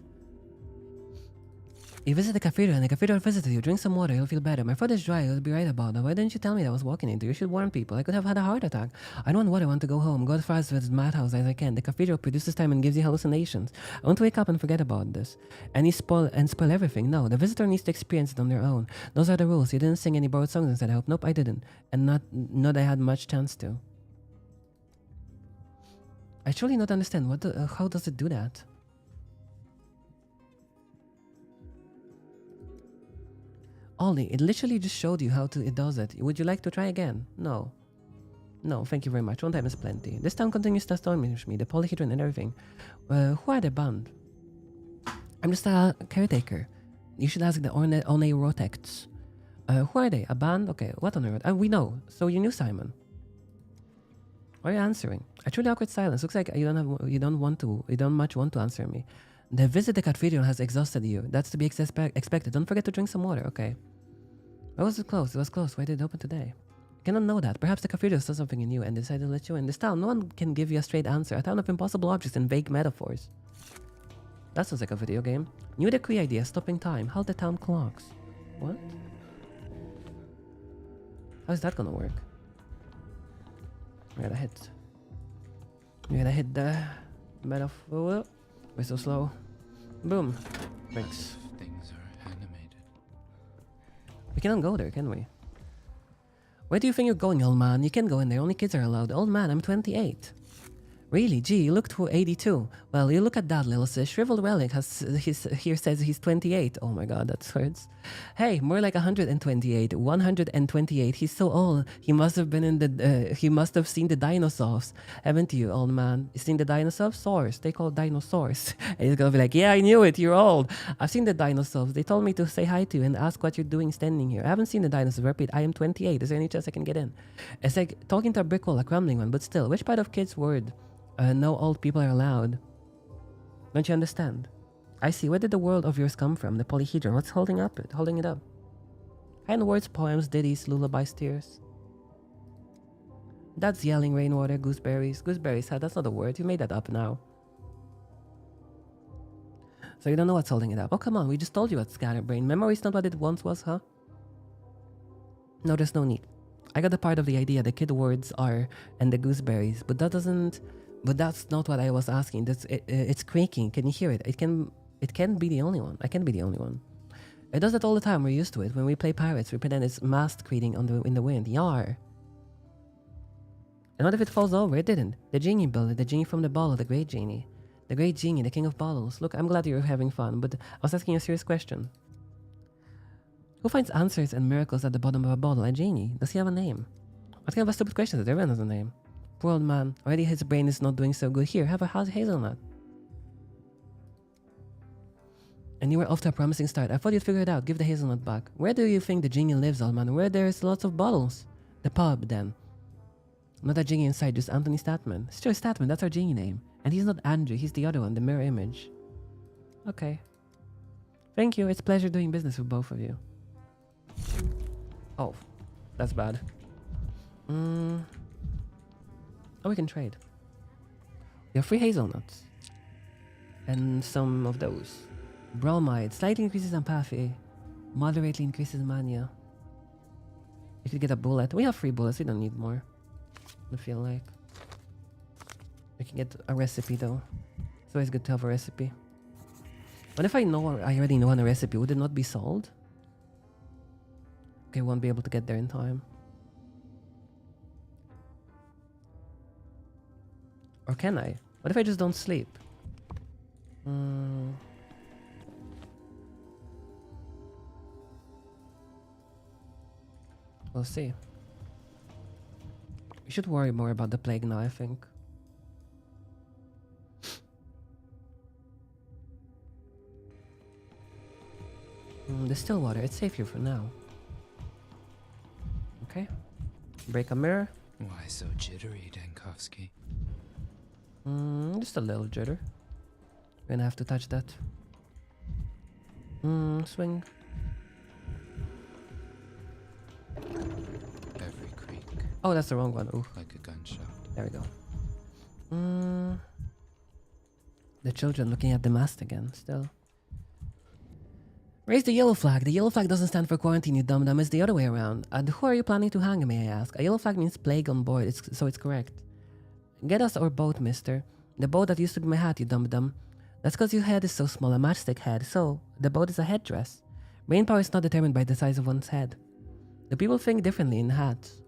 You visit the cathedral and the cathedral visited you. Drink some water, you'll feel better. My throat is dry, you'll be right about that. Why didn't you tell me that I was walking into? You should warn people. I could have had a heart attack. I don't want water, I want to go home. Go as far as the madhouse as I can. The cathedral produces time and gives you hallucinations. I want to wake up and forget about this. And spoil everything. No, the visitor needs to experience it on their own. Those are the rules. You didn't sing any borrowed songs instead, I hope. Nope, I didn't. And not that I had much chance to. I truly not understand. How does it do that? Ollie, it literally just showed you how it does it. Would you like to try again? No. No, thank you very much. One time is plenty. This town continues to astonish me, the polyhedron and everything. Who are the band? I'm just a caretaker. You should ask the One Rotects. Who are they? A band? Okay, what on earth? We know. So you knew Simon. Why are you answering? A truly awkward silence. Looks like you don't much want to answer me. The visit to the cathedral has exhausted you. That's to be expected. Don't forget to drink some water, okay? Why was it closed? It was closed. Why did it open today? I cannot know that. Perhaps the cathedral saw something in you and decided to let you in. This town, no one can give you a straight answer. A town of impossible objects and vague metaphors. That sounds like a video game. New decree idea, stopping time. Halt the town clocks. What? How's that gonna work? We gotta hit the metaphor. We're so slow. Boom. Thanks. Things are animated. We cannot go there, can we? Where do you think you're going, old man? You can't go in there. Only kids are allowed. Old man, I'm 28. Really? Gee, you look 82. Well, you look at that, little sis. Shriveled Relic here says he's 28. Oh my god, that hurts. Hey, more like 128. 128. He's so old. He must have been he must have seen the dinosaurs. Haven't you, old man? You seen the dinosaurs? Saurs. They call dinosaurs. And he's gonna be like, yeah, I knew it. You're old. I've seen the dinosaurs. They told me to say hi to you and ask what you're doing standing here. I haven't seen the dinosaurs. Repeat, I am 28. Is there any chance I can get in? It's like talking to a brick wall, a crumbling one, but still, which part of kid's word? No old people are allowed. Don't you understand? I see. Where did the world of yours come from? The polyhedron. What's holding it up? Kind words, poems, ditties, lullabies, tears. That's yelling, rainwater, gooseberries. Gooseberries, that's not a word. You made that up now. So you don't know what's holding it up. Oh, come on. We just told you what's scatterbrain. Memory's not what it once was, huh? No, there's no need. I got the part of the idea the kid words are and the gooseberries, but that's not what I was asking. It's creaking. Can you hear it? It can't be the only one. I can't be the only one. It does that all the time. We're used to it. When we play pirates, we pretend it's mast creating in the wind. Yar. And what if it falls over? It didn't. The genie built it. The genie from the bottle. The great genie. The great genie. The king of bottles. Look, I'm glad you're having fun, but I was asking a serious question. Who finds answers and miracles at the bottom of a bottle? A genie. Does he have a name? What kind of a stupid question is that? Everyone has a name. Poor old man. Already his brain is not doing so good. Here, have a hazelnut. And you were off to a promising start. I thought you'd figure it out. Give the hazelnut back. Where do you think the genie lives, old man? Where there's lots of bottles? The pub, then. Not a genie inside, just Anthony Statman. Stuart Statman, that's our genie name. And he's not Andrew, he's the other one, the mirror image. Okay. Thank you, it's a pleasure doing business with both of you. Oh, that's bad. Oh, we can trade. We have 3 hazelnuts. And some of those. Bromide, slightly increases empathy. Moderately increases mania. You could get a bullet. We have 3 bullets, we don't need more. I feel like. We can get a recipe though. It's always good to have a recipe. What if I already know on a recipe? Would it not be sold? Okay, won't be able to get there in time. Or can I? What if I just don't sleep? We'll see. We should worry more about the plague now, I think. The still water, it's safe here for now. break a mirror. Why so jittery, Dankovsky? Just a little jitter. We're gonna have to touch that. Swing. Every creak, Oh, that's the wrong one. Ooh, like a gunshot. there we go. The children looking at the mast again, still. Raise the yellow flag. The yellow flag doesn't stand for quarantine, you dum-dum. It's the other way around. Who are you planning to hang, may I ask? A yellow flag means plague on board, so it's correct. Get us our boat, mister. The boat that used to be my hat, you dum-dum. That's because your head is so small, a matchstick head. So, the boat is a headdress. Brainpower is not determined by the size of one's head. The people think differently in hats.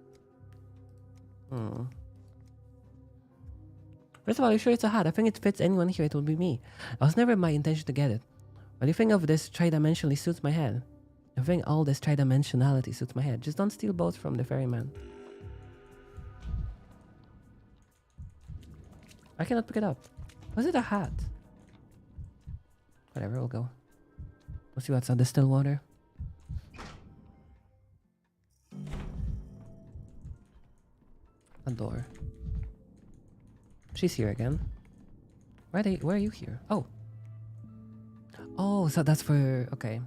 First of all, are you sure it's a hat? I think it fits anyone here, it will be me. It was never my intention to get it. What do you think of this tridimensionally suits my head? I think all this tridimensionality suits my head. Just don't steal boats from the ferryman. I cannot pick it up. Was it a hat? Whatever, we'll go. We'll see what's on the still water. A door. She's here again. Why are you here? Oh. Oh, so that's for... Okay.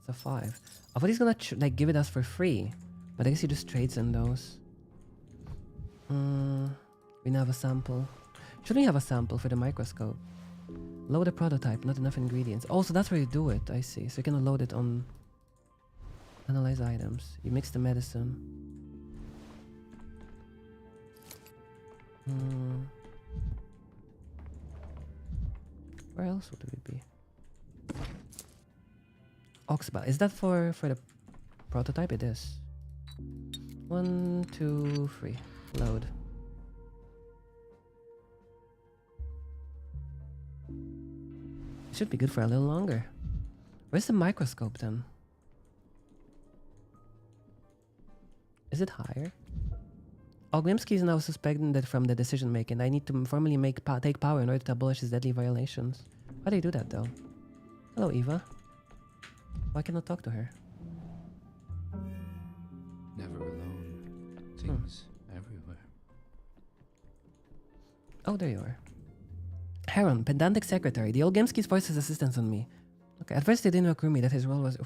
That's a 5. I thought he's gonna like give it us for free. But I guess he just trades in those. We now have a sample. Shouldn't we have a sample for the microscope? Load a prototype, not enough ingredients. Oh, so that's where you do it. I see. So you can load it on... Analyze items. You mix the medicine. Where else would we be? Oxball. Is that for the prototype? It is. 1, 2, 3. Load. It should be good for a little longer. Where's the microscope then? Is it higher? Oglimsky is now suspended from the decision making. I need to formally take power in order to abolish his deadly violations. Why do you do that though? Hello, Eva. Why can't I talk to her? Never alone. Things everywhere. Oh, there you are. Heron, pedantic secretary. The old Gimski's forced his assistance on me. Okay, at first it didn't occur to me that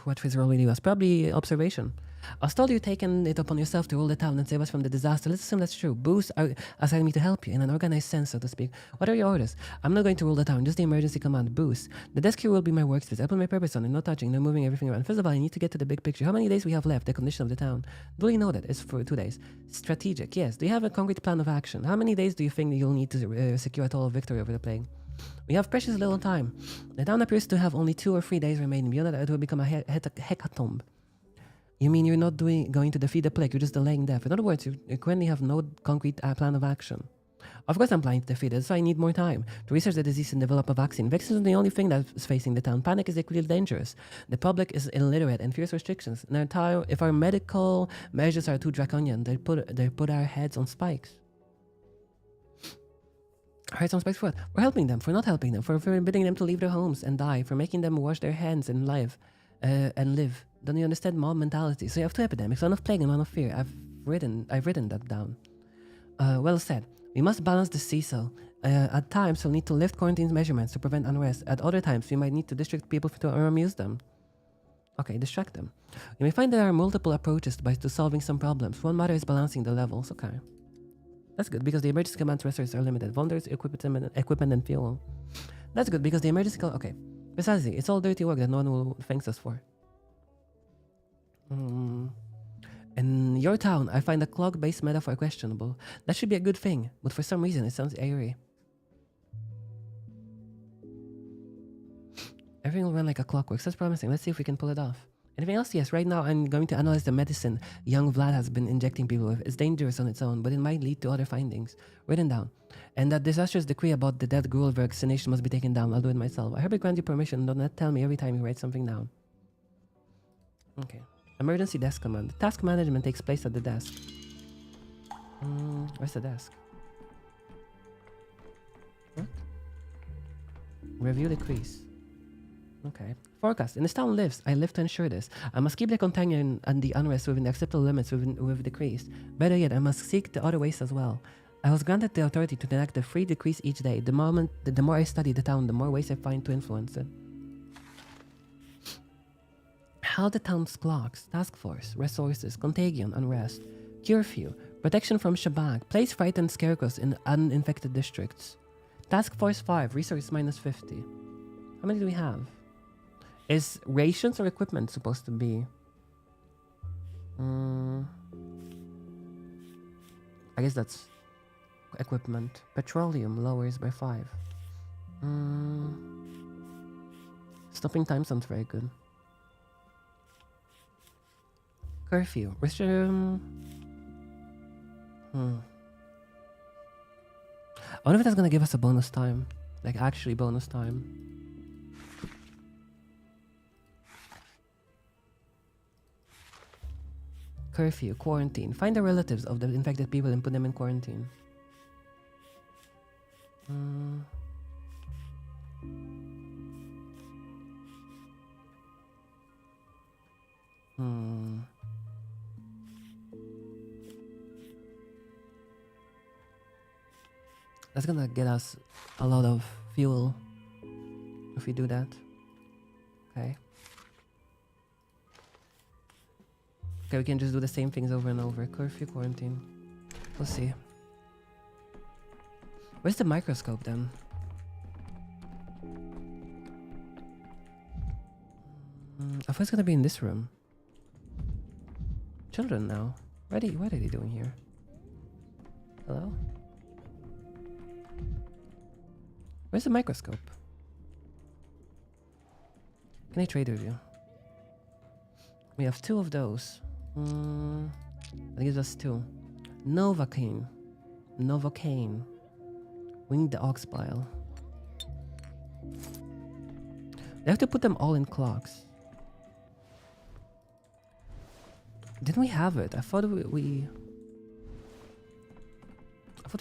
what his role really was. Probably observation. I was told you'd taken it upon yourself to rule the town and save us from the disaster. Let's assume that's true. Booze assigned me to help you in an organized sense, so to speak. What are your orders? I'm not going to rule the town, just the emergency command. Booze. The desk here will be my workspace. I put my purpose on it, no touching, no moving everything around. First of all, I need to get to the big picture. How many days we have left? The condition of the town. Duly noted. It's for 2 days. Strategic. Yes. Do you have a concrete plan of action? How many days do you think you'll need to secure a total victory over the plague? We have precious little time. The town appears to have only 2 or 3 days remaining. Beyond that, it will become a hecatomb. You mean you're not going to defeat the plague, you're just delaying death. In other words, you currently have no concrete plan of action. Of course I'm planning to defeat it, so I need more time to research the disease and develop a vaccine. Vaccines is the only thing that's facing the town. Panic is equally dangerous. The public is illiterate and fears restrictions. If our medical measures are too draconian, they put our heads on spikes. Our heads on spikes for what? We're helping them, for not helping them, for forbidding them to leave their homes and die, for making them wash their hands and live. Don't you understand mob mentality? So you have 2 epidemics, one of plague and one of fear. I've written that down. Well said. We must balance the seesaw. At times, we'll need to lift quarantine measurements to prevent unrest. At other times, we might need to distract people to amuse them. Okay, distract them. You may find there are multiple approaches to solving some problems. One matter is balancing the levels. Okay. That's good, because the emergency command resources are limited. Vulnerable equipment and fuel. That's good, because the emergency... Okay. Precisely. It's all dirty work that no one will thank us for. In your town, I find the clock-based metaphor questionable. That should be a good thing, but for some reason it sounds airy. Everything will run like a clockwork. That's promising. Let's see if we can pull it off. Anything else? Yes, right now I'm going to analyze the medicine young Vlad has been injecting people with. It's dangerous on its own, but it might lead to other findings. Written down. And that disastrous decree about the death gruel vaccination must be taken down. I'll do it myself. I hope you grant you permission. Do not tell me every time you write something down. Okay. Emergency desk command. Task management takes place at the desk. Where's the desk? What? Review decrease. Okay. Forecast. In this town I live to ensure this. I must keep the contagion and the unrest within the acceptable limits we've decreased. Better yet, I must seek the other ways as well. I was granted the authority to enact a free decrease each day. The more I study the town, the more ways I find to influence it. How the town's clocks, task force, resources, contagion, unrest, curfew, protection from Shabak, place frightened scarecrows in uninfected districts. Task force 5, resource minus 50. How many do we have? Is rations or equipment supposed to be? I guess that's equipment. Petroleum lowers by 5. Stopping time sounds very good. Curfew. I wonder if that's gonna give us a bonus time. Like actually bonus time. Curfew, quarantine. Find the relatives of the infected people and put them in quarantine. That's gonna get us a lot of fuel if we do that. Okay. Okay, we can just do the same things over and over. Curfew, quarantine. We'll see. Where's the microscope then? I thought it's gonna be in this room. Children now. What are they doing here? Hello? Where's the microscope? Can I trade with you? We have 2 of those. That gives us 2. Novocaine. We need the ox bile. They have to put them all in clocks. Didn't we have it? I thought we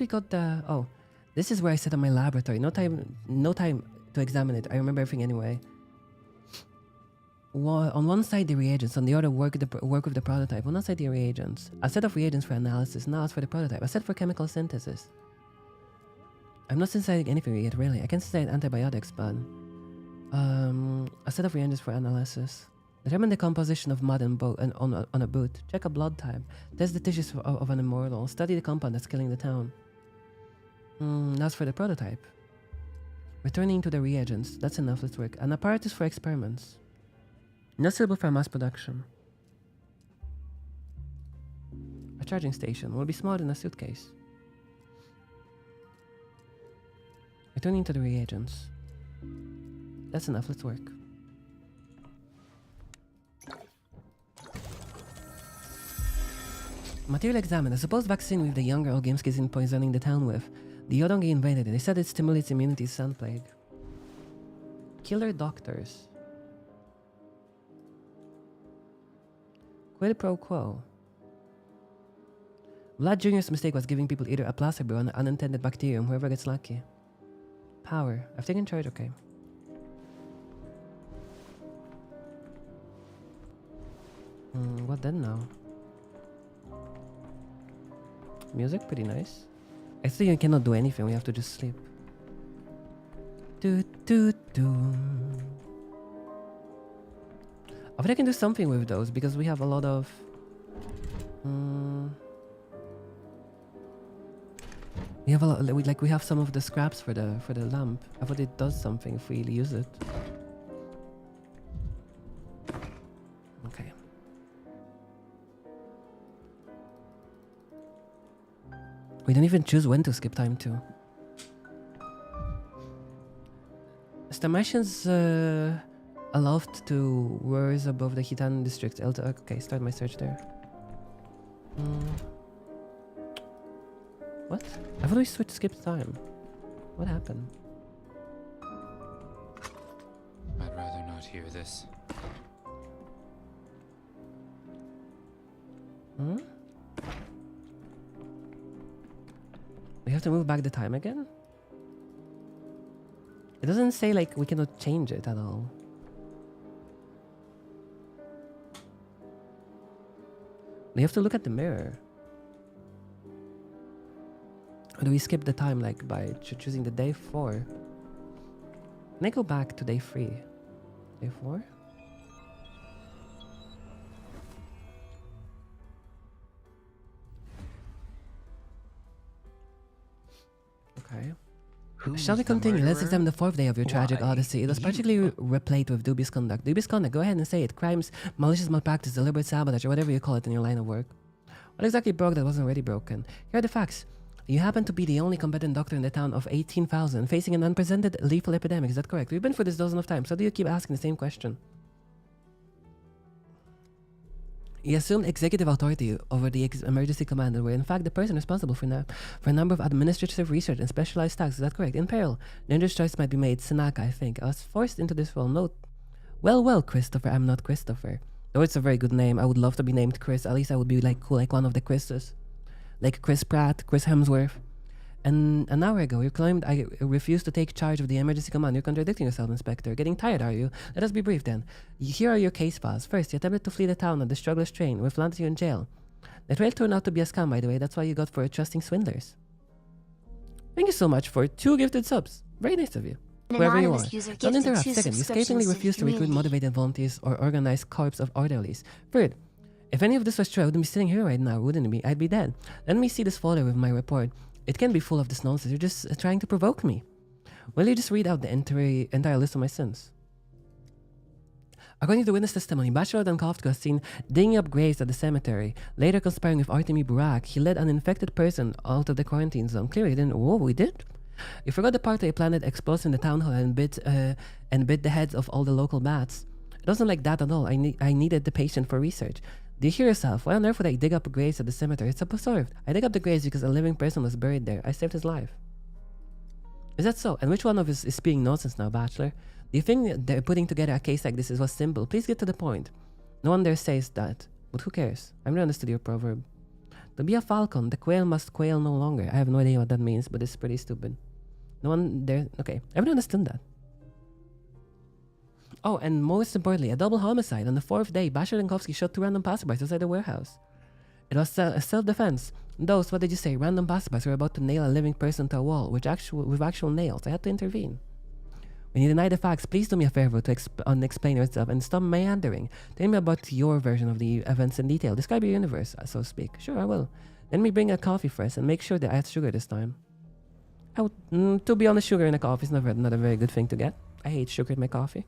got the... Oh, this is where I set up my laboratory. No time to examine it. I remember everything anyway. On one side the reagents, on the other work with the prototype. On one side the reagents. A set of reagents for analysis, now it's for the prototype. A set for chemical synthesis. I'm not synthesizing anything yet, really. I can synthesize antibiotics, but... a set of reagents for analysis. Determine the composition of mud on a boot. Check a blood type. Test the tissues of an immortal. Study the compound that's killing the town. That's for the prototype. Returning to the reagents. That's enough, let's work. An apparatus for experiments. Not suitable for mass production. A charging station will be smaller than a suitcase. Returning to the reagents. That's enough, let's work. Material examined. A supposed vaccine with the younger Olgimskis in poisoning the town with. The Yodongi invented it. They said it stimulates immunity to sun plague. Killer doctors. Quid pro quo. Vlad Jr.'s mistake was giving people either a placebo or an unintended bacterium, whoever gets lucky. Power. I've taken charge, okay. What then now? Music, pretty nice. I think I cannot do anything, we have to just sleep. I bet I can do something with those because we have a lot of... we have a lot, we have some of the scraps for the lamp. I thought it does something if we use it. Okay. We don't even choose when to skip time to. Stamatians aloft to wars above the Khitan district. Okay, start my search there. What? I thought we switched skip time. What happened? I'd rather not hear this. We have to move back the time again? It doesn't say like we cannot change it at all. You have to look at the mirror. Or do we skip the time like by choosing the day 4? Can I go back to day 3? Day 4? Okay. Shall we continue? Let's examine the 4th day of your tragic odyssey. It was particularly replete with dubious conduct. Dubious conduct, go ahead and say it. Crimes, malicious malpractice, deliberate sabotage, or whatever you call it in your line of work. What exactly broke that wasn't already broken? Here are the facts. You happen to be the only competent doctor in the town of 18,000 facing an unprecedented lethal epidemic. Is that correct? We've been through this dozens of times. So do you keep asking the same question? He assumed executive authority over the emergency command and were in fact the person responsible for a number of administrative research and specialized tasks. Is that correct? In peril, dangerous choice might be made. Sanaka, I think. I was forced into this role. Note, well, Christopher. I'm not Christopher. Though it's a very good name. I would love to be named Chris. At least I would be like cool, like one of the Chris's. Like Chris Pratt, Chris Hemsworth. And an hour ago, you claimed I refused to take charge of the emergency command. You're contradicting yourself, Inspector. Getting tired, are you? Let us be brief then. Here are your case files. First, you attempted to flee the town on the struggler's train. We've landed you in jail. The trail turned out to be a scam, by the way. That's why you got for trusting swindlers. Thank you so much for 2 gifted subs. Very nice of you. Whoever you are. Don't interrupt. Second, you scathingly refused to recruit motivated volunteers or organize corps of orderlies. Third, if any of this was true, I wouldn't be sitting here right now, wouldn't it? I'd be dead. Let me see this folder with my report. It can't be full of this nonsense. You're just trying to provoke me. Will you just read out the entire list of my sins? According to witness testimony, Bachelor Dankovsky was seen digging up graves at the cemetery. Later conspiring with Artemy Burak, he led an infected person out of the quarantine zone. Clearly, he didn't. Whoa, we did? You forgot the part where he planned explosives in the town hall and bit the heads of all the local bats. It wasn't like that at all. I needed the patient for research. Do you hear yourself? Why on earth would I dig up graves at the cemetery? It's absurd. I dig up the graves because a living person was buried there. I saved his life. Is that so? And which one of us is speaking nonsense now, Bachelor? Do you think that they're putting together a case like this was simple? Please get to the point. No one there says that. But who cares? I've never understood your proverb. To be a falcon, the quail must quail no longer. I have no idea what that means, but it's pretty stupid. No one there... Okay, I've never understood that. Oh, and most importantly, a double homicide. On the 4th day, Bachelor Dankovsky shot 2 random passerbys outside the warehouse. It was self-defense. Those, what did you say, random passerbys were about to nail a living person to a wall with actual nails. I had to intervene. When you deny the facts, please do me a favor to explain yourself and stop meandering. Tell me about your version of the events in detail. Describe your universe, so to speak. Sure, I will. Let me bring a coffee first and make sure that I have sugar this time. To be honest, sugar in a coffee is not a very good thing to get. I hate sugar in my coffee.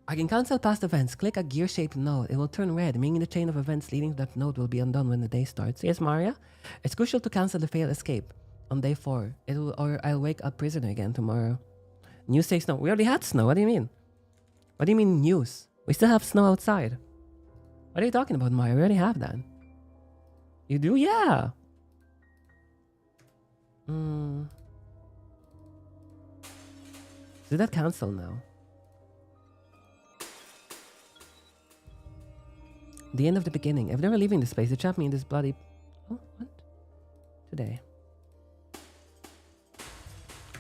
I can cancel past events. Click a gear-shaped node. It will turn red, meaning the chain of events leading to that node will be undone when the day starts. Yes, Maria? It's crucial to cancel the failed escape on day 4. Or I'll wake up prisoner again tomorrow. News says snow. We already had snow. What do you mean? What do you mean news? We still have snow outside. What are you talking about, Maria? We already have that. You do? Yeah. Did that cancel now? The end of the beginning. If they were leaving this place, they trapped me in this bloody... Oh, what? Today.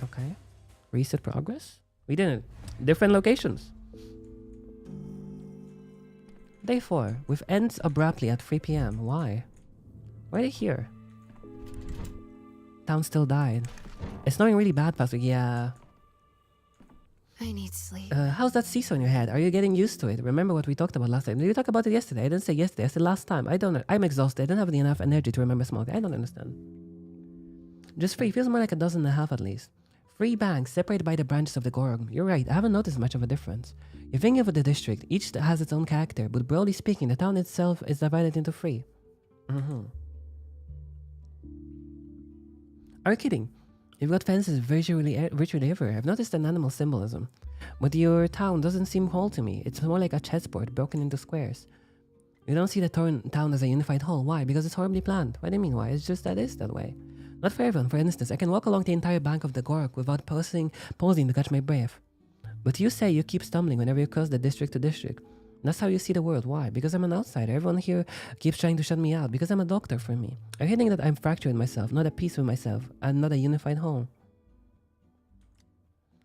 Okay. Reset progress? We didn't. Different locations. Day 4. With ends abruptly at 3 p.m. Why? Why are they here? Town still died. It's snowing really bad past week. Yeah. I need sleep. How's that seesaw in your head? Are you getting used to it? Remember what we talked about last time? Did we talk about it yesterday? I didn't say yesterday. I said last time. I don't know. I'm exhausted. I don't have enough energy to remember small. I don't understand. Just 3. Feels more like a dozen and a half at least. 3 banks separated by the branches of the Gorg. You're right. I haven't noticed much of a difference. You think of the district. Each has its own character. But broadly speaking, the town itself is divided into 3. Are you kidding? You've got fences virtually everywhere. I've noticed an animal symbolism. But your town doesn't seem whole to me. It's more like a chessboard broken into squares. You don't see the town as a unified whole. Why? Because it's horribly planned. What do you mean why? It's just that it's that way. Not for everyone. For instance, I can walk along the entire bank of the Gork without pausing to catch my breath. But you say you keep stumbling whenever you cross the district to district. That's how you see the world. Why? Because I'm an outsider. Everyone here keeps trying to shut me out. Because I'm a doctor for me. Are you hitting that I'm fractured myself, not at peace with myself, and not a unified whole?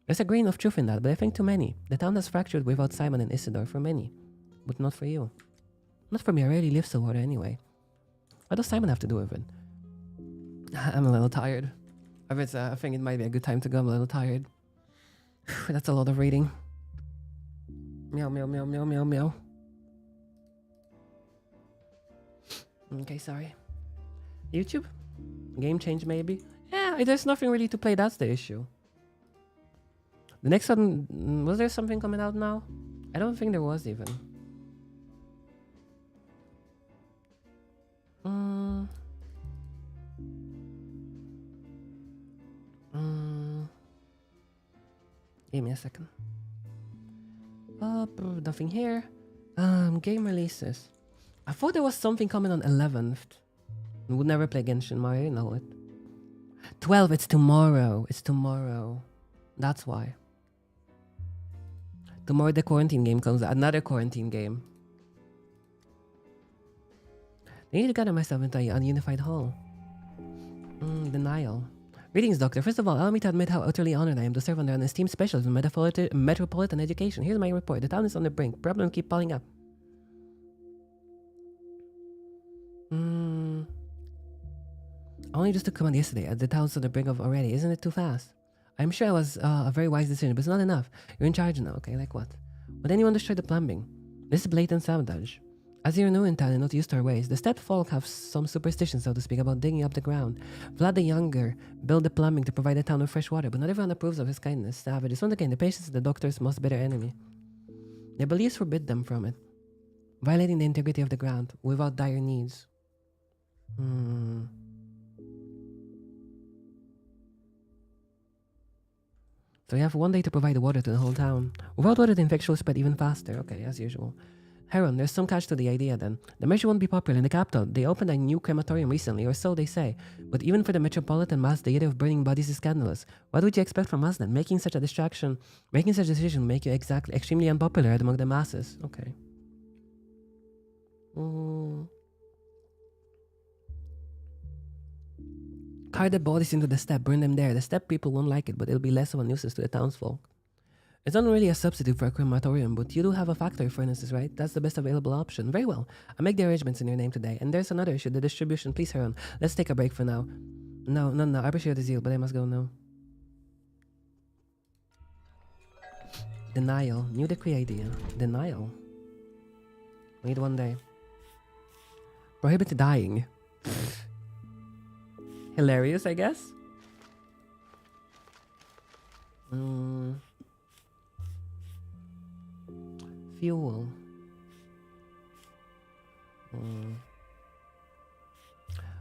There's a grain of truth in that, but I think too many. The town has fractured without Simon and Isidore for many, but not for you. Not for me, I rarely live Stillwater anyway. What does Simon have to do with it? I'm a little tired. I think it might be a good time to go. I'm a little tired. That's a lot of reading. Meow, meow, meow, meow, meow, meow. Okay, sorry. YouTube? Game change, maybe? Yeah, there's nothing really to play. That's the issue. The next one... Was there something coming out now? I don't think there was even. Give me a second. Nothing here. Game releases. I thought there was something coming on 11th. We would never play Genshin Mario, you know it. 12, it's tomorrow. It's tomorrow. That's why. Tomorrow the quarantine game comes out. Another quarantine game. I need to gather myself into an unified hall. Denial. Greetings, Doctor. First of all, allow me to admit how utterly honored I am to serve under an esteemed specialist in metropolitan education. Here's my report. The town is on the brink. Problems keep piling up. Only just took command yesterday. The town's on the brink of already. Isn't it too fast? I'm sure it was a very wise decision, but it's not enough. You're in charge now, okay? Like what? Would anyone destroy the plumbing? This is blatant sabotage. As you're new in town and not used to our ways, the steppe folk have some superstitions, so to speak, about digging up the ground. Vlad the Younger built the plumbing to provide the town with fresh water, but not everyone approves of his kindness. Savages. Once again, the patience is the doctor's most bitter enemy. Their beliefs forbid them from it, violating the integrity of the ground without dire needs. So you have 1 day to provide the water to the whole town. Without water, the infection will spread even faster. Okay, as usual. Heron, there's some catch to the idea then. The measure won't be popular in the capital. They opened a new crematorium recently, or so they say. But even for the metropolitan mass, the idea of burning bodies is scandalous. What would you expect from us then? Making such a decision will make you extremely unpopular among the masses. Okay. Cart the bodies into the steppe, burn them there. The steppe people won't like it, but it'll be less of a nuisance to the townsfolk. It's not really a substitute for a crematorium, but you do have a factory furnaces, right? That's the best available option. Very well. I'll make the arrangements in your name today. And there's another issue, the distribution. Please, Heron. Let's take a break for now. No. I appreciate the zeal, but I must go now. Denial. New decree idea. Denial. We need 1 day. Prohibited dying. Hilarious, I guess. Fuel.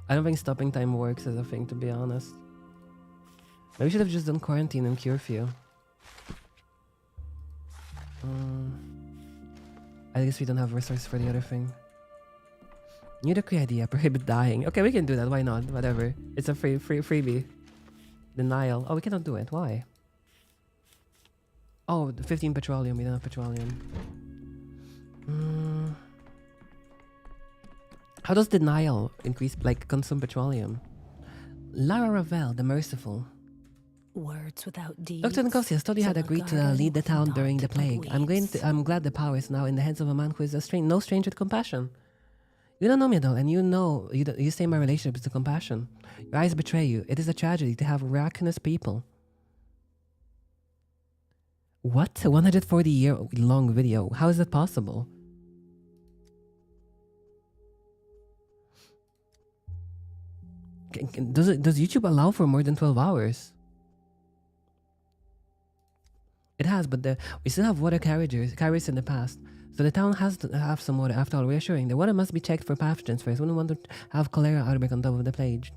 I don't think stopping time works as a thing, to be honest. Maybe we should have just done quarantine and curfew. I guess we don't have resources for the other thing. New decree idea, prohibit dying. Okay, we can do that. Why not? Whatever. It's a freebie. Denial. Oh, we cannot do it. Why? Oh, 15 petroleum. We don't have petroleum. How does denial increase, consume petroleum? Lara Ravel, the merciful. Words without deeds. Dr. Nicosia thought you had So agreed to garden lead the town not during the but plague. I'm weeds. glad the power is now in the hands of a man who is no stranger to compassion. You don't know me at all, and you say my relationship is to compassion. Your eyes betray you. It is a tragedy to have reckless people. What? A 140-year-long video. How is that possible? Does YouTube allow for more than 12 hours? It has, but we still have water carriers in the past. So the town has to have some water. After all, reassuring. The water must be checked for pathogens first. We don't want to have cholera outbreak on top of the plague.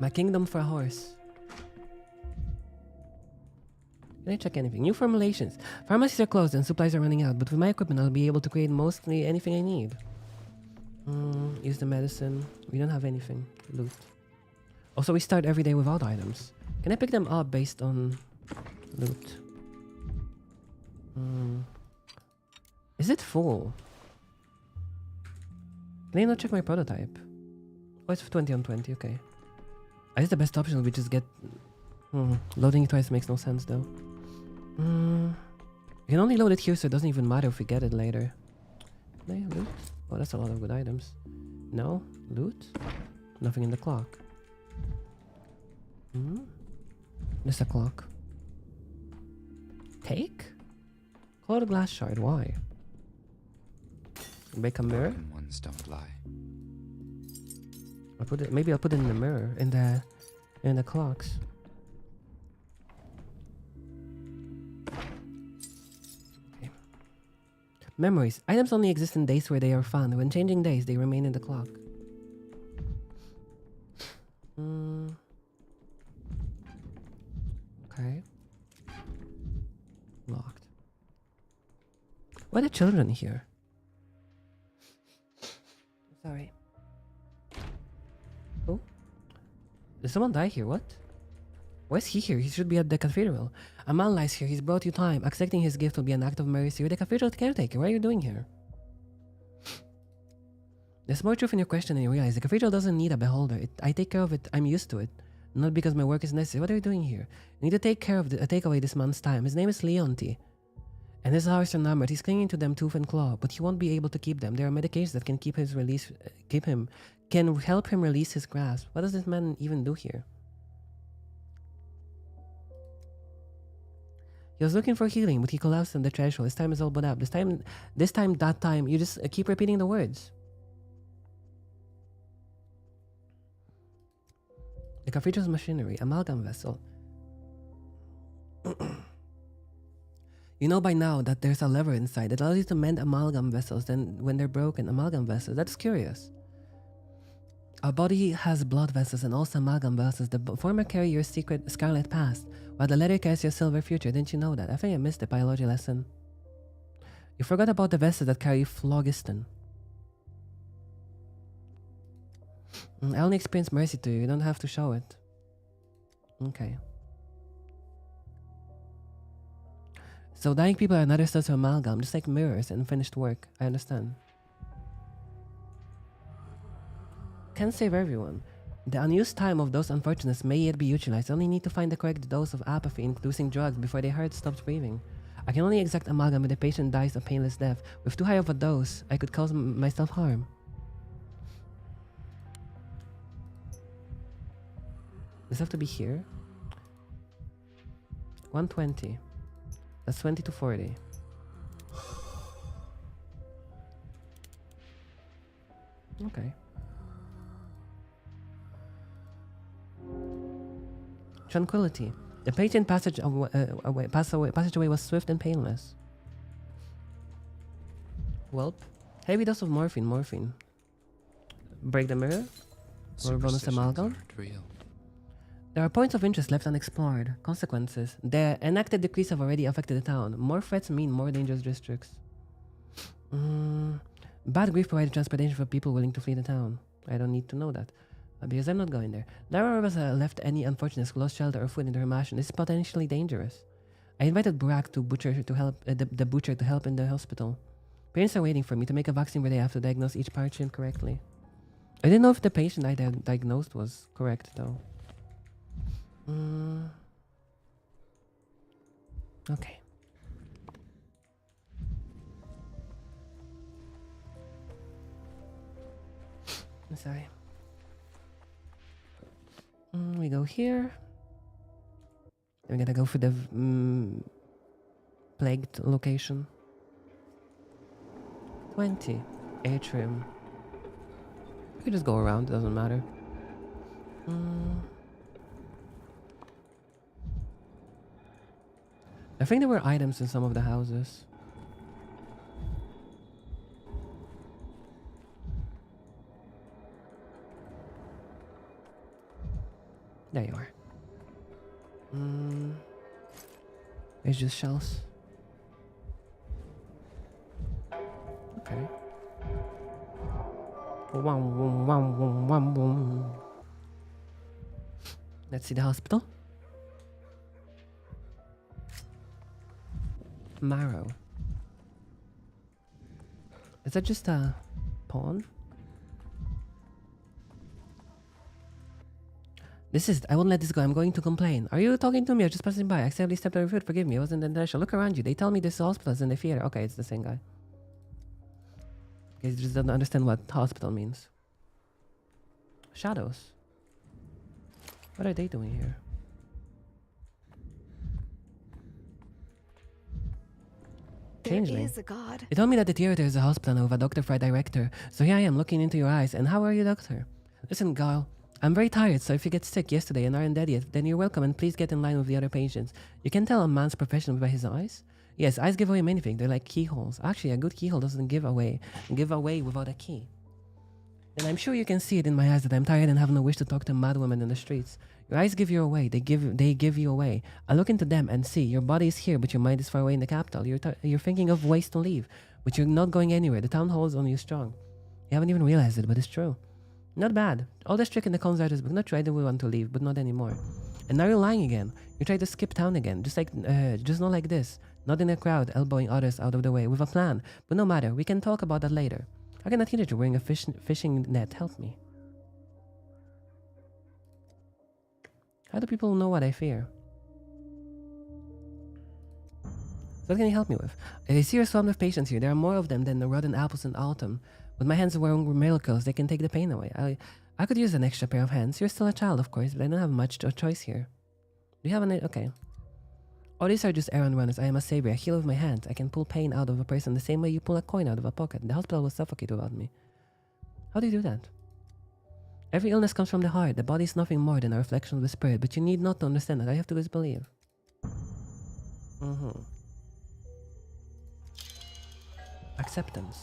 My kingdom for a horse. Can I check anything? New formulations. Pharmacies are closed and supplies are running out, but with my equipment I'll be able to create mostly anything I need. Use the medicine. We don't have anything. Loot. Also, we start every day without items. Can I pick them up based on loot? Is it full? Can I not check my prototype? Oh, it's 20 on 20, okay. I guess the best option would be just get... loading it twice makes no sense though. You can only load it here, so it doesn't even matter if we get it later. Can I loot? Oh, that's a lot of good items. No? Loot? Nothing in the clock. There's a clock. Take? Colored glass shard, why? Make a mirror? Broken ones don't lie. I'll put it, maybe I'll put it in the mirror, in the clocks. Okay. Memories. Items only exist in days where they are found. When changing days, they remain in the clock. Okay. Locked. Why are the children here? Sorry. Oh? Did someone die here? What? Why is he here? He should be at the cathedral. A man lies here. He's brought you time. Accepting his gift will be an act of mercy. You're the cathedral caretaker. What are you doing here? There's more truth in your question than you realize. The cathedral doesn't need a beholder. I take care of it. I'm used to it. Not because my work is necessary. What are you doing here? You need to take care of take away this man's time. His name is Leonti. And his hours are numbered. He's clinging to them tooth and claw, but he won't be able to keep them. There are medications that can can help him release his grasp. What does this man even do here? He was looking for healing, but he collapsed on the threshold. His time is all but up. This time, that time. You just keep repeating the words. The cathedral's machinery, amalgam vessel. You know by now that there's a lever inside that allows you to mend amalgam vessels then when they're broken. Amalgam vessels, that's curious. Our body has blood vessels and also amalgam vessels. The former carry your secret scarlet past, while the latter carries your silver future. Didn't you know that? I think I missed the biology lesson. You forgot about the vessels that carry phlogiston. I only experience mercy to you. You don't have to show it. Okay. So dying people are another source of amalgam, just like mirrors and finished work. I understand. Can't save everyone. The unused time of those unfortunates may yet be utilized. I only need to find the correct dose of apathy inducing drugs before their heart stops breathing. I can only exact amalgam when the patient dies a painless death. With too high of a dose, I could cause myself harm. Does it have to be here? 120. That's 20 to 40. Okay. Tranquility. The patient passageway was swift and painless. Welp. Heavy dose of morphine. Break the mirror. Or bonus amalgam. Real. There are points of interest left unexplored. Consequences. The enacted decrees have already affected the town. More threats mean more dangerous districts. Bad grief provided transportation for people willing to flee the town. I don't need to know that. Because I'm not going there. Lara has left any unfortunates who lost shelter or food in her mansion. This is potentially dangerous. I invited Burak to butcher to help the butcher to help in the hospital. Parents are waiting for me to make a vaccine where they have to diagnose each patient correctly. I didn't know if the patient I diagnosed was correct though. Okay. I'm sorry. We go here. We're gonna go for the plagued location. 20. Atrium. We could just go around, it doesn't matter. I think there were items in some of the houses. There you are. It's just shells. Okay. Let's see the hospital. Marrow. Is that just a pawn? I won't let this go. I'm going to complain. Are you talking to me or just passing by? I accidentally stepped on your foot. Forgive me. It wasn't intentional. Look around you. They tell me this hospital is in the theater. Okay, it's the same guy. You just don't understand what hospital means. Shadows. What are they doing here? Changeling. There is a god. They told me that the theater is a hospital now with a doctor for a director. So here I am looking into your eyes. And how are you, doctor? Listen, Gal. I'm very tired, so if you get sick yesterday and aren't dead yet, then you're welcome and please get in line with the other patients. You can tell a man's professional by his eyes. Yes, eyes give away many things. They're like keyholes. Actually, a good keyhole doesn't give away without a key. And I'm sure you can see it in my eyes that I'm tired and have no wish to talk to mad women in the streets. Your eyes give you away. They give you away. I look into them and see your body is here, but your mind is far away in the capital. You're thinking of ways to leave, but you're not going anywhere. The town holds on you strong. You haven't even realized it, but it's true. Not bad. All this trick in the cons artist book. Not true. I do want to leave, but not anymore. And now you're lying again. You try to skip town again, just not like this. Not in a crowd, elbowing others out of the way with a plan. But no matter. We can talk about that later. How can a teenager wearing a fishing net help me? How do people know what I fear? So what can you help me with? I see you're swarmed with patients here. There are more of them than the rotten apples in autumn. With my hands wearing miracles, they can take the pain away. I could use an extra pair of hands. You're still a child, of course, but I don't have much choice here. Do you have any? Okay. Oh, these are just errand runners. I am a savior. I heal with my hands. I can pull pain out of a person the same way you pull a coin out of a pocket. The hospital will suffocate without me. How do you do that? Every illness comes from the heart. The body is nothing more than a reflection of the spirit, but you need not to understand that. All you have to do is believe. Acceptance.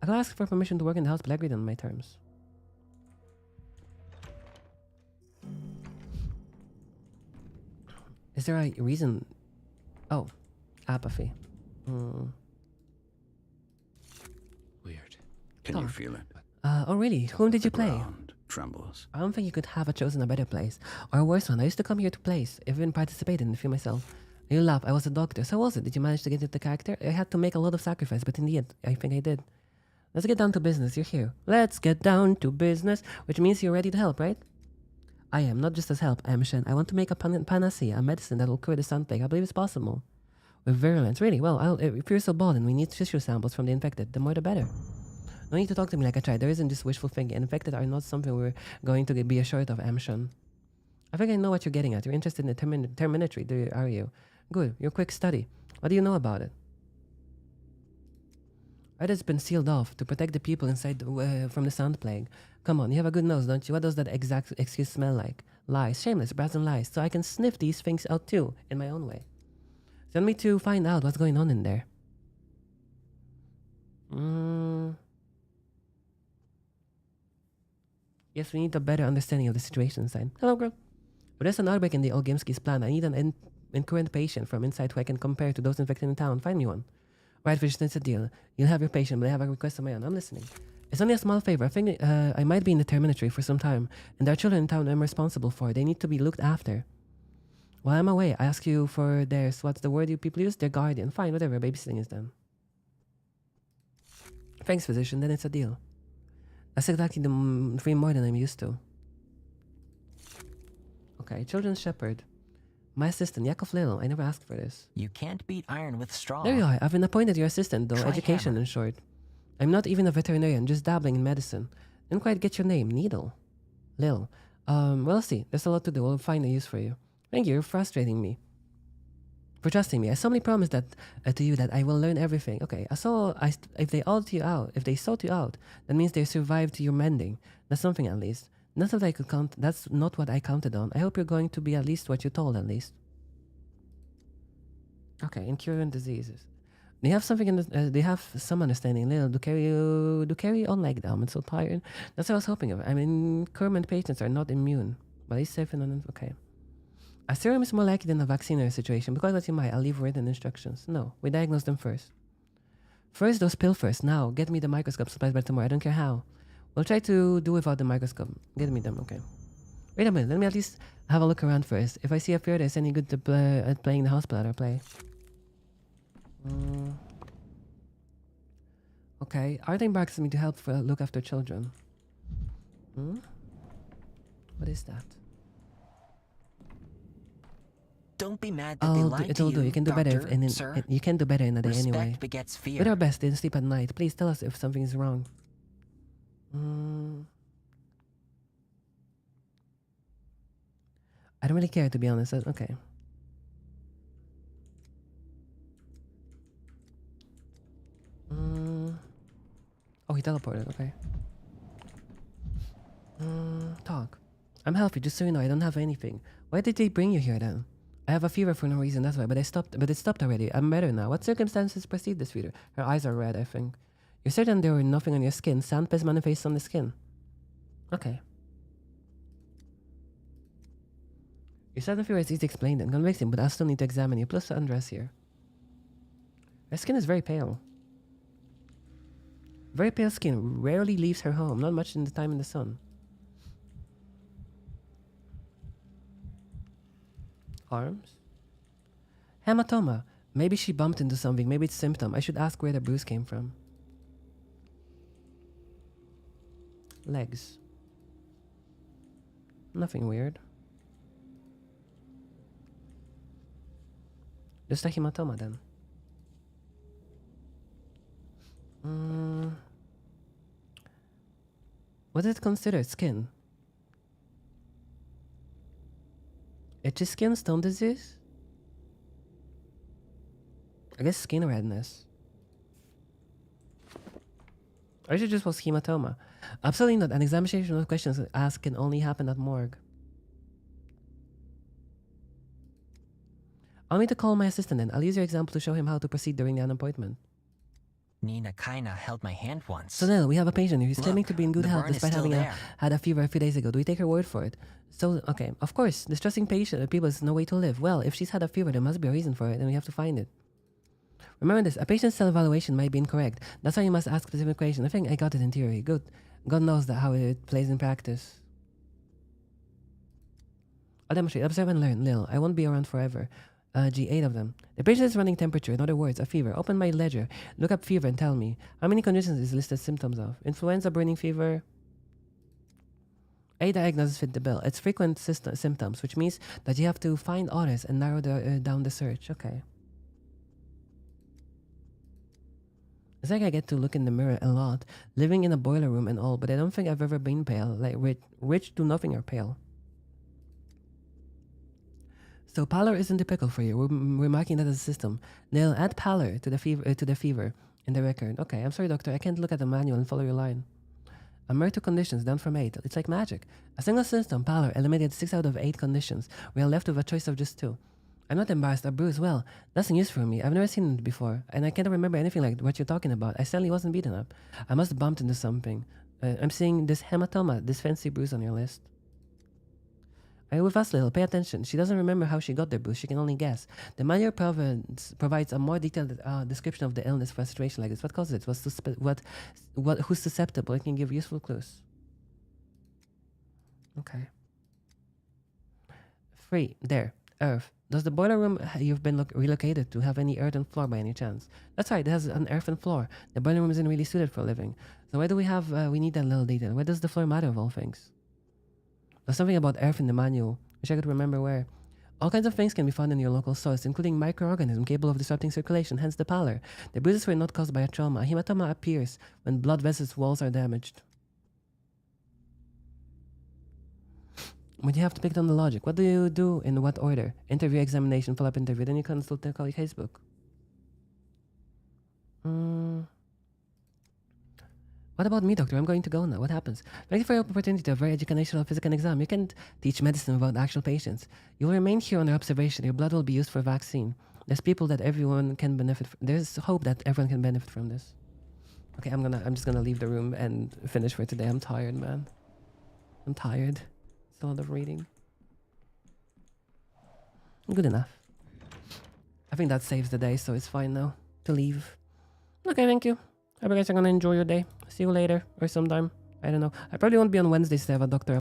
I could ask for permission to work in the hospital. I agreed on my terms. Is there a reason? Oh, apathy. Weird. Can you feel it? Oh really? Whom did you play? Ground trembles. I don't think you could have chosen a better place. Or a worse one. I used to come here to place. I've even participated in a few myself. You laugh. I was a doctor. So was it? Did you manage to get into the character? I had to make a lot of sacrifice, but in the end, I think I did. Let's get down to business. You're here. Let's get down to business, which means you're ready to help, right? I am, not just as help, I am Shen. I want to make a panacea, a medicine that will cure the sun plague. I believe it's possible. With virulence, really? Well, if you're so bold and we need tissue samples from the infected, the more the better. No need to talk to me like I tried. There isn't just wishful thinking. Infected are not something we're going to be assured of, Amshun. I think I know what you're getting at. You're interested in the terminatory, are you? Good. Your quick study. What do you know about it? It has been sealed off to protect the people inside from the sound plague. Come on, you have a good nose, don't you? What does that exact excuse smell like? Lies. Shameless, brazen lies. So I can sniff these things out too, in my own way. Send me to find out what's going on in there. Yes, we need a better understanding of the situation inside. Hello, girl. But there's an outbreak in the Olgimski's plan. I need an incurrent patient from inside who I can compare to those infected in town. Find me one. Right, Fish, that's a deal. You'll have your patient, but I have a request of my own. I'm listening. It's only a small favor. I think I might be in the terminatory for some time, and there are children in town I'm responsible for. They need to be looked after. While I'm away, I ask you for theirs. What's the word you people use? Their guardian. Fine, whatever. Babysitting is done. Thanks, physician. Then it's a deal. That's exactly the 3 more than I'm used to. Okay, children's shepherd. My assistant, Yakov Little. I never asked for this. You can't beat iron with straw. There you are. I've been appointed your assistant, though. Try Education, hammer. in short. I'm not even a veterinarian, just dabbling in medicine. Didn't quite get your name. Needle. Lil. We'll see. There's a lot to do. We'll find a use for you. Thank you. You're frustrating me. For trusting me. I solemnly promise that to you that I will learn everything. Okay. If they sort you out, that means they survived your mending. That's something at least. Not that I could count. That's not what I counted on. I hope you're going to be at least what you told, at least. Okay, in curing diseases. They have something in the, they have some understanding. Little do carry on like that. I'm so tired. That's what I was hoping of. I mean, current patients are not immune, but he's safe and okay. A serum is more likely than a vaccine or a situation. Because what you might, I'll leave written instructions. No, we diagnose them first. First, those pill first. Now, get me the microscope supplies by tomorrow. I don't care how. We'll try to do without the microscope. Get me them, okay. Wait a minute. Let me at least have a look around first. If I see a fear that's any good to at playing the hospital, I'll play. Okay, Art embarks me to help look after children. What is that? Don't be mad that they lied to It'll do. you, You can do better doctor, sir. you can do better in a day Respect anyway. begets fear. With our best, didn't sleep at night. Please tell us if something is wrong. I don't really care, to be honest. Okay. Oh, he teleported. Okay. Talk. I'm healthy, just so you know. I don't have anything. Why did they bring you here then? I have a fever for no reason, that's why. But it stopped already. I'm better now. What circumstances precede this fever? Her eyes are red, I think. You're certain there were nothing on your skin? Sandpaste manifests on the skin. Okay. Your sudden fever is easy explained and convincing, but I still need to examine you. Plus the undress here. Her skin is very pale. Very pale skin. Rarely leaves her home. Not much in the time in the sun. Arms. Hematoma. Maybe she bumped into something. Maybe it's a symptom. I should ask where the bruise came from. Legs. Nothing weird. Just a hematoma then. What is it considered? Skin? Itchy skin? Stone disease? I guess skin redness. Or is it just was hematoma? Absolutely not. An examination of questions asked can only happen at morgue. I'll need to call my assistant then. I'll use your example to show him how to proceed during the appointment. Nina kinda held my hand once. So now we have a patient who's claiming to be in good the health burn is despite still having there. had a fever a few days ago. Do we take her word for it? So, okay, of course, distrusting people is no way to live. Well, if she's had a fever, there must be a reason for it, and we have to find it. Remember this, a patient's self-evaluation might be incorrect. That's why you must ask specific questions. I think I got it in theory. Good. God knows that how it plays in practice. I'll demonstrate. Observe and learn. Lil, I won't be around forever. G8 of them. The patient is running temperature. In other words, a fever. Open my ledger. Look up fever and tell me. How many conditions is listed symptoms of? Influenza, burning fever. A diagnosis fit the bill. It's frequent symptoms, which means that you have to find others and narrow down the search. Okay. It's like I get to look in the mirror a lot, living in a boiler room and all, but I don't think I've ever been pale. Like rich to nothing are pale. So pallor isn't typical for you. We're marking that as a system. They'll add pallor to the fever in the record. Okay, I'm sorry, doctor. I can't look at the manual and follow your line. A mere 2 conditions, down from 8. It's like magic. A single system, pallor, eliminated 6 out of 8 conditions. We are left with a choice of just 2. I'm not embarrassed or bruised. Well, that's news for me. I've never seen it before, and I can't remember anything like what you're talking about. I certainly wasn't beaten up. I must have bumped into something. I'm seeing this hematoma, this fancy bruise on your list. Are you with us, Lil? Pay attention. She doesn't remember how she got the bruise. She can only guess. The manual provides a more detailed description of the illness for a situation like this. What causes it? Who's susceptible? It can give useful clues. Okay. 3. There. Earth. Does the boiler room you've been relocated to have any earthen floor by any chance? That's right. It has an earthen floor. The boiler room isn't really suited for living. So why do we have? We need that little detail. Why does the floor matter of all things? There's something about earth in the manual. Wish I could remember where. All kinds of things can be found in your local source, including microorganisms capable of disrupting circulation, hence the pallor. The bruises were not caused by a trauma. A hematoma appears when blood vessels walls are damaged. But you have to pick on the logic. What do you do in what order? Interview, examination, follow-up interview. Then you consult the CoUgH book. What about me, doctor? I'm going to go now. What happens? Thank you for your opportunity to a very educational physical exam. You can't teach medicine without actual patients. You'll remain here under observation. Your blood will be used for vaccine. There's people that everyone can benefit from. There's hope that everyone can benefit from this. Okay, I'm just gonna leave the room and finish for today. I'm tired, man. I'm tired. It's a lot of reading. Good enough. I think that saves the day, so it's fine now to leave. Okay, thank you. I hope you guys are gonna enjoy your day. See you later or sometime. I don't know. I probably won't be on Wednesdays to have a doctor